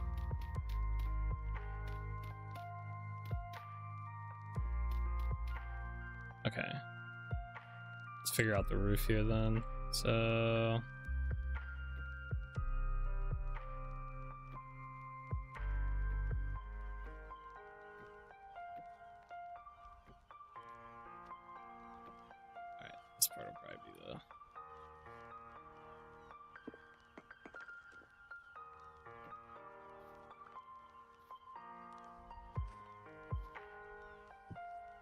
Okay. Let's figure out the roof here then. So alright, this part will probably be the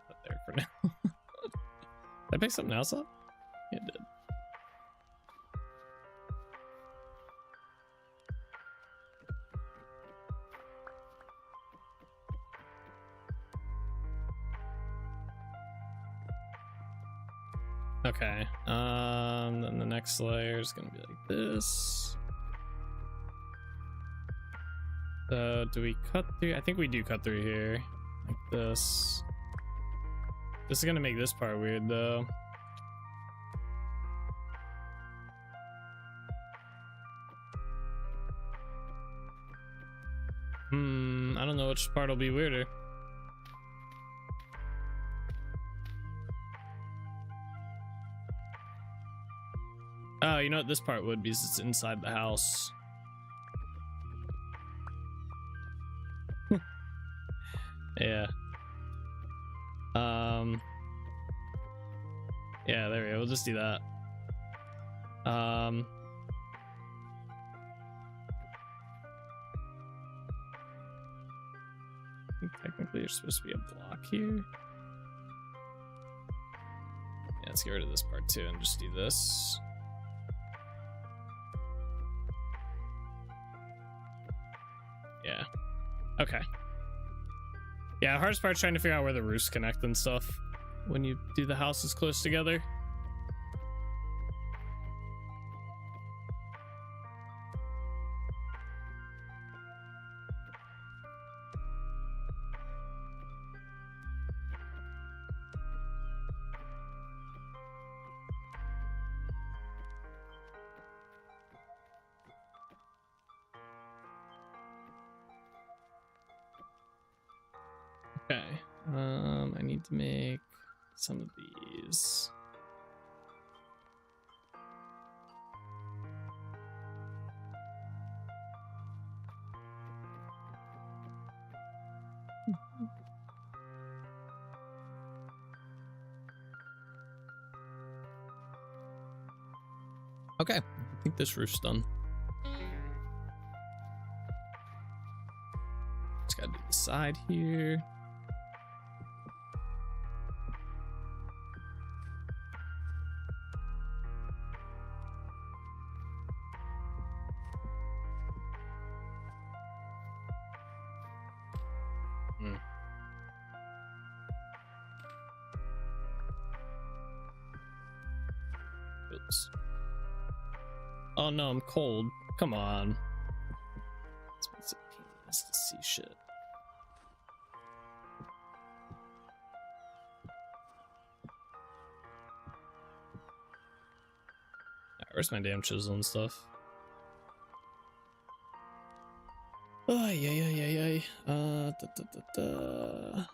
put there for now. Did I pick something else up? Yeah, it did. Okay. Then the next layer is gonna be like this. So do we cut through? I think we do cut through here, like this. This is gonna make this part weird though. I don't know which part will be weirder. Oh, you know what this part would be, since it's inside the house. Yeah. Yeah, there we go. We'll just do that. I think technically there's supposed to be a block here. Yeah, let's get rid of this part too and just do this. Yeah. Okay. Yeah, the hardest part's trying to figure out where the roofs connect and stuff when you do the houses close together. Okay. I need to make some of these. Okay, I think this roof's done. Just gotta do the side here. Oops. Oh no, I'm cold. Come on. This makes it painless to see shit. Alright, where's my damn chisel and stuff? Oh, yeah. Da.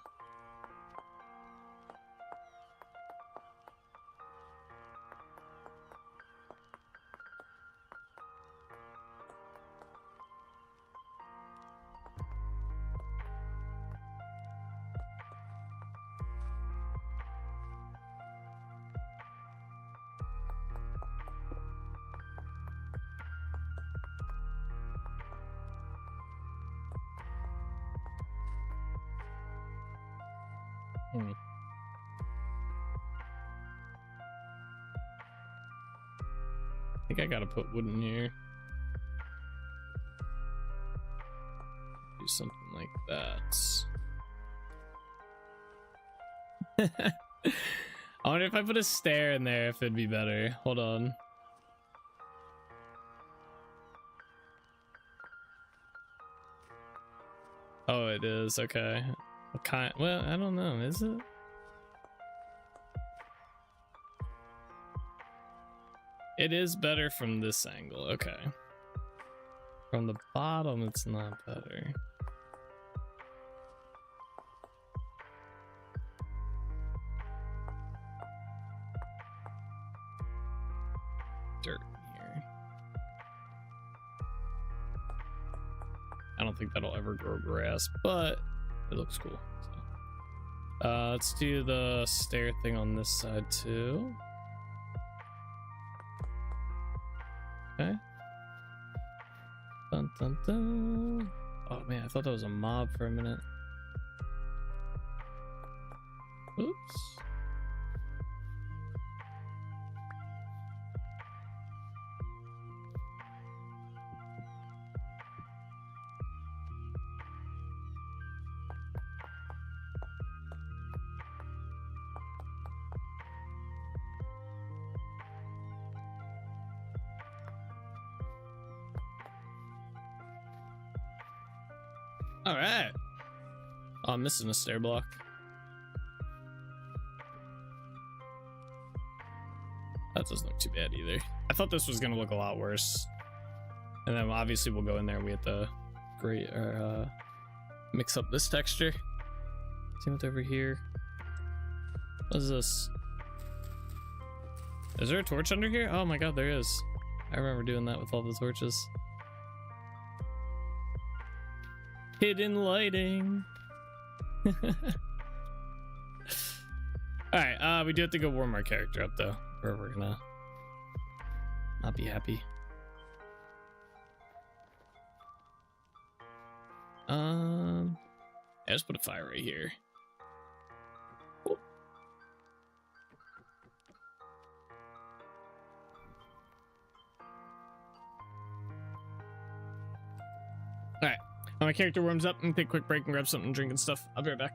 I think I gotta put wood in here. Do something like that. I wonder if I put a stair in there if it'd be better. Hold on. Oh, it is. Okay. What kind? Well, I don't know. Is it? It is better from this angle. Okay. From the bottom, it's not better. Dirt here. I don't think that'll ever grow grass, but it looks cool. So. Let's do the stair thing on this side too. Okay. Dun, dun, dun. Oh man, I thought that was a mob for a minute. Oops. All right. Oh, I'm missing a stair block. That doesn't look too bad either. I thought this was gonna look a lot worse. And then obviously we'll go in there and we have to mix up this texture. See what's over here. What is this? Is there a torch under here? Oh my god, there is. I remember doing that with all the torches. Hidden lighting. Alright, we do have to go warm our character up though, or we're gonna not be happy. Yeah, let's put a fire right here. Cool. Alright. My character warms up and take a quick break and grab something to drink and stuff. I'll be right back.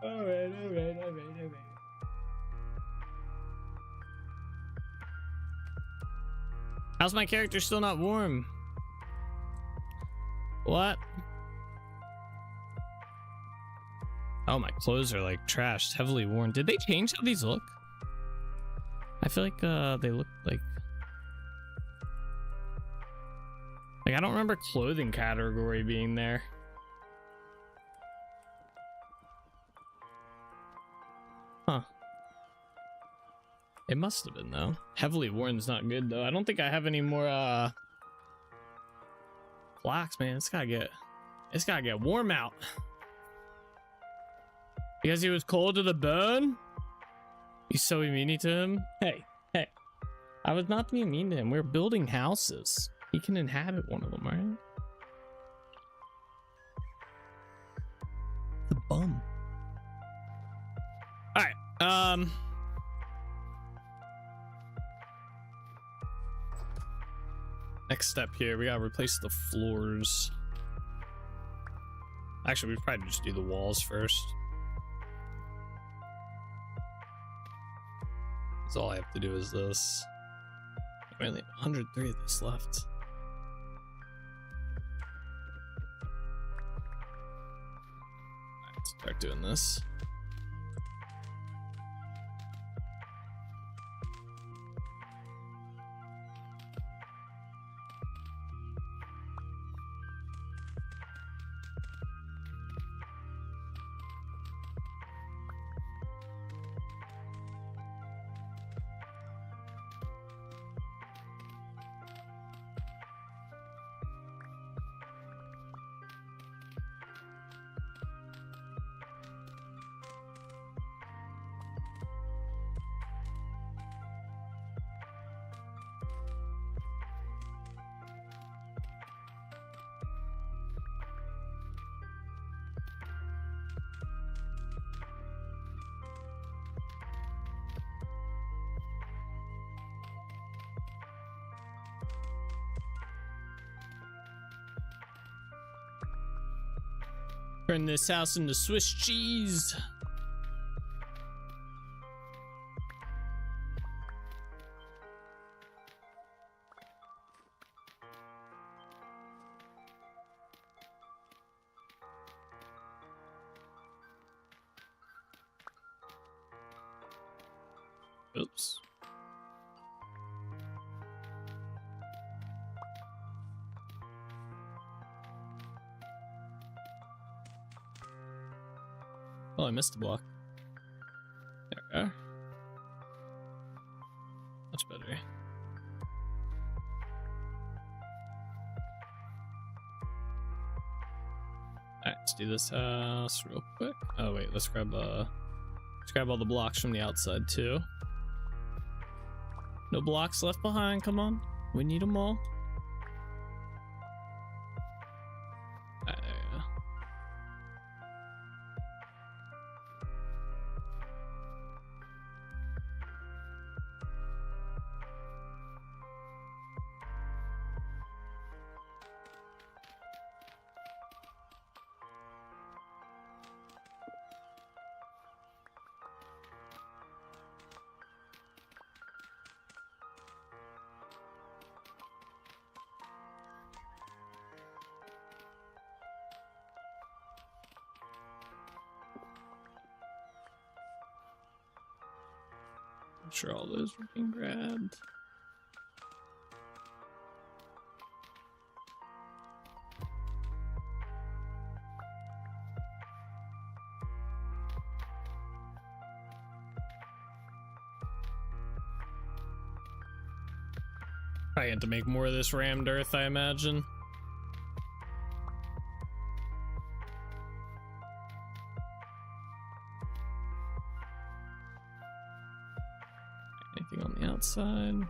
All right. How's my character still not warm? What? Oh, my clothes are like trashed, heavily worn. Did they change how these look? I feel like they look like I don't remember clothing category being there. Huh. It must have been though. Heavily worn's not good though. I don't think I have any more blacks, man. It's gotta get warm out. Because he was cold to the bone? You so mean to him? Hey. I was not being mean to him. We're building houses. He can inhabit one of them, right? The bum. Alright, next step here, we gotta replace the floors. Actually, we probably just do the walls first. That's all I have to do is this. I only have 103 of this left. Let's start doing this. Turn this house into Swiss cheese. Oops. Oh, I missed the block. There we are. Much better. Alright, let's do this house real quick. Oh wait, let's grab all the blocks from the outside too. No blocks left behind, come on. We need them all. Alright, there we go. I'm sure all those were being grabbed. Probably had to make more of this rammed earth, I imagine. Anything on the outside?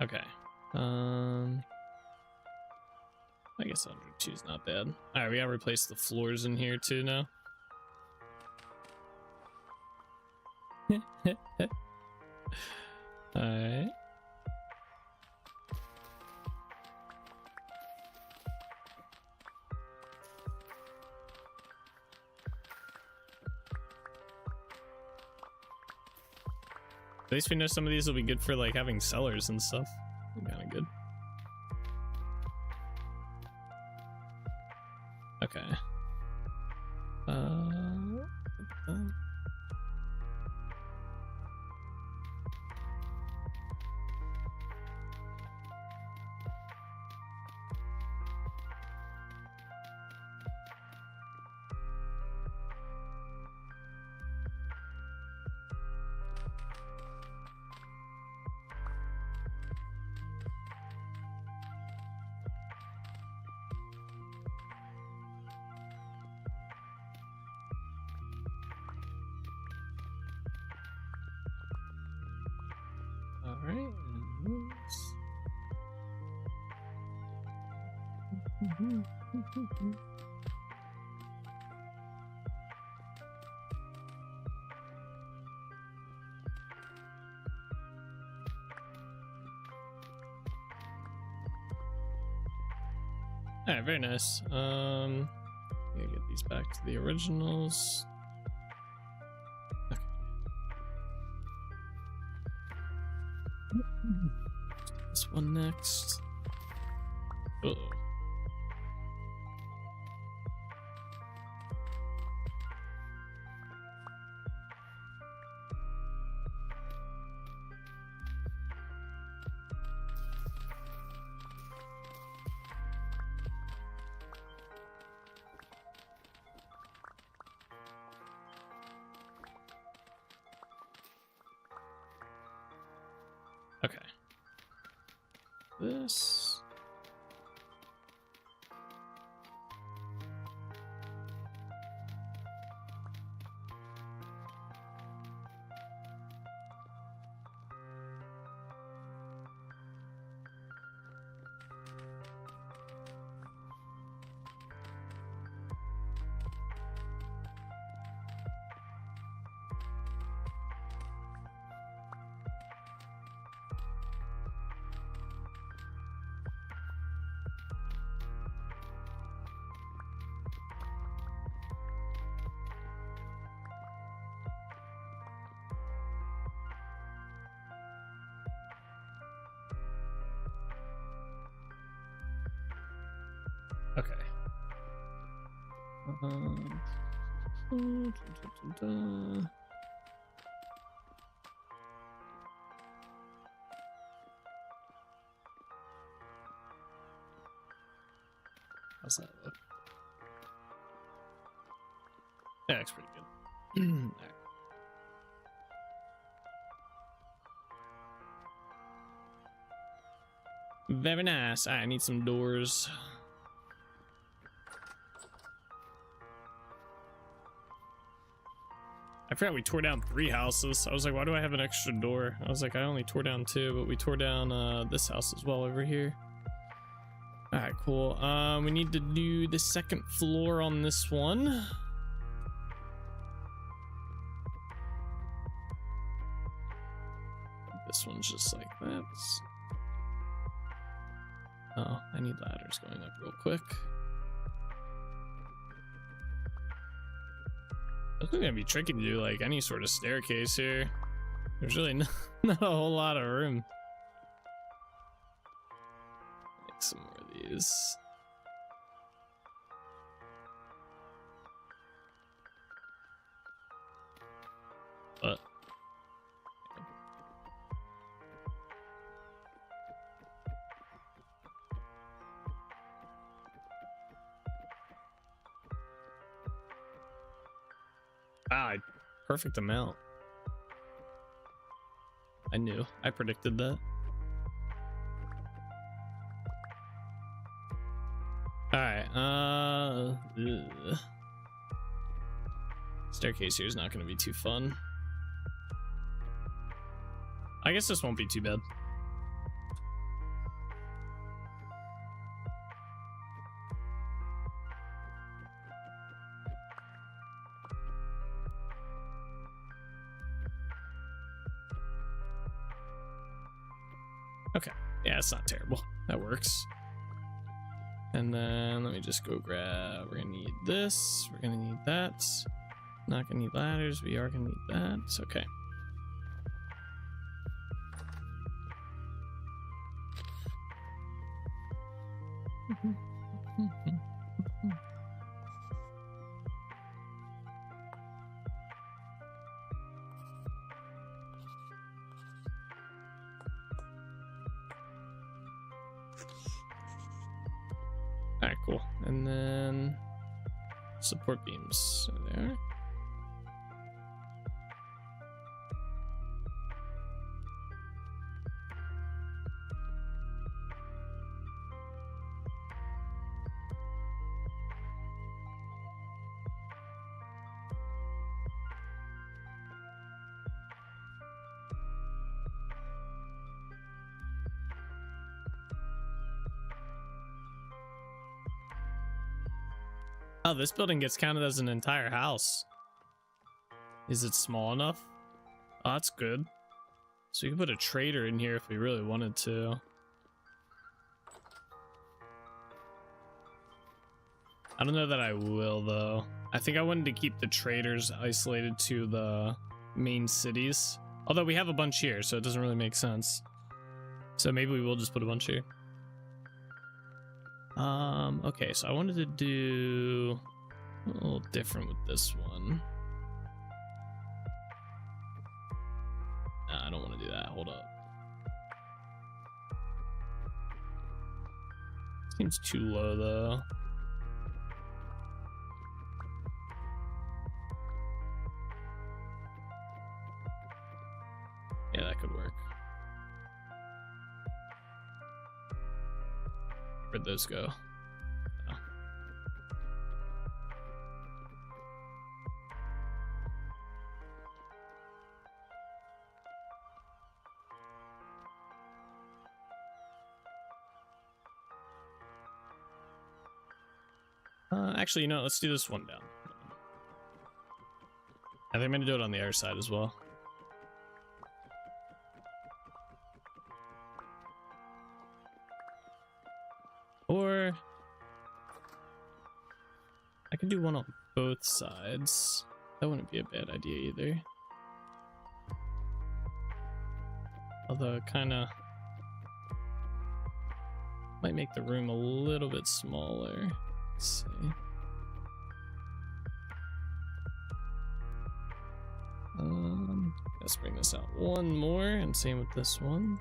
Okay. I guess 102 is not bad. Alright, we gotta replace the floors in here too now. Alright. At least we know some of these will be good for like having cellars and stuff. Kind of good. Okay. All right. All right, very nice. Gonna get these back to the originals. Okay. This one next. Uh-oh. Okay. This. Okay. How's that look? Yeah, looks pretty good. All right. Very nice. I need some doors. I forgot we tore down 3 houses. I was like, why do I have an extra door? I was like, I only tore down 2, but we tore down this house as well over here. All right, cool. We need to do the 2nd floor on this one. This one's just like that. Oh, I need ladders going up real quick. It's gonna be tricky to do like any sort of staircase here. There's really not a whole lot of room. Make some more of these. But perfect amount. I knew. I predicted that. All right. Staircase here is not going to be too fun. I guess this won't be too bad. Okay. Yeah, it's not terrible. That works. And then let me just go grab. We're gonna need this. We're gonna need that. Not gonna need ladders. We are gonna need that. It's okay. Alright, cool. And then support beams. So there. Oh, this building gets counted as an entire house. Is it small enough? Oh, that's good. So we can put a trader in here if we really wanted to. I don't know that I will, though. I think I wanted to keep the traders isolated to the main cities. Although we have a bunch here, so it doesn't really make sense. So maybe we will just put a bunch here. Okay, so I wanted to do a little different with this one. Nah, I don't want to do that. Hold up. Seems too low, though. Yeah, that could work. Where'd those go? Actually, you know, let's do this one down. I think I'm gonna do it on the other side as well. Or I could do one on both sides. That wouldn't be a bad idea either. Although it kind of might make the room a little bit smaller. Let's see. Let's bring this out one more, and same with this one.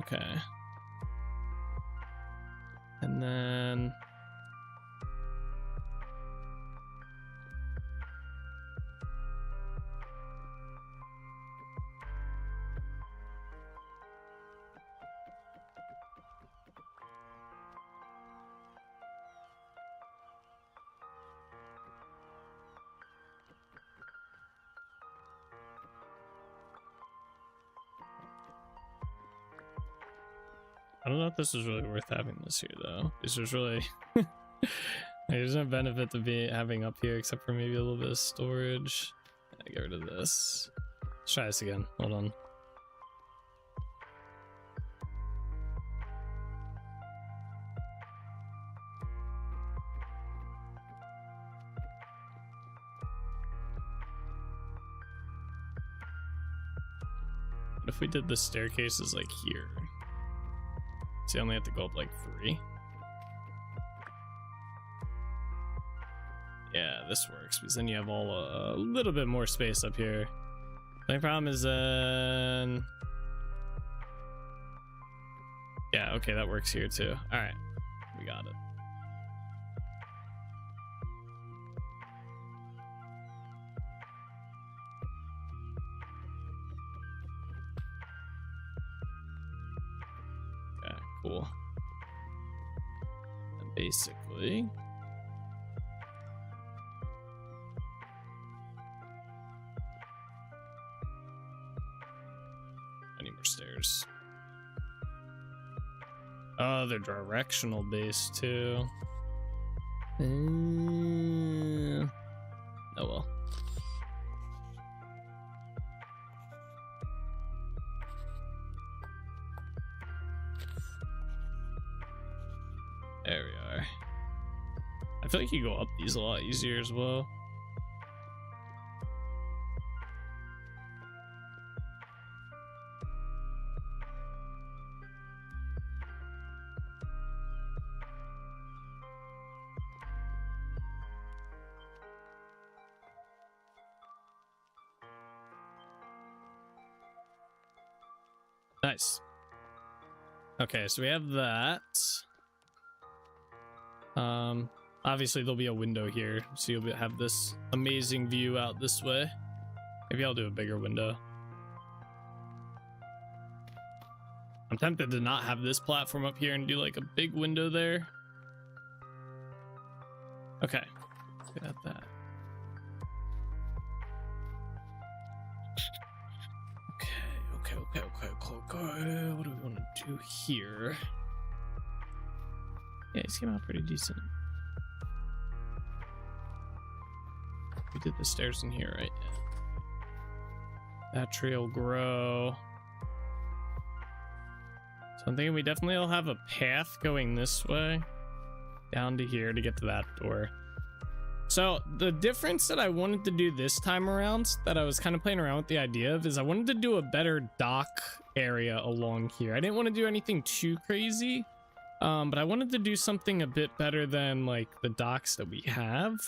Okay. And then I don't know if this is really worth having this here, though. This is really there's no benefit to be having up here except for maybe a little bit of storage. Yeah, get rid of this. Let's try this again. Hold on. What if we did the staircases like here? So you only have to go up like 3. Yeah, this works because then you have all a little bit more space up here. The only problem is yeah, okay, that works here too. All right, we got it. Cool. And basically I need more stairs. Oh, they're directional based too. Oh well. I feel like you go up these a lot easier as well. Nice. Okay, so we have that. Obviously there'll be a window here, so you'll have this amazing view out this way. Maybe I'll do a bigger window. I'm tempted to not have this platform up here and do like a big window there. Okay, got that. Okay. What do we want to do here? Yeah, these came out pretty decent. We did the stairs in here, right? That tree will grow. So I'm thinking we definitely will have a path going this way down to here to get to that door. So the difference that I wanted to do this time around, that I was kind of playing around with the idea of, is I wanted to do a better dock area along here. I didn't want to do anything too crazy, but I wanted to do something a bit better than like the docks that we have.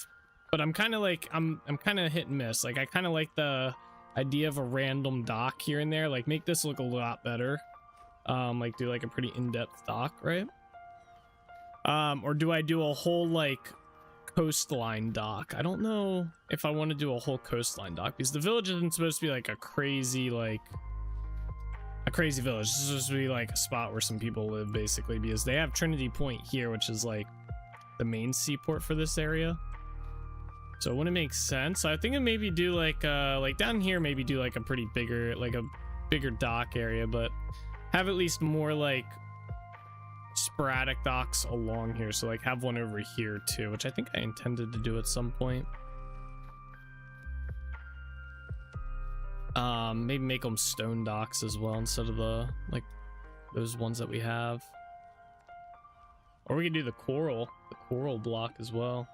But I'm kind of like, I'm kind of hit and miss. Like I kind of like the idea of a random dock here and there, like make this look a lot better. Like do like a pretty in-depth dock, right? Or do I do a whole like coastline dock? I don't know if I want to do a whole coastline dock, because the village isn't supposed to be like a crazy village. This is supposed to be like a spot where some people live, basically, because they have Trinity Point here, which is like the main seaport for this area. So it wouldn't make sense. So I think I maybe do like down here, maybe do like a pretty bigger, like a bigger dock area, but have at least more like sporadic docks along here. So like have one over here too, which I think I intended to do at some point. Maybe make them stone docks as well instead of the like those ones that we have. Or we could do the coral block as well.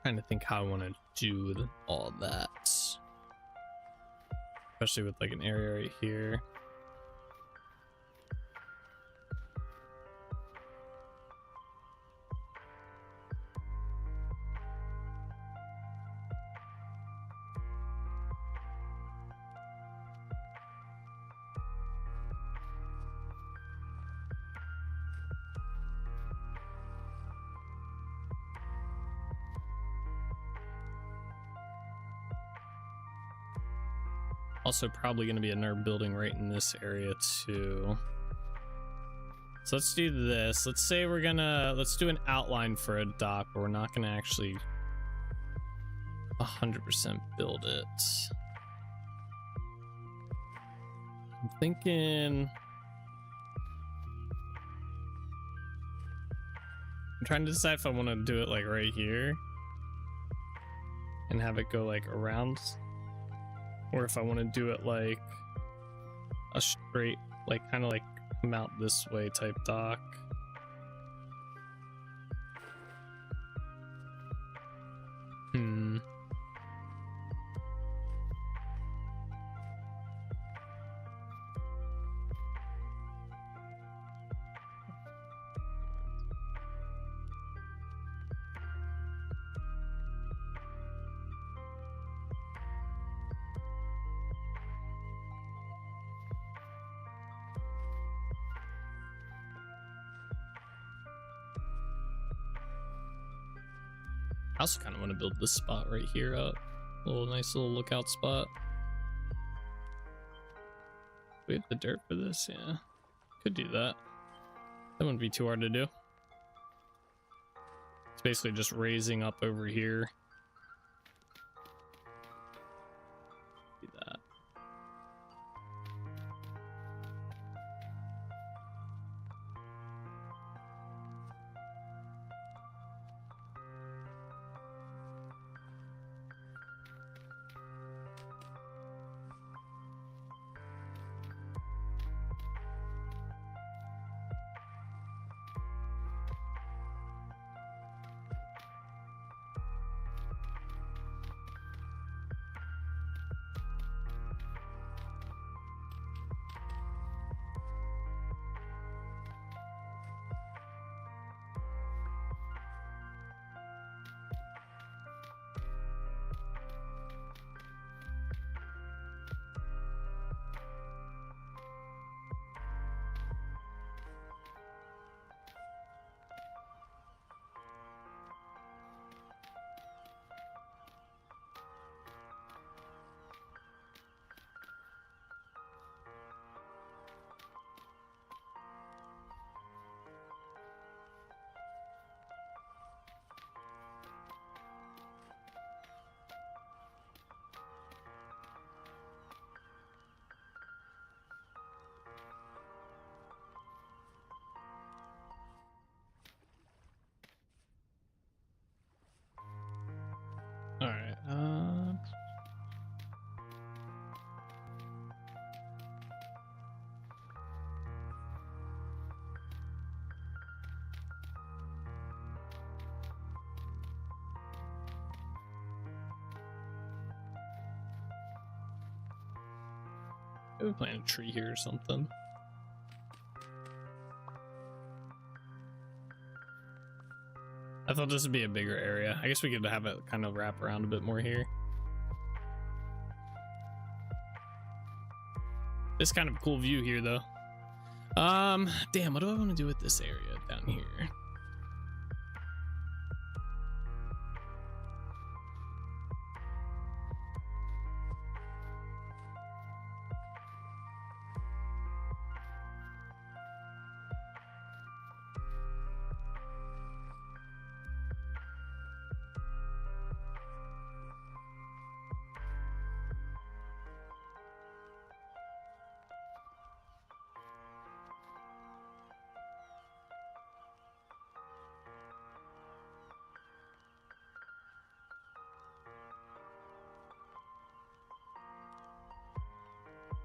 Trying to think how I want to do all that, especially with like an area right here. Also probably going to be another building right in this area too. So let's do this. Let's say let's do an outline for a dock, but we're not going to actually 100% build it. I'm thinking, I'm trying to decide if I want to do it like right here and have it go like around, or if I want to do it like a straight, like kind of like come out this way type dock. I also kind of want to build this spot right here up. A little nice little lookout spot. We have the dirt for this, yeah. Could do that. That wouldn't be too hard to do. It's basically just raising up over here. Do that. Maybe plant a tree here or something. I thought this would be a bigger area. I guess we could have it kind of wrap around a bit more here. This kind of cool view here though. Damn, what do I want to do with this area down here?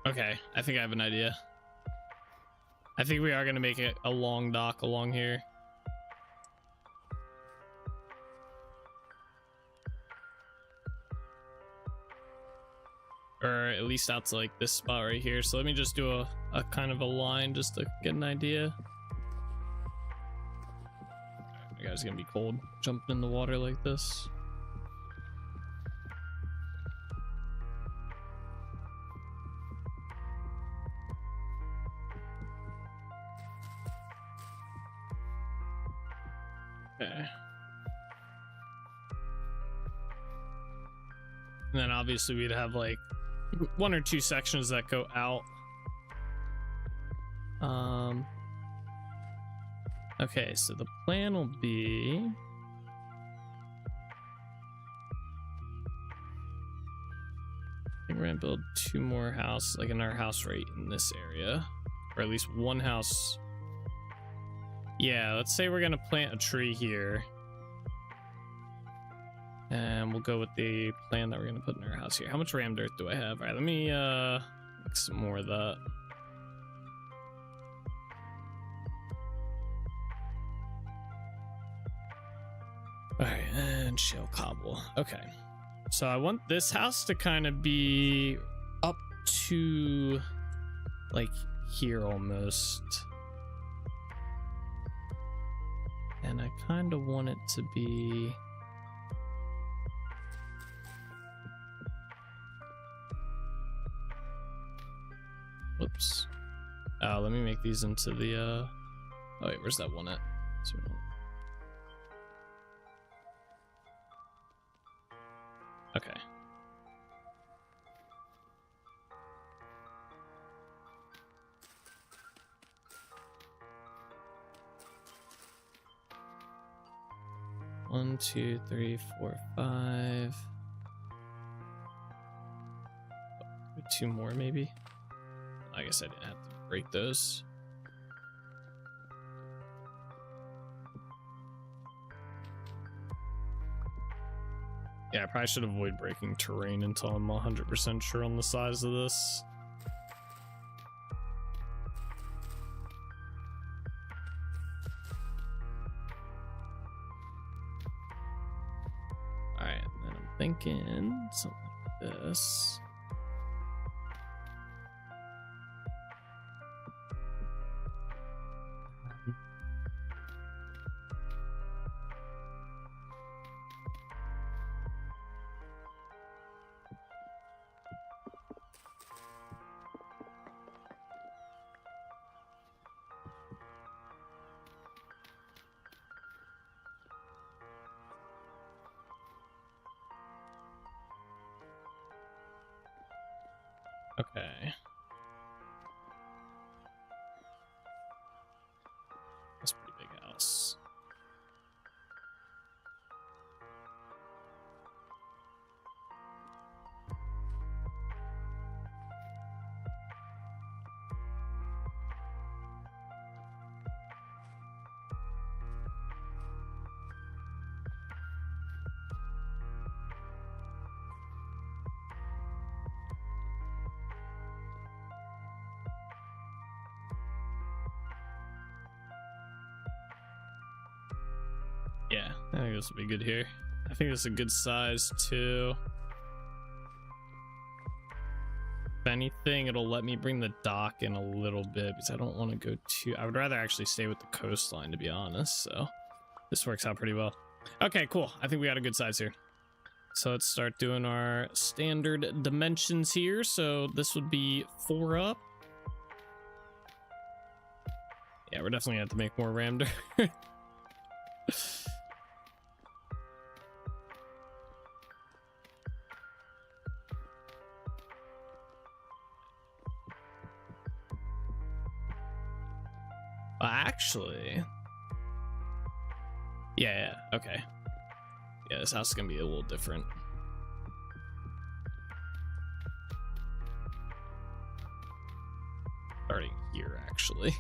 Okay, I think I have an idea. I think we are going to make it a long dock along here. Or at least out to like this spot right here. So let me just do a kind of a line just to get an idea. You guys gonna be cold jumping in the water like this. Okay. And then obviously we'd have like one or two sections that go out. Okay, so the plan will be I think we're gonna build two more houses, like another house right in this area, or at least one house. Yeah, let's say we're gonna plant a tree here, and we'll go with the plan that we're gonna put in our house here. How much rammed earth do I have? All right, let me make some more of that. All right, and shell cobble. Okay, so I want this house to kind of be up to like here almost. And I kind of want it to be whoops. Let me make these into the oh wait, where's that one at? So okay. One, two, three, four, five. Two more, maybe. I guess I didn't have to break those. Yeah, I probably should avoid breaking terrain until I'm 100% sure on the size of this. Alright, then I'm thinking something like this. Okay. That's a pretty big house. Yeah, I think this will be good here. I think this is a good size too. anything, it'll let me bring the dock in a little bit because I don't want to go too... I would rather actually stay with the coastline, to be honest. So this works out pretty well. Okay, cool. I think we got a good size here. So let's start doing our standard dimensions here. So this would be 4 up. Yeah, we're definitely gonna have to make more rammed. Actually, yeah, okay. Yeah, this house is gonna be a little different. Starting here, actually.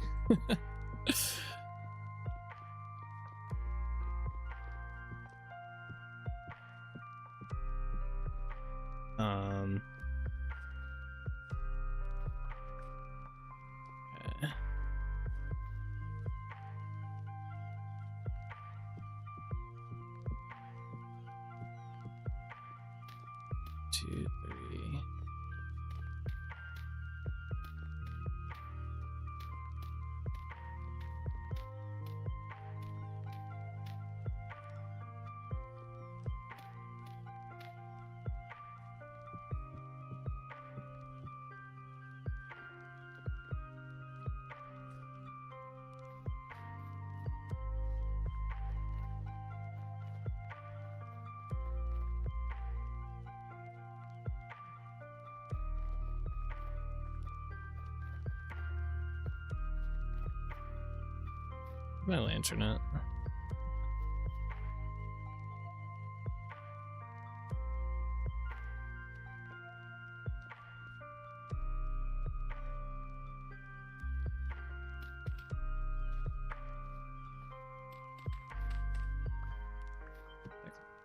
Okay. 2, 3. My lantern at?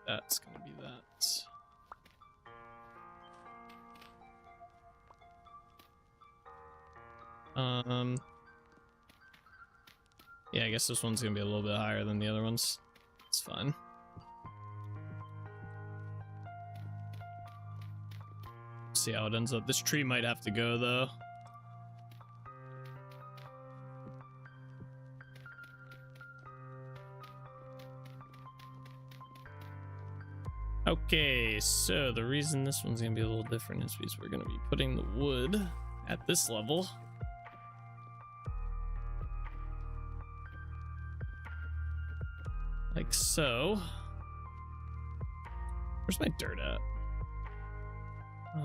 That's gonna be that. Yeah, I guess this one's gonna be a little bit higher than the other ones. It's fine. See how it ends up. This tree might have to go though. Okay, so the reason this one's gonna be a little different is because we're gonna be putting the wood at this level. Like so. Where's my dirt at?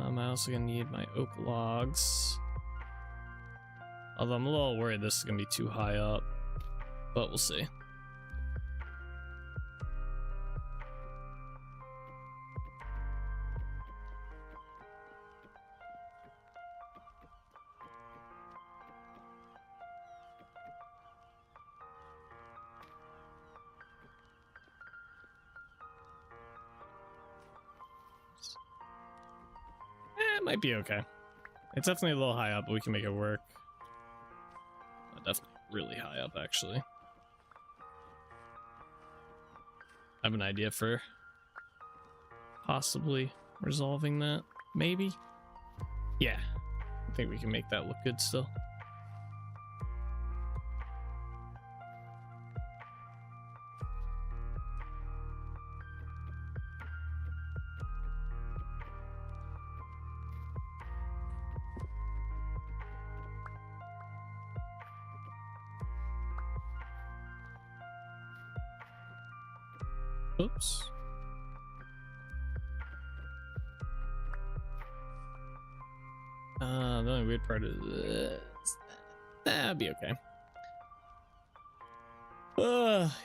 I'm also gonna need my oak logs. Although I'm a little worried this is gonna be too high up, but we'll see. It might be okay. It's definitely a little high up, but we can make it work. Definitely really high up, actually. I have an idea for possibly resolving that, maybe? Yeah, I think we can make that look good still. Oops. The only weird part is this. That'd be okay.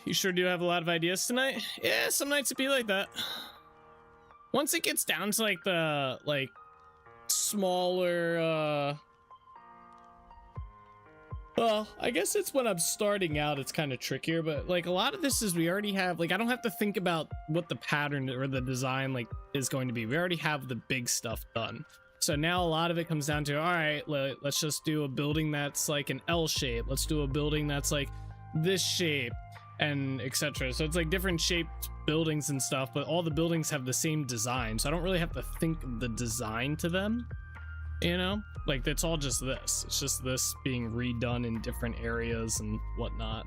You sure do have a lot of ideas tonight? Yeah, some nights it'd be like that. Once it gets down to like the smaller well, I guess it's when I'm starting out, it's kind of trickier, but like a lot of this is we already have, like, I don't have to think about what the pattern or the design like is going to be. We already have the big stuff done. So now a lot of it comes down to, all right, let's just do a building that's like an L shape. Let's do a building that's like this shape and etc. So it's like different shaped buildings and stuff, but all the buildings have the same design. So I don't really have to think of the design to them. you know, like it's all just this. It's just this being redone in different areas and whatnot.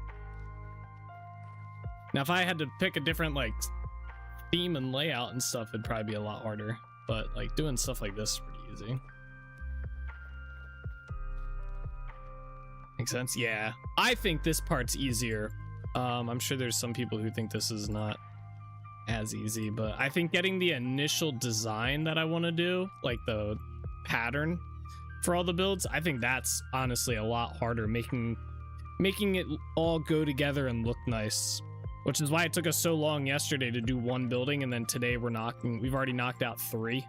Now, if I had to pick a different like theme and layout and stuff, it'd probably be a lot harder. But like doing stuff like this is pretty easy. Makes sense? Yeah. I think this part's easier. I'm sure there's some people who think this is not as easy, but I think getting the initial design that I want to do, like the pattern for all the builds, I think that's honestly a lot harder, making it all go together and look nice, which is why it took us so long yesterday to do one building, and then today we've already knocked out 3,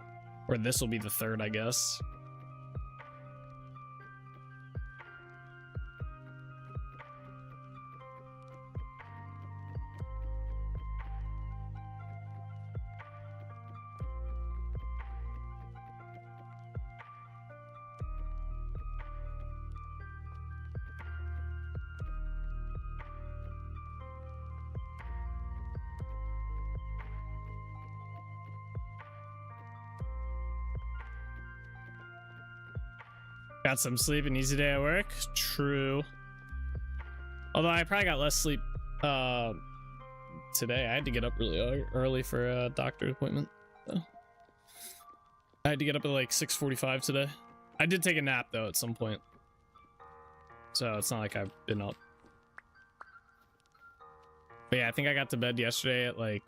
or this will be the 3rd, I guess. Got some sleep, an easy day at work. True. Although I probably got less sleep today. I had to get up really early for a doctor's appointment. So I had to get up at like 6:45 today. I did take a nap though at some point, so it's not like I've been up. But yeah, I think I got to bed yesterday at like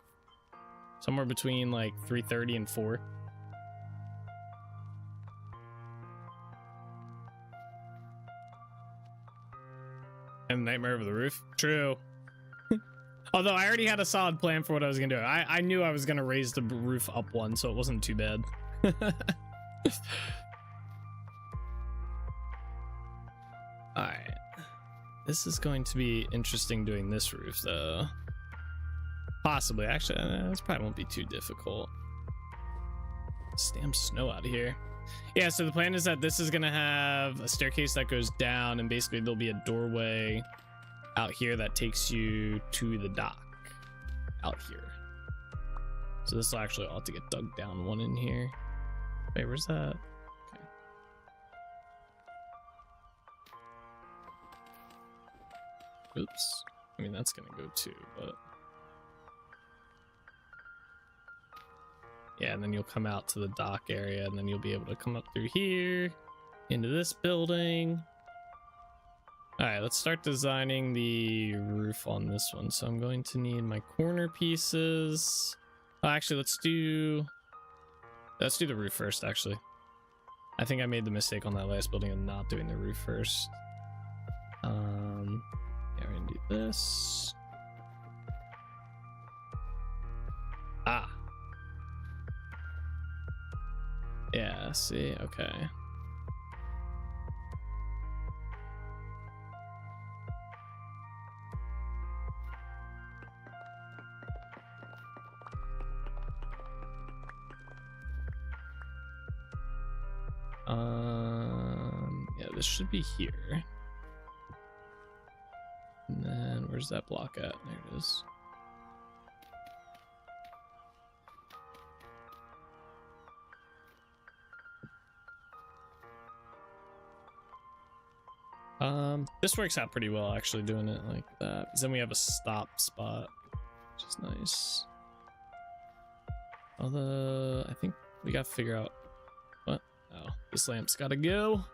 somewhere between like 3:30 and 4. And Nightmare Over the Roof. True. Although I already had a solid plan for what I was gonna do. I knew I was gonna raise the roof up one, so it wasn't too bad. Alright. This is going to be interesting doing this roof, though. Possibly. Actually, this probably won't be too difficult. This damn snow out of here. Yeah, so the plan is that this is gonna have a staircase that goes down, and basically there'll be a doorway out here that takes you to the dock out here. So this will actually ought to get dug down one in here. Wait, where's that? Okay. Oops. I mean, that's gonna go too, but yeah, and then you'll come out to the dock area, and then you'll be able to come up through here into this building. All right, let's start designing the roof on this one. So I'm going to need my corner pieces. Oh, actually, let's do the roof first, actually. I think I made the mistake on that last building of not doing the roof first. Yeah, we're gonna do this. Ah. Yeah, see, okay. Yeah, this should be here. And then where's that block at? There it is. This works out pretty well, actually, doing it like that, because then we have a stop spot, which is nice. Although I think we gotta figure out what. Oh, this lamp's gotta go.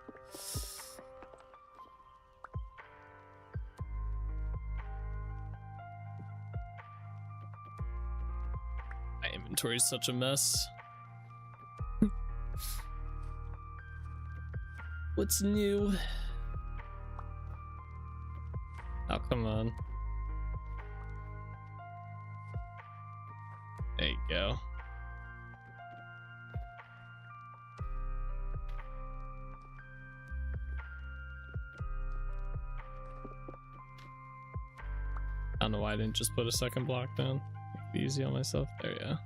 My inventory is such a mess. What's new? Oh, come on. There you go. I don't know why I didn't just put a second block down. Make it easy on myself. There you go.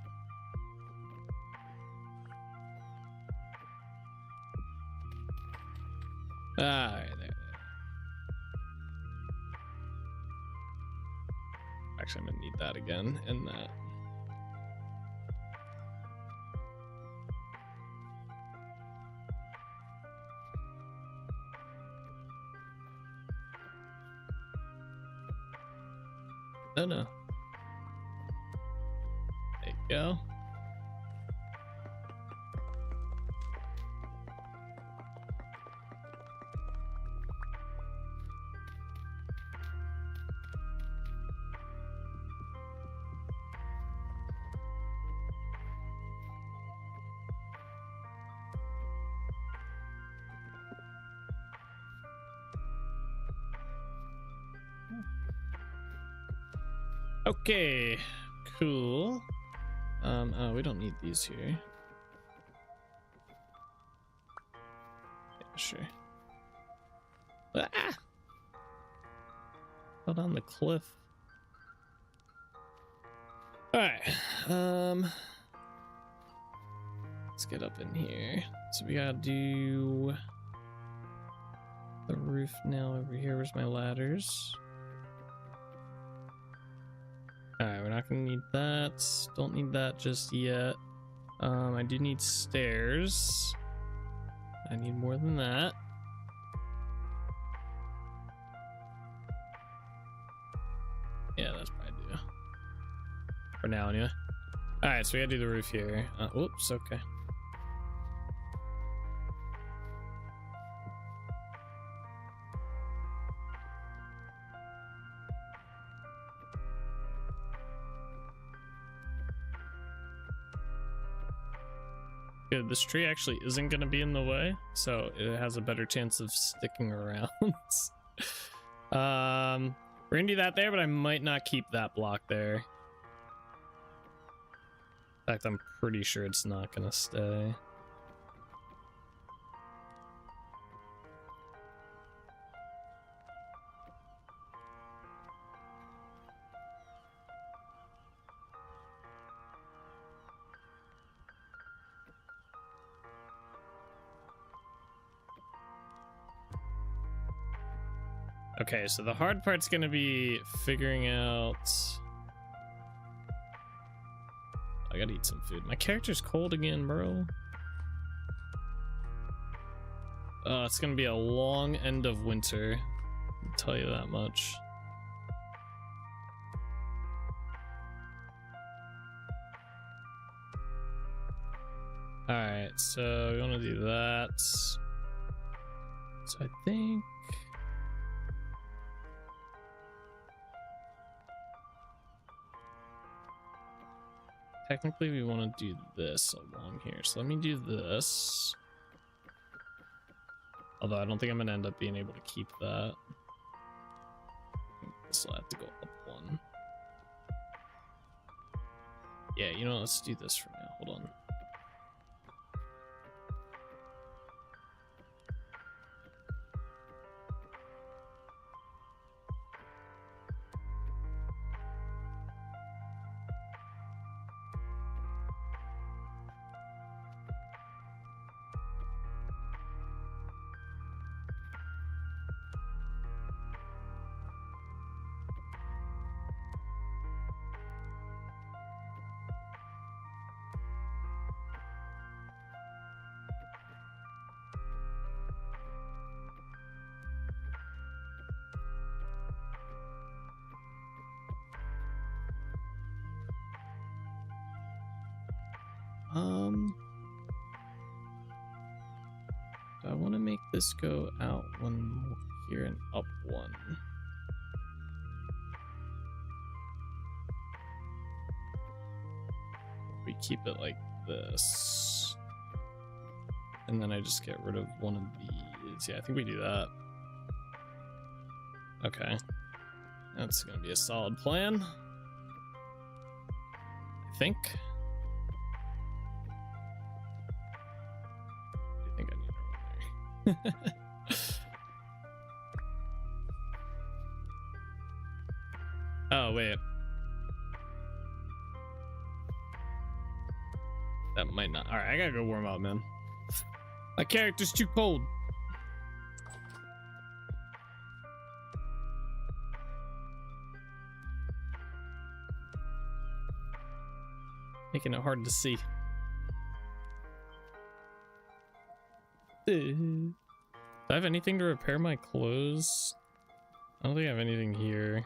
Alright, there. Actually, I'm gonna need that again, and that. No, no. There you go. Okay, cool. Oh, we don't need these here. Yeah, sure. Ah! Fell down the cliff. All right. Let's get up in here. So we gotta do the roof now over here. Where's my ladders? Alright, we're not gonna need that. Don't need that just yet. I do need stairs. I need more than that. Yeah, that's probably do. For now, anyway. Alright, so we gotta do the roof here. Whoops, okay. Good, this tree actually isn't going to be in the way, so it has a better chance of sticking around. We're going to do that there, but I might not keep that block there. In fact, I'm pretty sure it's not going to stay. Okay, so the hard part's gonna be figuring out... I gotta eat some food. My character's cold again, bro. It's gonna be a long end of winter. I'll tell you that much. Alright, so we wanna do that. So I think... technically, we want to do this along here. So let me do this. Although I don't think I'm going to end up being able to keep that. This will have to go up one. Yeah, you know, let's do this for now. Hold on. I want to make this go out one more here and up one. We keep it like this. And then I just get rid of one of these. Yeah, I think we do that. Okay. That's gonna be a solid plan. I think. I think I need one there. Oh, wait. That might not. Alright, I gotta go warm up, man. My character's too cold. Making it hard to see. Do I have anything to repair my clothes? I don't think I have anything here.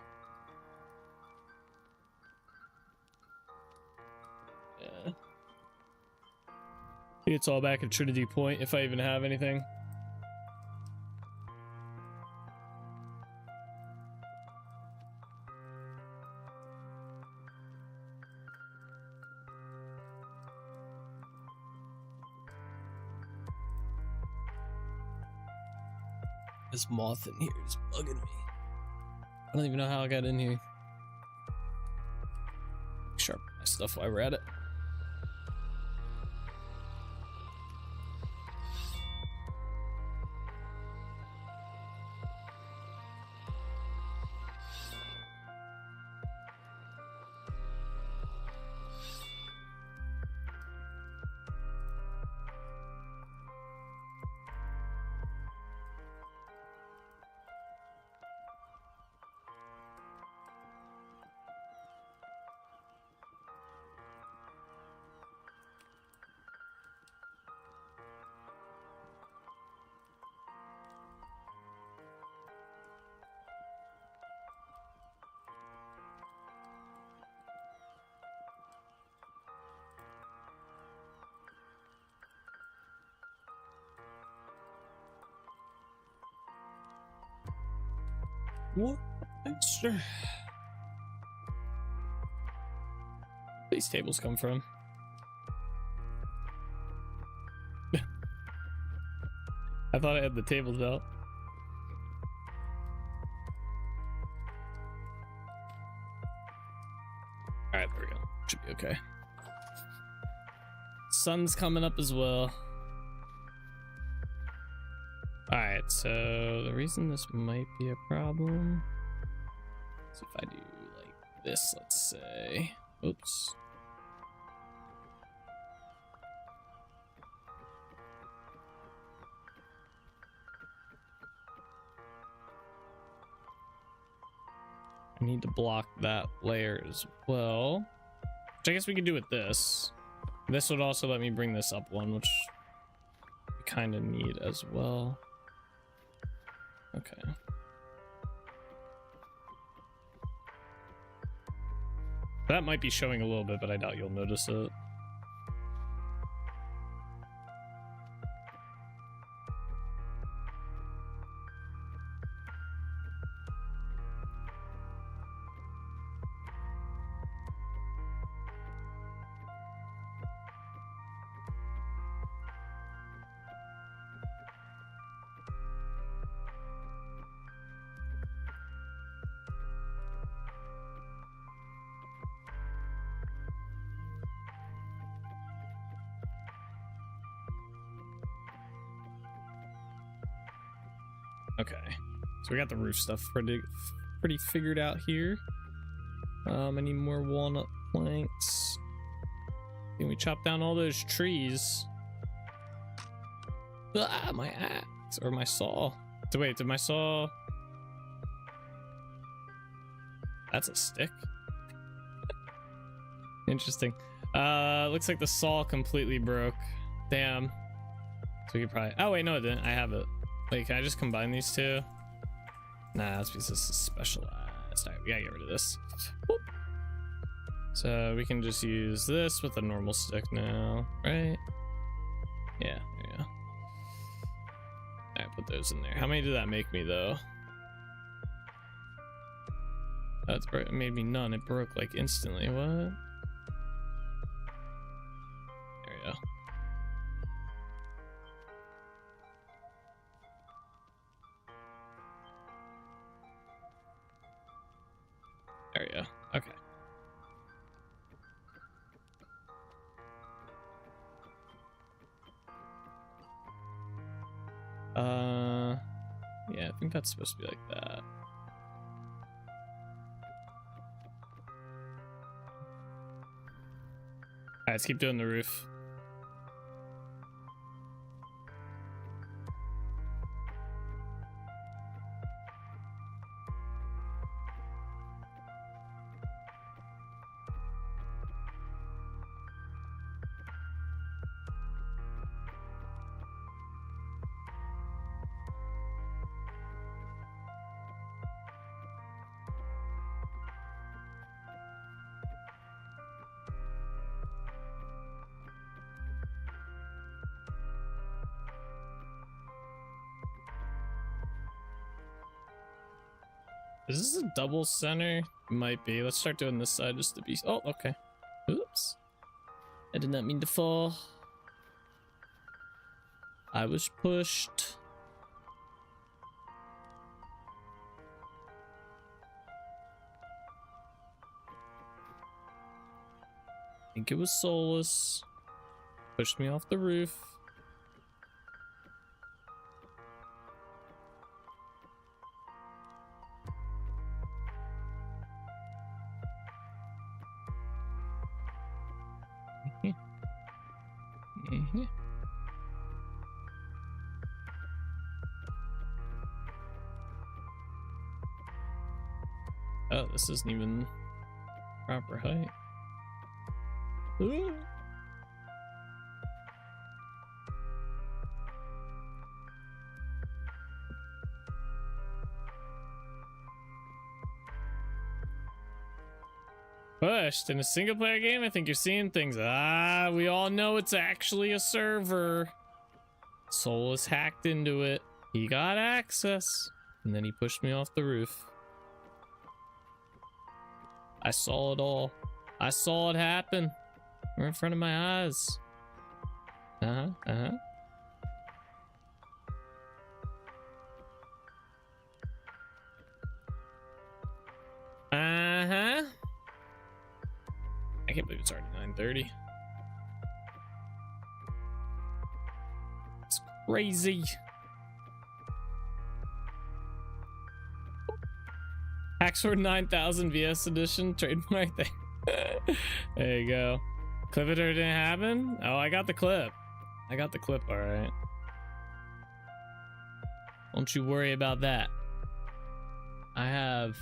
It's all back at Trinity Point if I even have anything. This moth in here is bugging me. I don't even know how I got in here. Sharpen my stuff while we're at it. What? Sure. These tables come from. I thought I had the tables out. Alright, there we go. Should be okay. Sun's coming up as well. Alright, so the reason this might be a problem is if I do like this, let's say. Oops. I need to block that layer as well. Which I guess we could do with this. This would also let me bring this up one, which we kind of need as well. Okay. That might be showing a little bit, but I doubt you'll notice it. Okay, so we got the roof stuff pretty figured out here. I need more walnut planks. Can we chop down all those trees? Ah, my axe or my saw. So wait, did my saw? That's a stick. Interesting. Looks like the saw completely broke. Damn. So we could probably. Oh wait, no, it didn't. I have it. Wait, can I just combine these two? Nah, that's because this is specialized. Alright, we gotta get rid of this. Whoop. So we can just use this with a normal stick now, right? Yeah, there you go. Alright, put those in there. How many did that make me, though? That's it made me none. It broke like instantly. What? There we go. There we go. Okay. Yeah, I think that's supposed to be like that. Alright, let's keep doing the roof. Is this a double center? Might be. Let's start doing this side just to be. Oh, okay. Oops. I did not mean to fall. I was pushed. I think it was Solus. Pushed me off the roof. Oh, this isn't even proper height. Ooh. Pushed in a single player game. I think you're seeing things. Ah, we all know it's actually a server. Solus hacked into it. He got access, and then he pushed me off the roof. I saw it all. I saw it happen. Right in front of my eyes. Uh-huh. I can't believe it's already 9:30. It's crazy. Hacksword 9000 VS edition trademark there. There you go. Clip it or it didn't happen? Oh, I got the clip. I got the clip, all right. Don't you worry about that. I have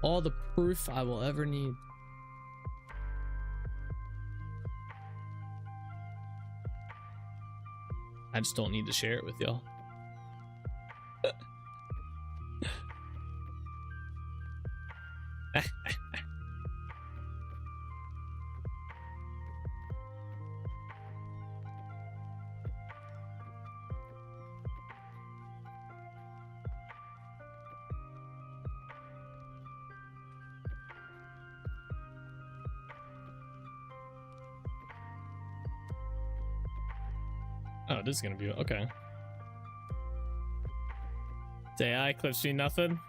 all the proof I will ever need. I just don't need to share it with y'all. Oh, this is gonna be okay. AI clips me nothing.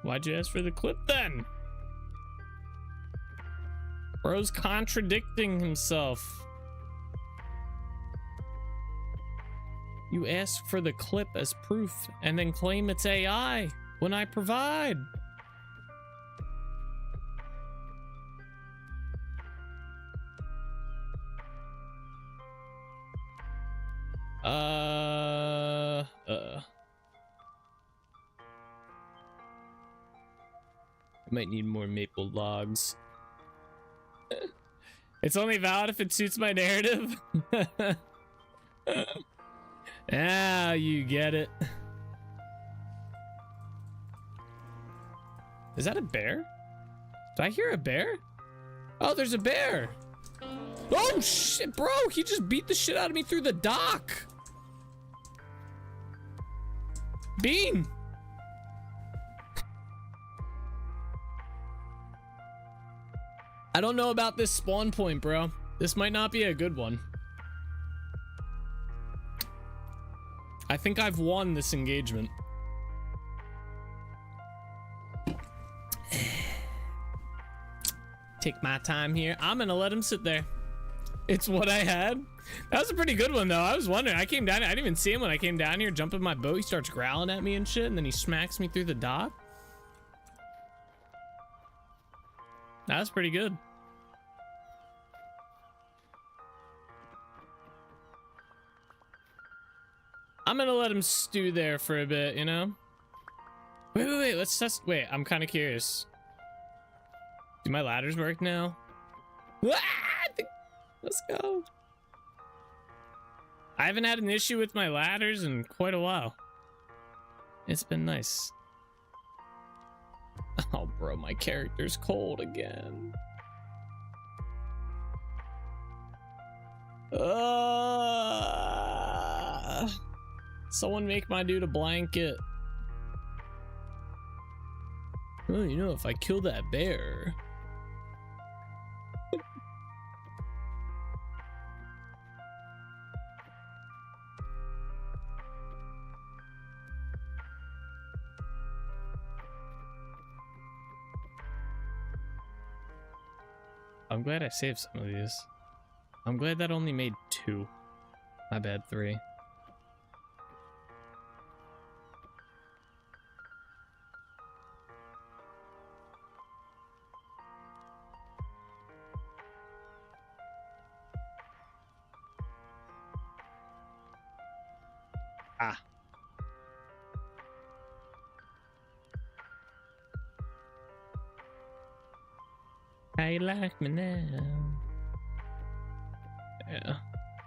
Why'd you ask for the clip then? Bro's contradicting himself. You ask for the clip as proof and then claim it's AI when I provide. I might need more maple logs. It's only valid if it suits my narrative. Ah, you get it. Is that a bear? Did I hear a bear? Oh, there's a bear. Oh shit, bro, he just beat the shit out of me through the dock. Bean. I don't know about this spawn point, bro. This might not be a good one. I think I've won this engagement. Take my time here. I'm gonna let him sit there. It's what I had. That was a pretty good one though. I was wondering, I came down, I didn't even see him when I came down here, jumping my boat. He starts growling at me and shit, and then he smacks me through the dock. That was pretty good. I'm gonna let him stew there for a bit, you know? Wait, let's test. Wait, I'm kind of curious. Do my ladders work now? Let's go. I haven't had an issue with my ladders in quite a while. It's been nice. Oh, bro, my character's cold again. Someone make my dude a blanket. Oh, you know, if I kill that bear. I'm glad I saved some of these. I'm glad that only made 2. My bad, 3. Ah. How you like me now? Yeah.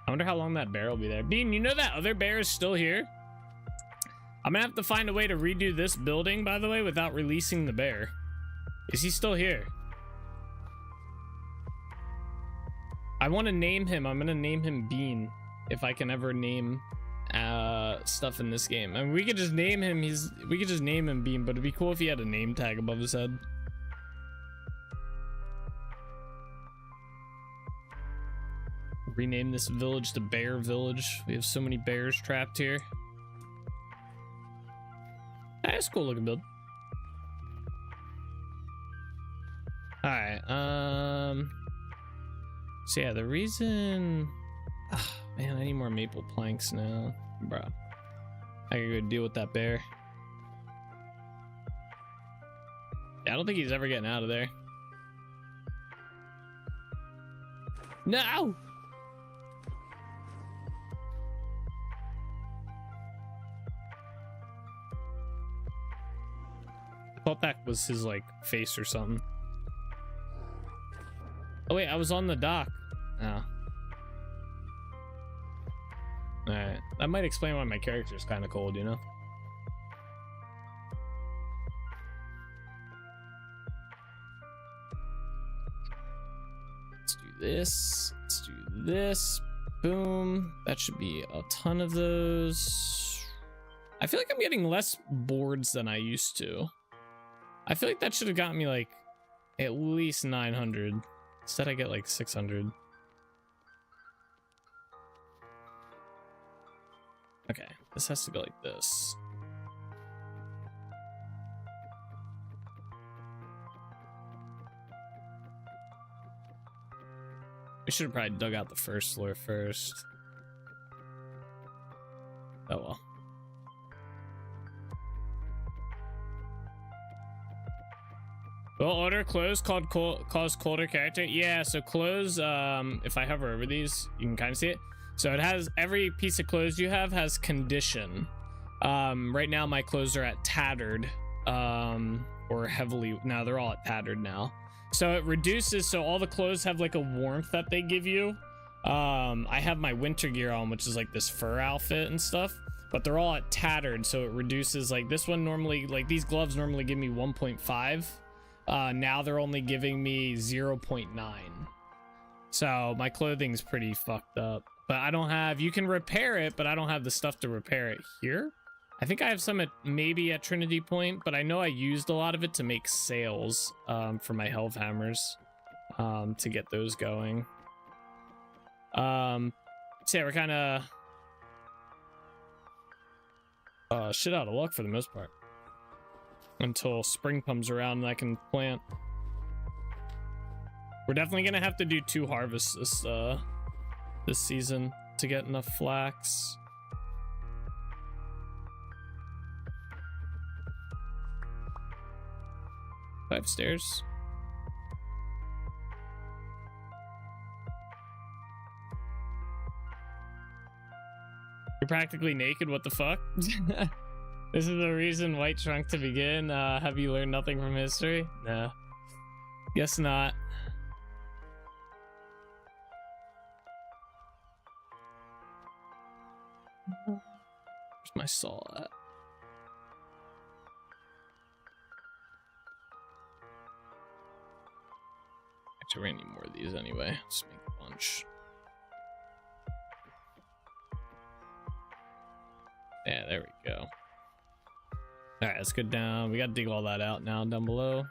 I wonder how long that bear will be there. Bean, you know that other bear is still here? I'm gonna have to find a way to redo this building, by the way, without releasing the bear. Is he still here? I want to name him. I'm gonna name him Bean, if I can ever name stuff in this game. I mean, we could just name him. We could just name him Bean, but it'd be cool if he had a name tag above his head. Rename this village to Bear Village. We have so many bears trapped here. That's a cool looking build. All right. So yeah, the reason. Man, I need more maple planks now, bro. I gotta go deal with that bear. Yeah, I don't think he's ever getting out of there. No. I thought that was his like face or something. Oh wait, I was on the dock. Oh. Alright, that might explain why my character's kind of cold, you know? Let's do this. Let's do this. Boom. That should be a ton of those. I feel like I'm getting less boards than I used to. I feel like that should have gotten me like at least 900. Instead I get like 600. Okay, this has to go like this. We should have probably dug out the first floor first. Oh well. Will order close cause colder character? Yeah, so clothes, if I hover over these, you can kind of see it. So it has every piece of clothes you have has condition. Right now my clothes are at tattered, or heavily. Now they're all at tattered now. So it reduces, so all the clothes have like a warmth that they give you. I have my winter gear on, which is like this fur outfit and stuff, but they're all at tattered, so it reduces. Like this one normally, like these gloves normally give me 1.5. Now they're only giving me 0.9. So my clothing's pretty fucked up. But I don't have, you can repair it, but I don't have the stuff to repair it here. I think I have some at maybe at Trinity Point, but I know I used a lot of it to make sails for my Helve Hammers to get those going. So yeah, we're kind of shit out of luck for the most part. Until spring comes around and I can plant. We're definitely gonna have to do 2 harvests this season to get enough flax. Do I have stairs? You're practically naked, what the fuck? This is the reason White shrunk to begin. Have you learned nothing from history? No. Guess not. Where's my saw at? Actually, we're gonna need more of these anyway. Just make a bunch. Yeah, there we go. All right, let's go down. We got to dig all that out now down below.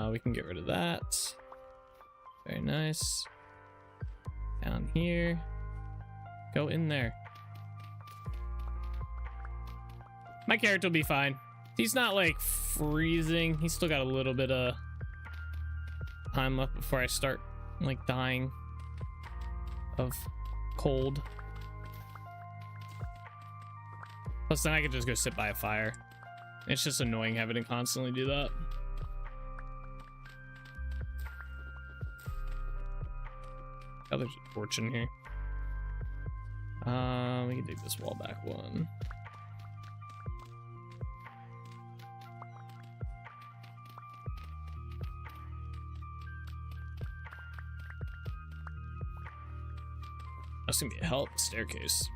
We can get rid of that. Very nice. Down here. Go in there. My character will be fine. He's not like freezing. He's still got a little bit of time left before I start like dying of cold. Plus then I could just go sit by a fire. It's just annoying having to constantly do that. Oh, there's a torch in here. We can take this wall back one. That's gonna be a hell of a staircase.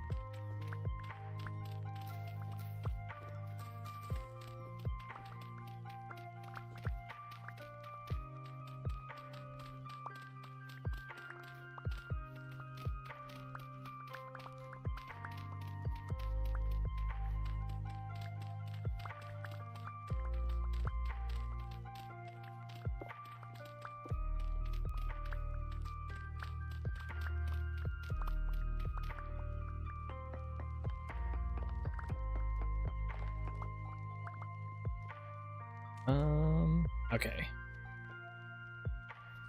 Okay.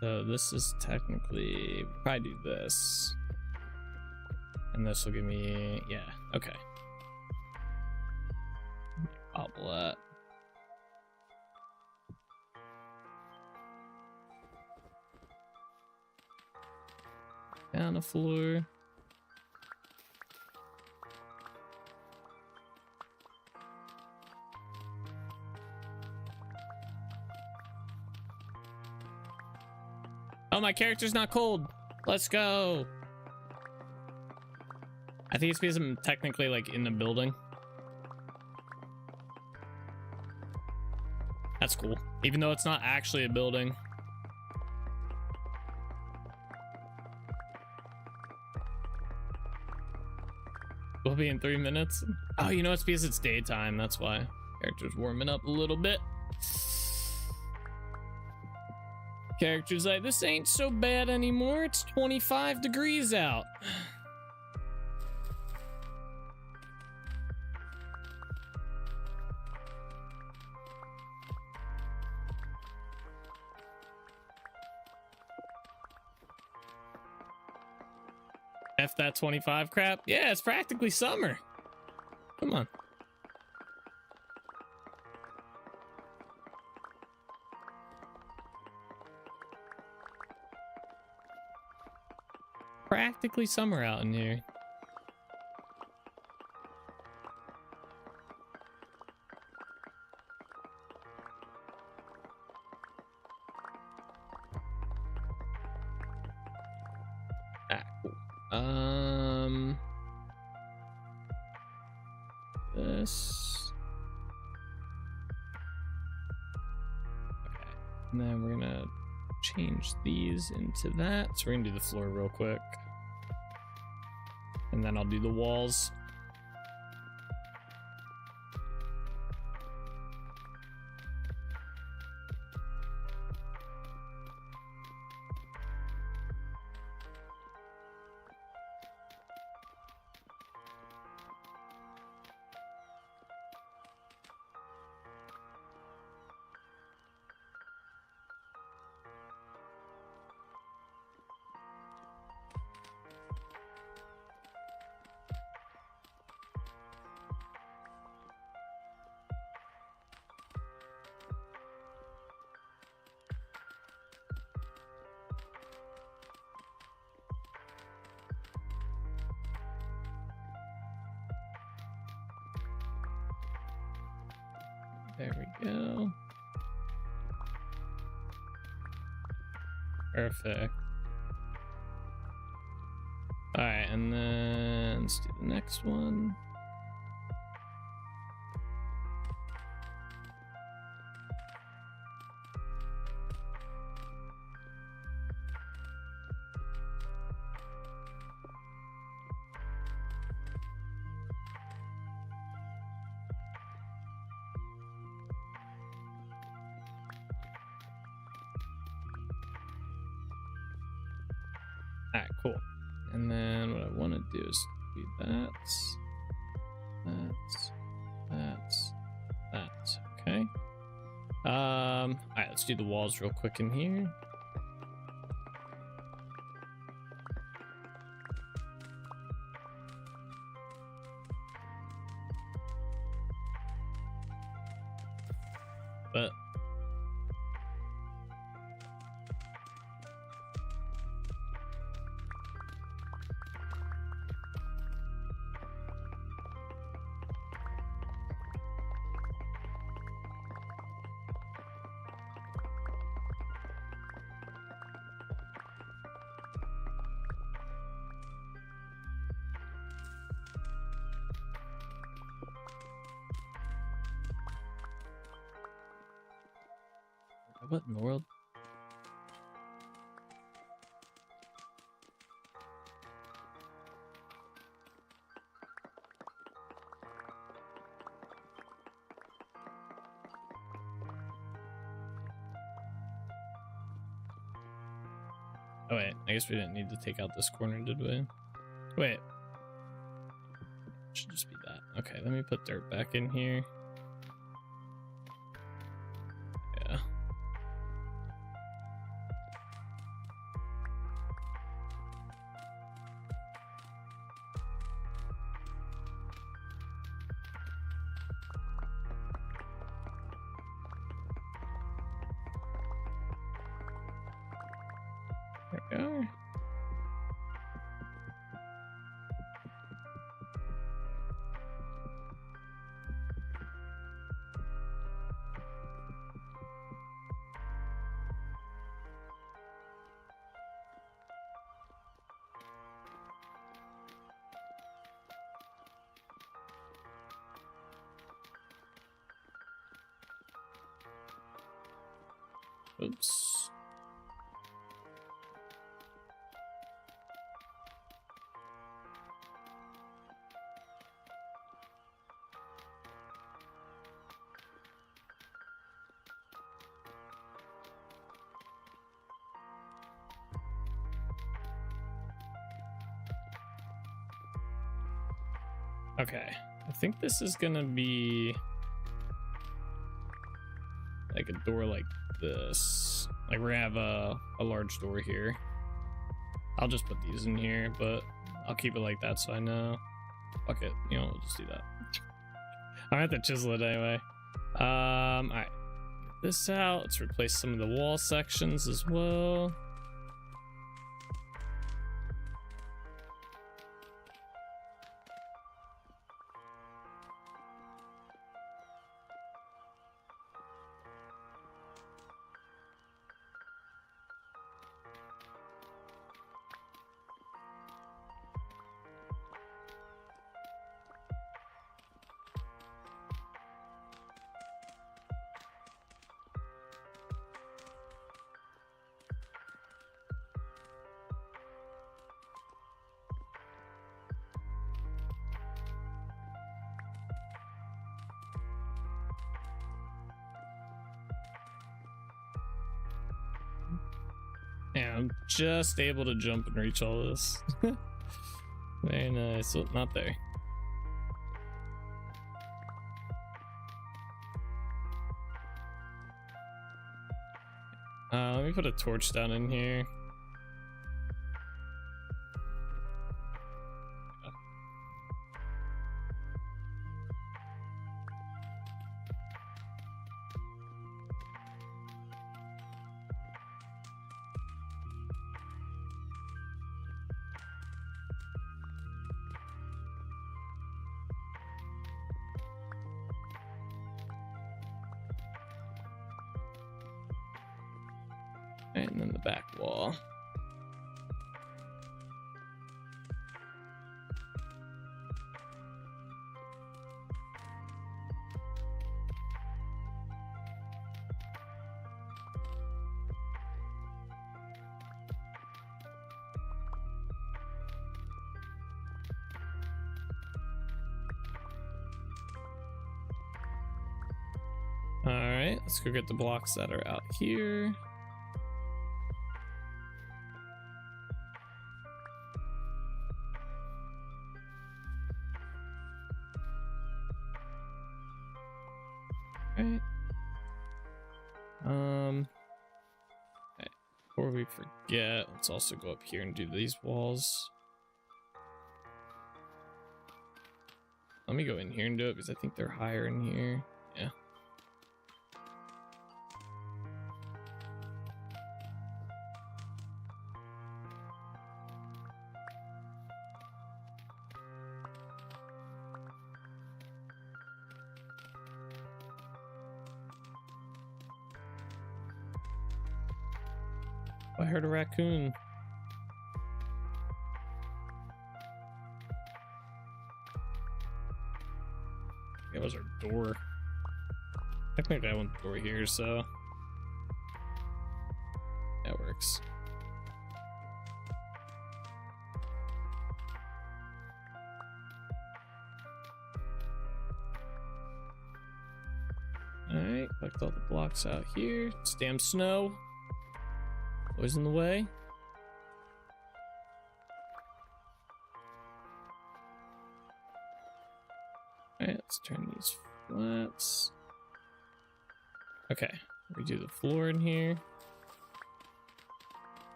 So this is technically, probably do this. And this will give me, yeah, okay. Bobble that. Down the floor. Oh, my character's not cold. Let's go. I think it's because I'm technically like in the building. That's cool. Even though it's not actually a building. We'll be in 3 minutes. Oh, you know, it's because it's daytime. That's why. Character's warming up a little bit. Character's like, this ain't so bad anymore. It's 25 degrees out. F that 25 crap. Yeah, it's practically summer. Come on. Practically summer out in here. Ah, cool. This. Okay. And then we're gonna change these into that. So we're gonna do the floor real quick. And then I'll do the walls. There we go. Perfect. All right, and then let's do the next one. All right, cool. And then what I want to do is do that. Okay. All right, let's do the walls real quick in here. But what in the world? Oh wait, I guess we didn't need to take out this corner, did we? Wait. Should just be that. Okay, let me put dirt back in here. Yeah. There we are. Oops. Okay, I think this is gonna be like a door like this. Like we're gonna have a large door here. I'll just put these in here, but I'll keep it like that so I know. Fuck it, you know, we'll just do that. I have to chisel it anyway. All right, get this out. Let's replace some of the wall sections as well. Yeah, I'm just able to jump and reach all this. Very nice. Oh, not there. Let me put a torch down in here. And then the back wall. All right, let's go get the blocks that are out here. before we forget, let's also go up here and do these walls. Let me go in here and do it because I think they're higher in here. Yeah. I heard a raccoon. That was our door. Technically, I want the door here, so that works. Alright, collect all the blocks out here. It's damn snow. Always in the way. Alright, let's turn these flats. Okay, redo the floor in here.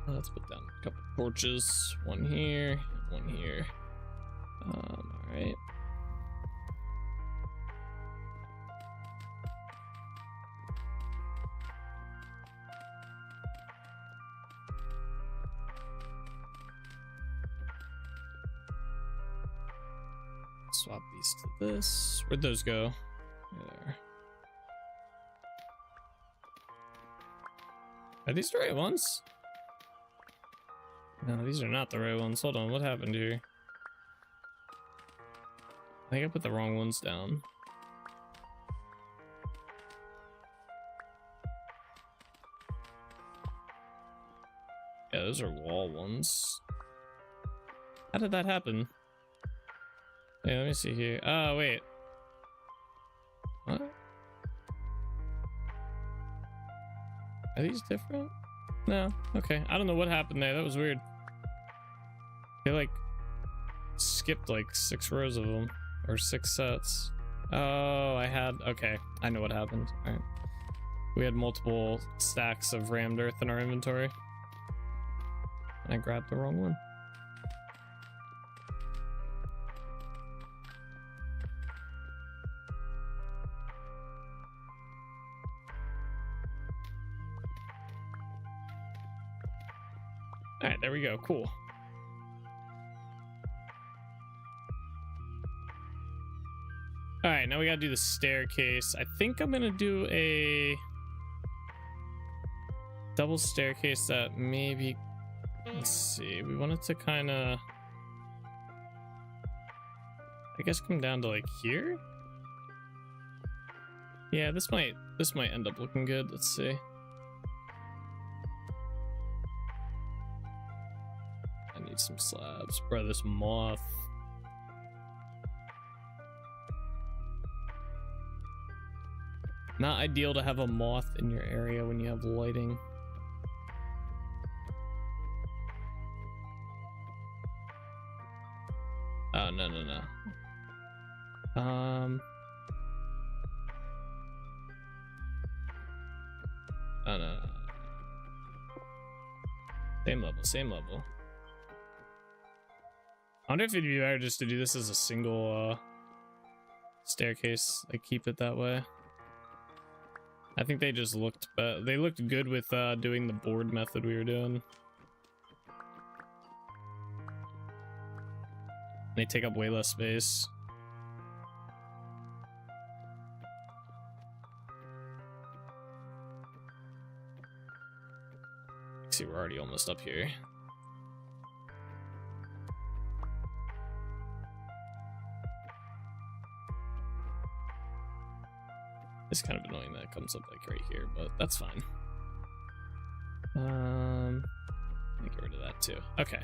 Let's put down a couple porches. One here, one here. All right. Swap these to this. Where'd those go? There. Are these the right ones? No, these are not the right ones. Hold on, what happened here? I think I put the wrong ones down. Yeah, those are wall ones. How did that happen? Yeah, let me see here. Oh, wait. What? Are these different? No. Okay. I don't know what happened there. That was weird. They like skipped like 6 rows of them, or 6 sets. Oh, I had, okay, I know what happened. All right, we had multiple stacks of rammed earth in our inventory. I grabbed the wrong one. All right, there we go. Cool. All right, now we gotta do the staircase. I think I'm gonna do a double staircase that maybe, let's see, we want it to kind of, I guess, come down to like here. Yeah, this might end up looking good. Let's see. I need some slabs. Bro, this moth. Not ideal to have a moth in your area when you have lighting. Oh, no. Oh, no. Same level. I wonder if it'd be better just to do this as a single staircase. Like, keep it that way. I think they just looked, they looked good with doing the board method we were doing. They take up way less space. See, we're already almost up here. It's kind of annoying that it comes up like right here, but that's fine. Let me get rid of that too. Okay.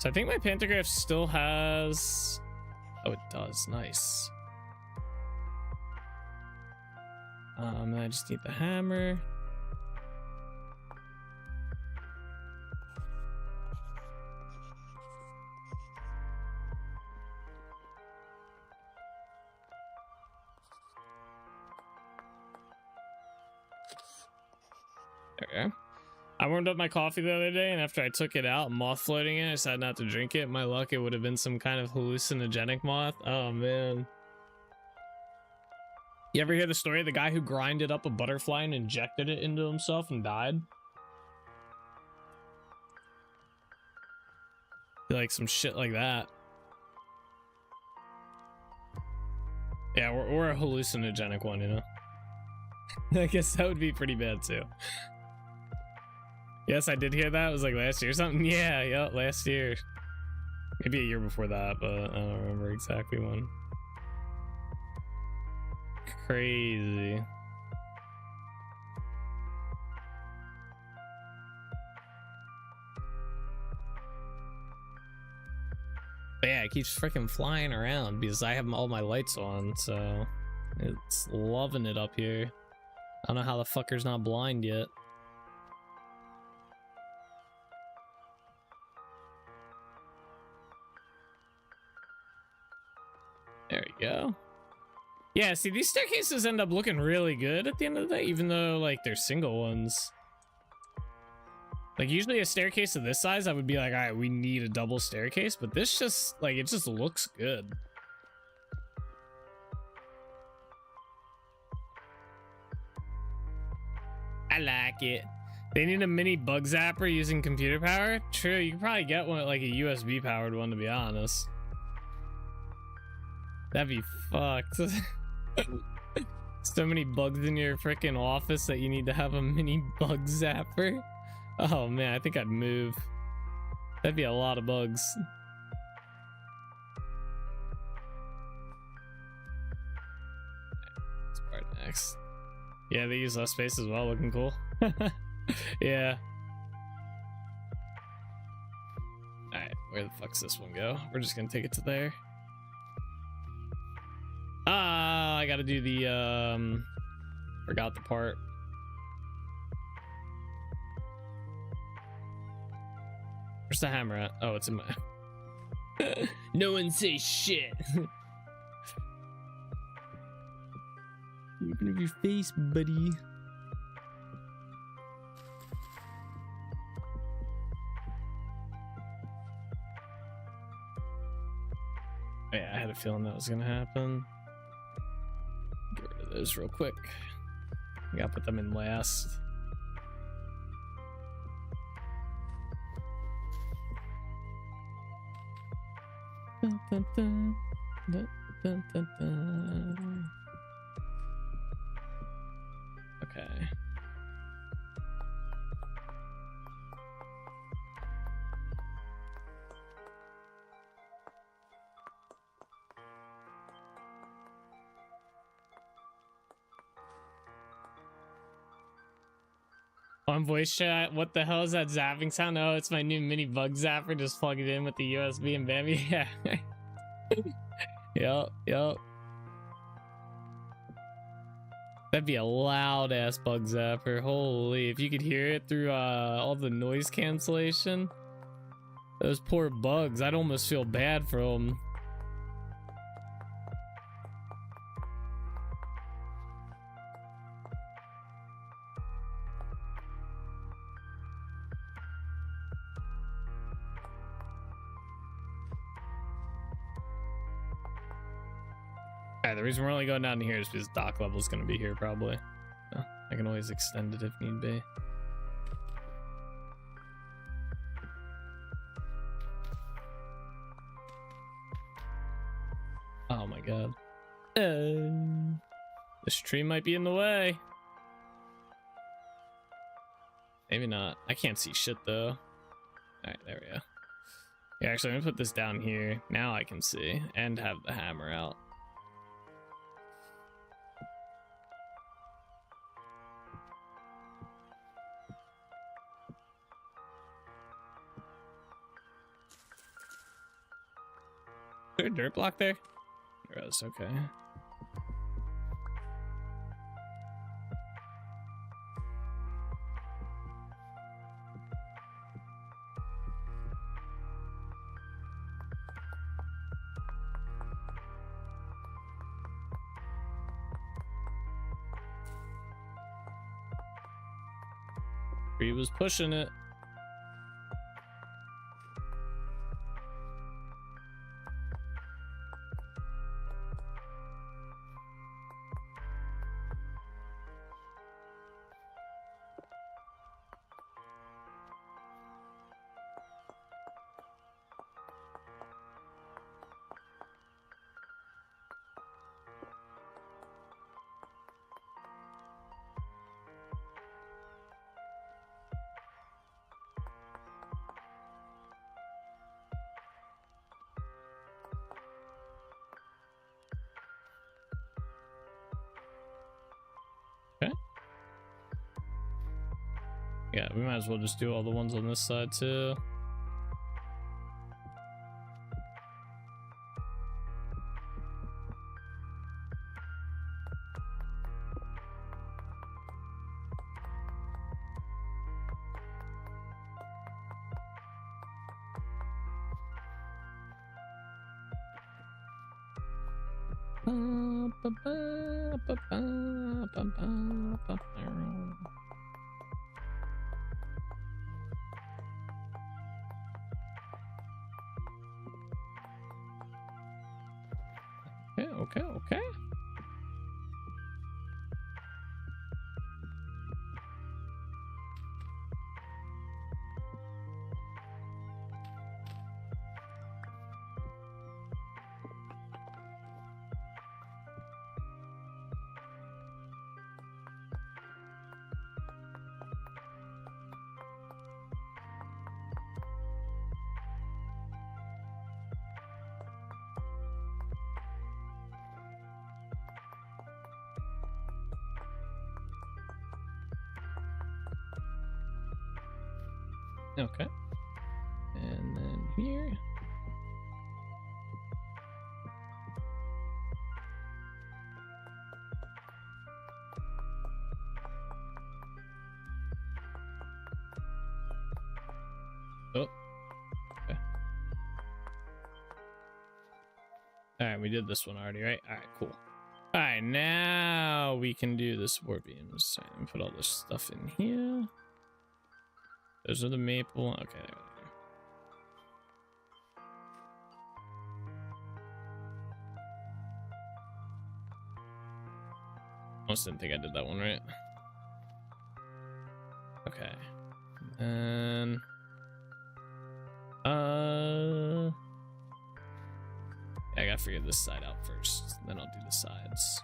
So I think my pantograph still has... Oh, it does. Nice. I just need the hammer. There we go. I warmed up my coffee the other day, and after I took it out, moth floating in, I decided not to drink it. My luck, it would have been some kind of hallucinogenic moth. Oh, man. You ever hear the story of the guy who grinded up a butterfly and injected it into himself and died? Like some shit like that. Yeah, or a hallucinogenic one, you know? I guess that would be pretty bad too. Yes, I did hear that. It was like last year or something. Yeah, last year. Maybe a year before that, but I don't remember exactly when. Crazy. But yeah, it keeps freaking flying around because I have all my lights on, so it's loving it up here. I don't know how the fucker's not blind yet. There you go. Yeah, see, these staircases end up looking really good at the end of the day, even though, like, they're single ones. Like, usually a staircase of this size, I would be like, all right, we need a double staircase, but this just, like, it just looks good. I like it. They need a mini bug zapper using computer power? True, you can probably get one, like, a USB powered one, to be honest. That'd be fucked. So many bugs in your freaking office that you need to have a mini bug zapper. Oh man, I think I'd move. That'd be a lot of bugs. Let's part next. Yeah, they use less space as well, looking cool. Yeah. Alright, where the fuck's this one go? We're just gonna take it to there. I gotta do the forgot the part. Where's the hammer at? Oh, it's in my no one say shit. Open up your face, buddy. Oh, yeah, I had a feeling that was gonna happen. Get rid of those real quick. I gotta put them in last. Dun, dun, dun. Dun, dun, dun, dun. Okay. On voice chat, what the hell is that zapping sound? Oh, it's my new mini bug zapper. Just plug it in with the USB and bam. Yeah. Yup. That'd be a loud ass bug zapper. Holy, if you could hear it through all the noise cancellation. Those poor bugs, I'd almost feel bad for them. The reason we're only going down here is because dock level is going to be here probably. So I can always extend it if need be. Oh my god. This tree might be in the way. Maybe not. I can't see shit though. Alright, there we go. Yeah, actually, I'm gonna put this down here. Now I can see and have the hammer out. there a dirt block there? There is, okay. He was pushing it. Yeah, we might as well just do all the ones on this side too. Okay. Okay. And then here. Oh. Okay. All right, we did this one already, right? All right, cool. All right, now we can do the support beams. And put all this stuff in here. Those are the maple. Okay, there. Almost didn't think I did that one right. Okay. And I gotta figure this side out first. Then I'll do the sides.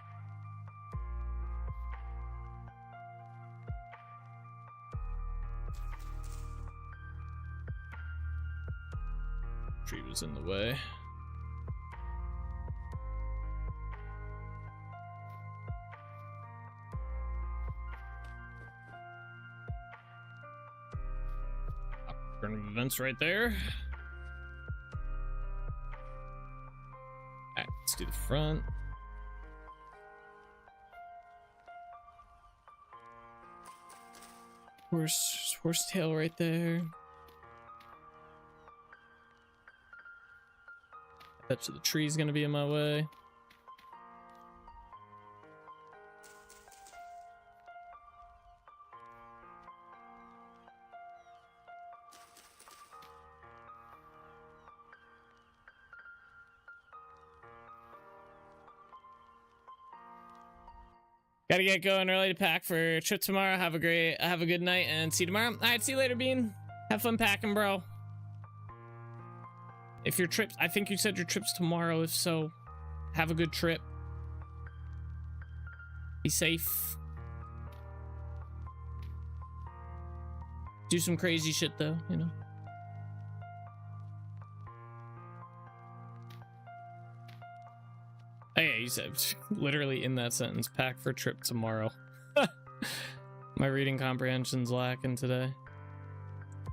Tree was in the way. Alternative events right there. Alright, let's do the front. Horsetail right there. Bet you the tree's gonna be in my way. Gotta get going early to pack for a trip tomorrow. Have a good night and see you tomorrow. All right, see you later, Bean. Have fun packing, bro. If your trip, I think you said your trip's tomorrow. If so, have a good trip. Be safe. Do some crazy shit though, you know. Oh yeah, you said literally in that sentence, pack for trip tomorrow. My reading comprehension's lacking today.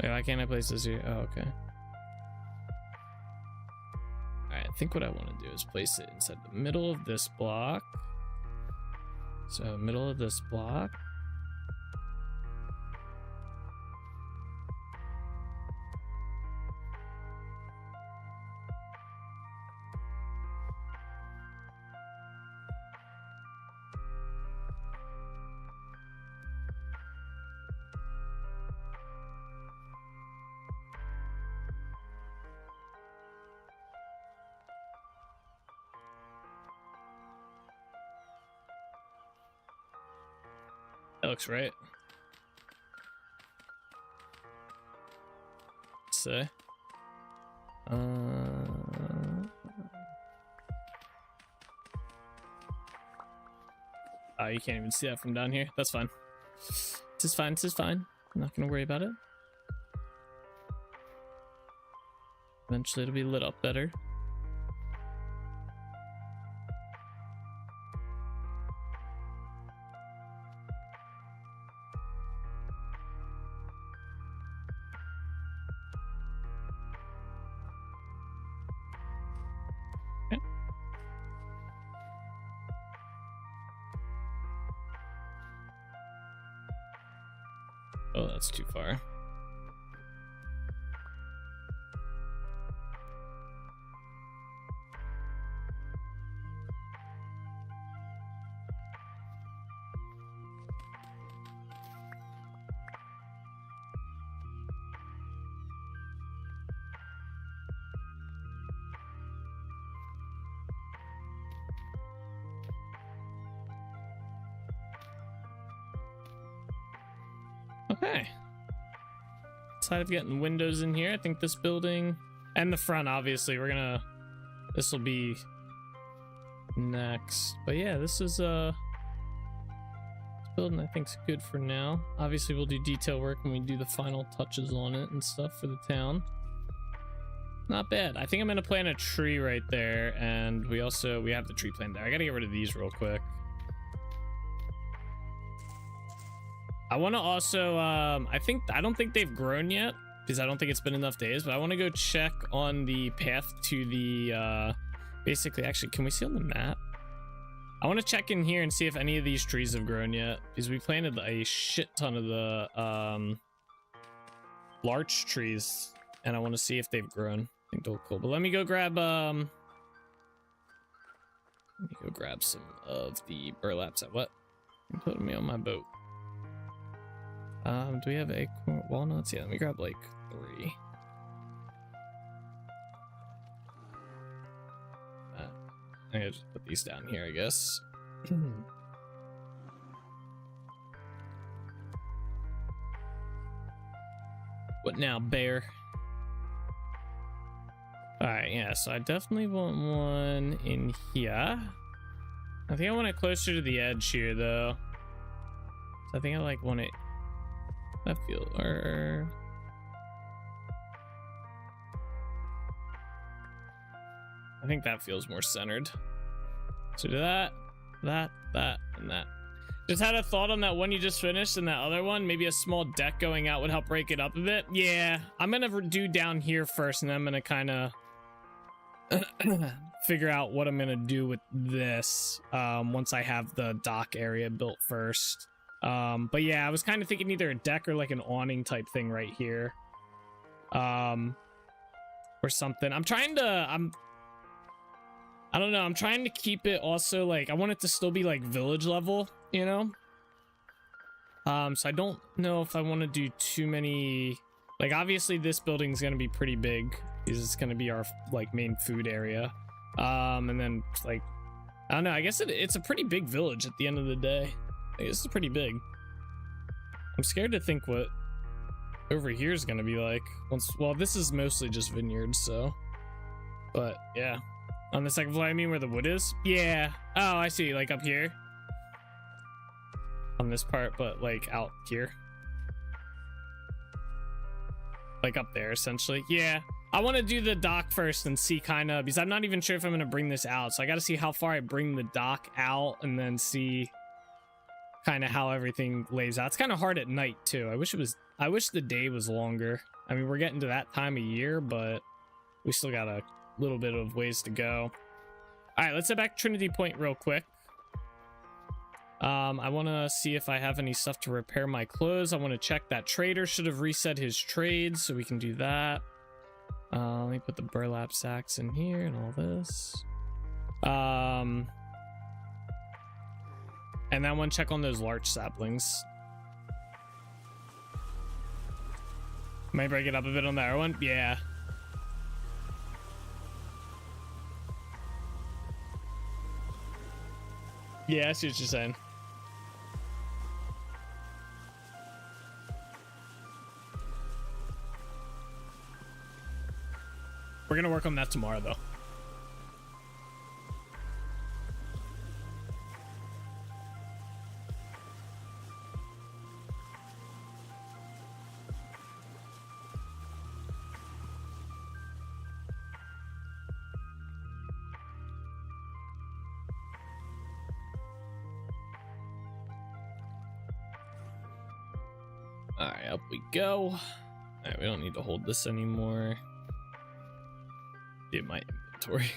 Wait, why can't I place this here? Oh, okay. Alright, think what I want to do is place it inside the middle of this block. So middle of this block. That looks right. Say. Oh, you can't even see that from down here. That's fine. This is fine. This is fine. I'm not gonna worry about it. Eventually, it'll be lit up better. Oh, that's too far. Okay. Side of getting windows in here. I think this building and the front, obviously, this will be next. But yeah, this building I think's good for now. Obviously, we'll do detail work when we do the final touches on it and stuff for the town. Not bad. I think I'm gonna plant a tree right there, and we have the tree plant there. I gotta get rid of these real quick. I want to also, I don't think they've grown yet because I don't think it's been enough days, but I want to go check on the path to the, basically, actually, can we see on the map? I want to check in here and see if any of these trees have grown yet because we planted a shit ton of the, larch trees and I want to see if they've grown. I think they'll look cool, but let me go grab some of the burlaps at what? Put me on my boat. Do we have acorn walnuts? Yeah, let me grab like 3. I gotta just put these down here, I guess. What now, bear? Alright, yeah, so I definitely want one in here. I think I want it closer to the edge here, though. So I think I want it. That feel or I think that feels more centered. So do that, and that. Just had a thought on that one you just finished and that other one. Maybe a small deck going out would help break it up a bit. Yeah, I'm gonna do down here first, and then I'm gonna kind of figure out what I'm gonna do with this once I have the dock area built first. But yeah, I was kind of thinking either a deck or like an awning type thing right here. Or something. I don't know. I'm trying to keep it also like, I want it to still be like village level, you know? So I don't know if I want to do too many, like obviously this building is going to be pretty big because it's going to be our like main food area. And then like, I don't know, I guess it's a pretty big village at the end of the day. It's pretty big. I'm scared to think what over here is gonna be like well, this is mostly just vineyards, so, but yeah, on the second floor, I mean where the wood is. Yeah. Oh, I see, like up here on this part, but like out here, like up there essentially. Yeah, I want to do the dock first and see kind of, because I'm not even sure if I'm gonna bring this out, so I got to see how far I bring the dock out and then see kind of how everything lays out. It's kind of hard at night too. I wish the day was longer. I mean, we're getting to that time of year, but we still gotta little bit of ways to go. All right, let's head back to Trinity Point real quick. I want to see if I have any stuff to repair my clothes. I want to check that trader should have reset his trades, so we can do that. Let me put the burlap sacks in here and all this. And then I want to check on those larch saplings. Might break it up a bit on that one. Yeah. Yeah, I see what you're saying. We're gonna work on that tomorrow, though. All right, up we go. All right, we don't need to hold this anymore. Get my inventory.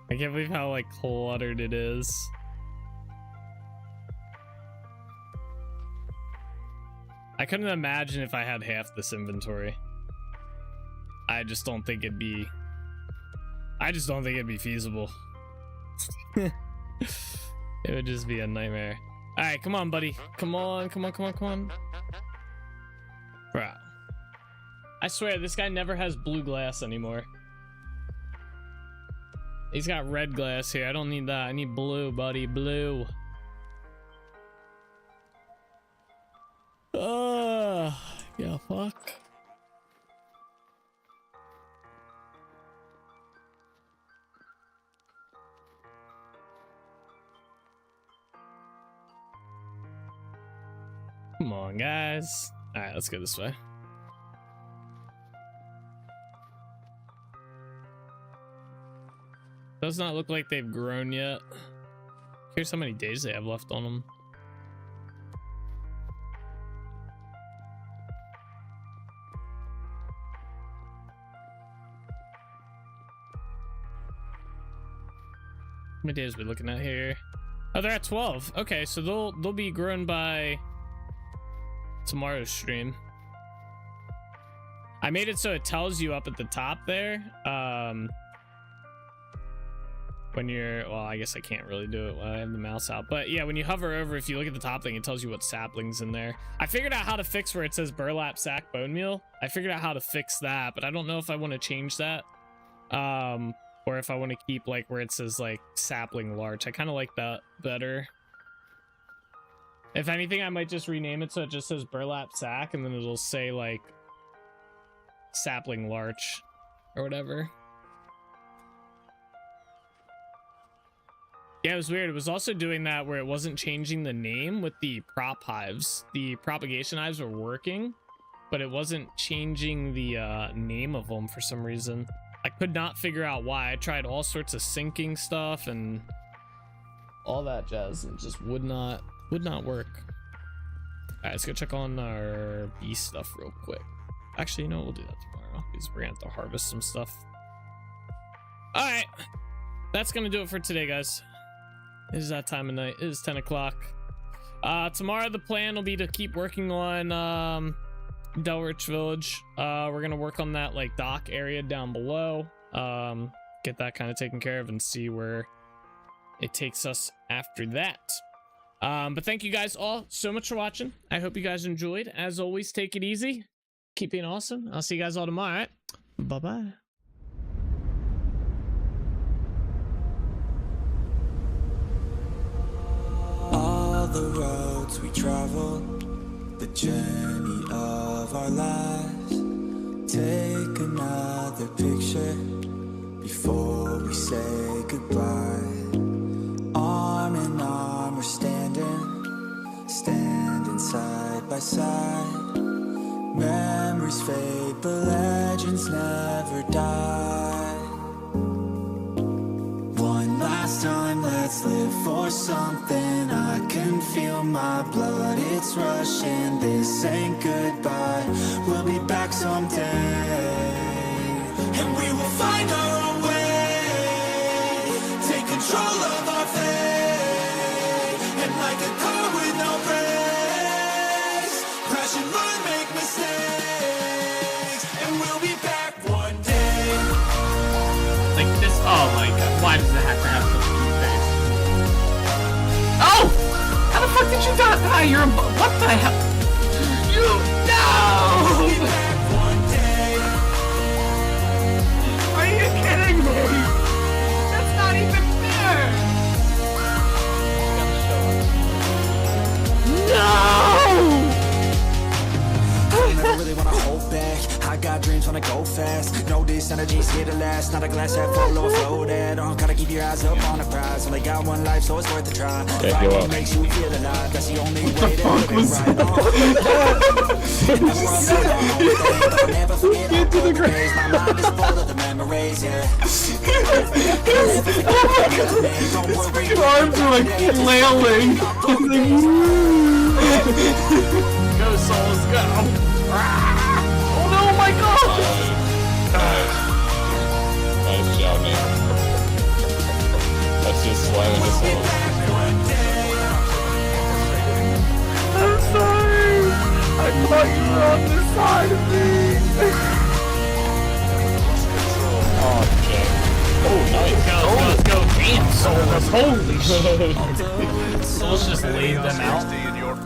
I can't believe how like cluttered it is. I couldn't imagine if I had half this inventory. I just don't think it'd be feasible. It would just be a nightmare. All right, come on, buddy. Come on. Bro. I swear, this guy never has blue glass anymore. He's got red glass here. I don't need that. I need blue, buddy. Blue. Yeah, fuck. Come on, guys. All right, let's go this way. Does not look like they've grown yet. Here's how many days they have left on them. How many days are we looking at here? Oh, they're at 12. Okay, so they'll be grown by tomorrow's stream. I made it so it tells you up at the top there. When you're, well, I guess I can't really do it while I have the mouse out, but yeah, when you hover over, if you look at the top thing, it tells you what saplings in there. I figured out how to fix where it says burlap sack bone meal. I figured out how to fix that, but I don't know if I want to change that, or if I want to keep like where it says like sapling larch. I kind of like that better. If anything, I might just rename it so it just says burlap sack, and then it'll say like sapling larch or whatever. Yeah, it was weird. It was also doing that where it wasn't changing the name with the prop hives. The propagation hives were working, but it wasn't changing the name of them for some reason. I could not figure out why. I tried all sorts of syncing stuff and all that jazz, and it just would not work. All right, let's go check on our bee stuff real quick. Actually, you know, we'll do that tomorrow because we're gonna have to harvest some stuff. All right, that's gonna do it for today, guys. It is that time of night. It is 10 o'clock. Tomorrow the plan will be to keep working on Delrich Village. We're gonna work on that like dock area down below. Get that kind of taken care of and see where it takes us after that. But thank you guys all so much for watching. I hope you guys enjoyed. As always, take it easy. Keep being awesome. I'll see you guys all tomorrow. All right? Bye-bye. The roads we travel, the journey of our lives. Take another picture before we say goodbye. Arm in arm we're standing side by side. Memories fade but legends never die. Last time, let's live for something. I can feel my blood, it's rushing. This ain't goodbye, we'll be back someday. and we'll be back one day. Like this. Oh my god. Why does it have to have such a cute face? Oh! How the fuck did you die? You're a. What the hell? You. No! One day. Are you kidding me? That's not even fair! No! I never really wanna hold back. I got dreams, wanna go fast. Know this energy's here to last. Not a glass half full, overflow that. Gotta keep your eyes up on the prize. Only got one life, so it's worth a try. Fighting makes you feel alive. That's the only way to live it right. Never forget all the days. My mind is full of the memories, yeah. Your arms are like flailing. Go, souls, go! Oh no, my god! Nice job, man. That's just slamming this one. I'm sorry! I thought you were on this side of me! Oh, Jack. Oh, nice. Let's go! Damn, souls! Holy shit! Souls just laid them out.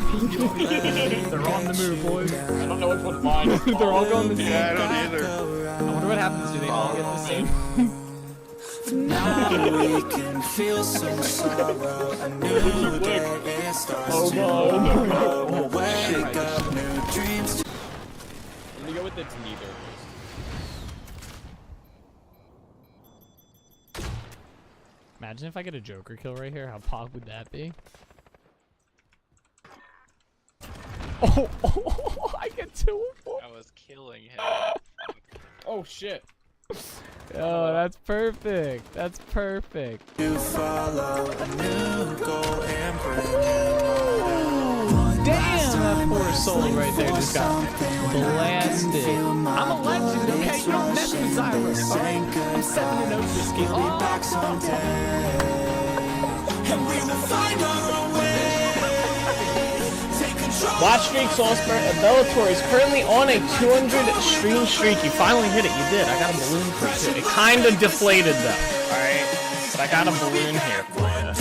They're on the move, boys. I don't know which one's mine. They're all going the same. Yeah, I don't either. I wonder what happens. Do they all get the same? Now we can feel some sorrow. A new day it starts tomorrow. We'll wake up, new dreams. Let me go with the neither. Imagine if I get a Joker kill right here. How pog would that be? Oh, I get 2 of 4. I was killing him. Oh, shit. Oh, that's perfect. That's perfect. You follow a new goal and bring Damn, that poor soul right there just got blasted. I'm a legend, okay? You don't mess with Xylos, alright? I'm 7-0 this game. back someday. And we will find our way. Take control. Watch Streak Soulspur at Bellator is currently on a 200 stream streak. You finally hit it. You did. I got a balloon for you too. It kind of deflated though. Alright? But I got a balloon here for you.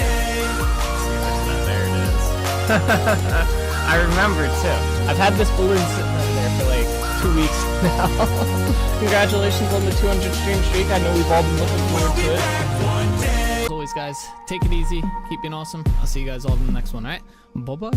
There it is. I remember too. I've had this balloon sitting in there for like 2 weeks now. Congratulations on the 200 stream streak. I know we've all been looking forward to it. As always, guys, take it easy. Keep being awesome. I'll see you guys all in the next one, alright? Bye-bye.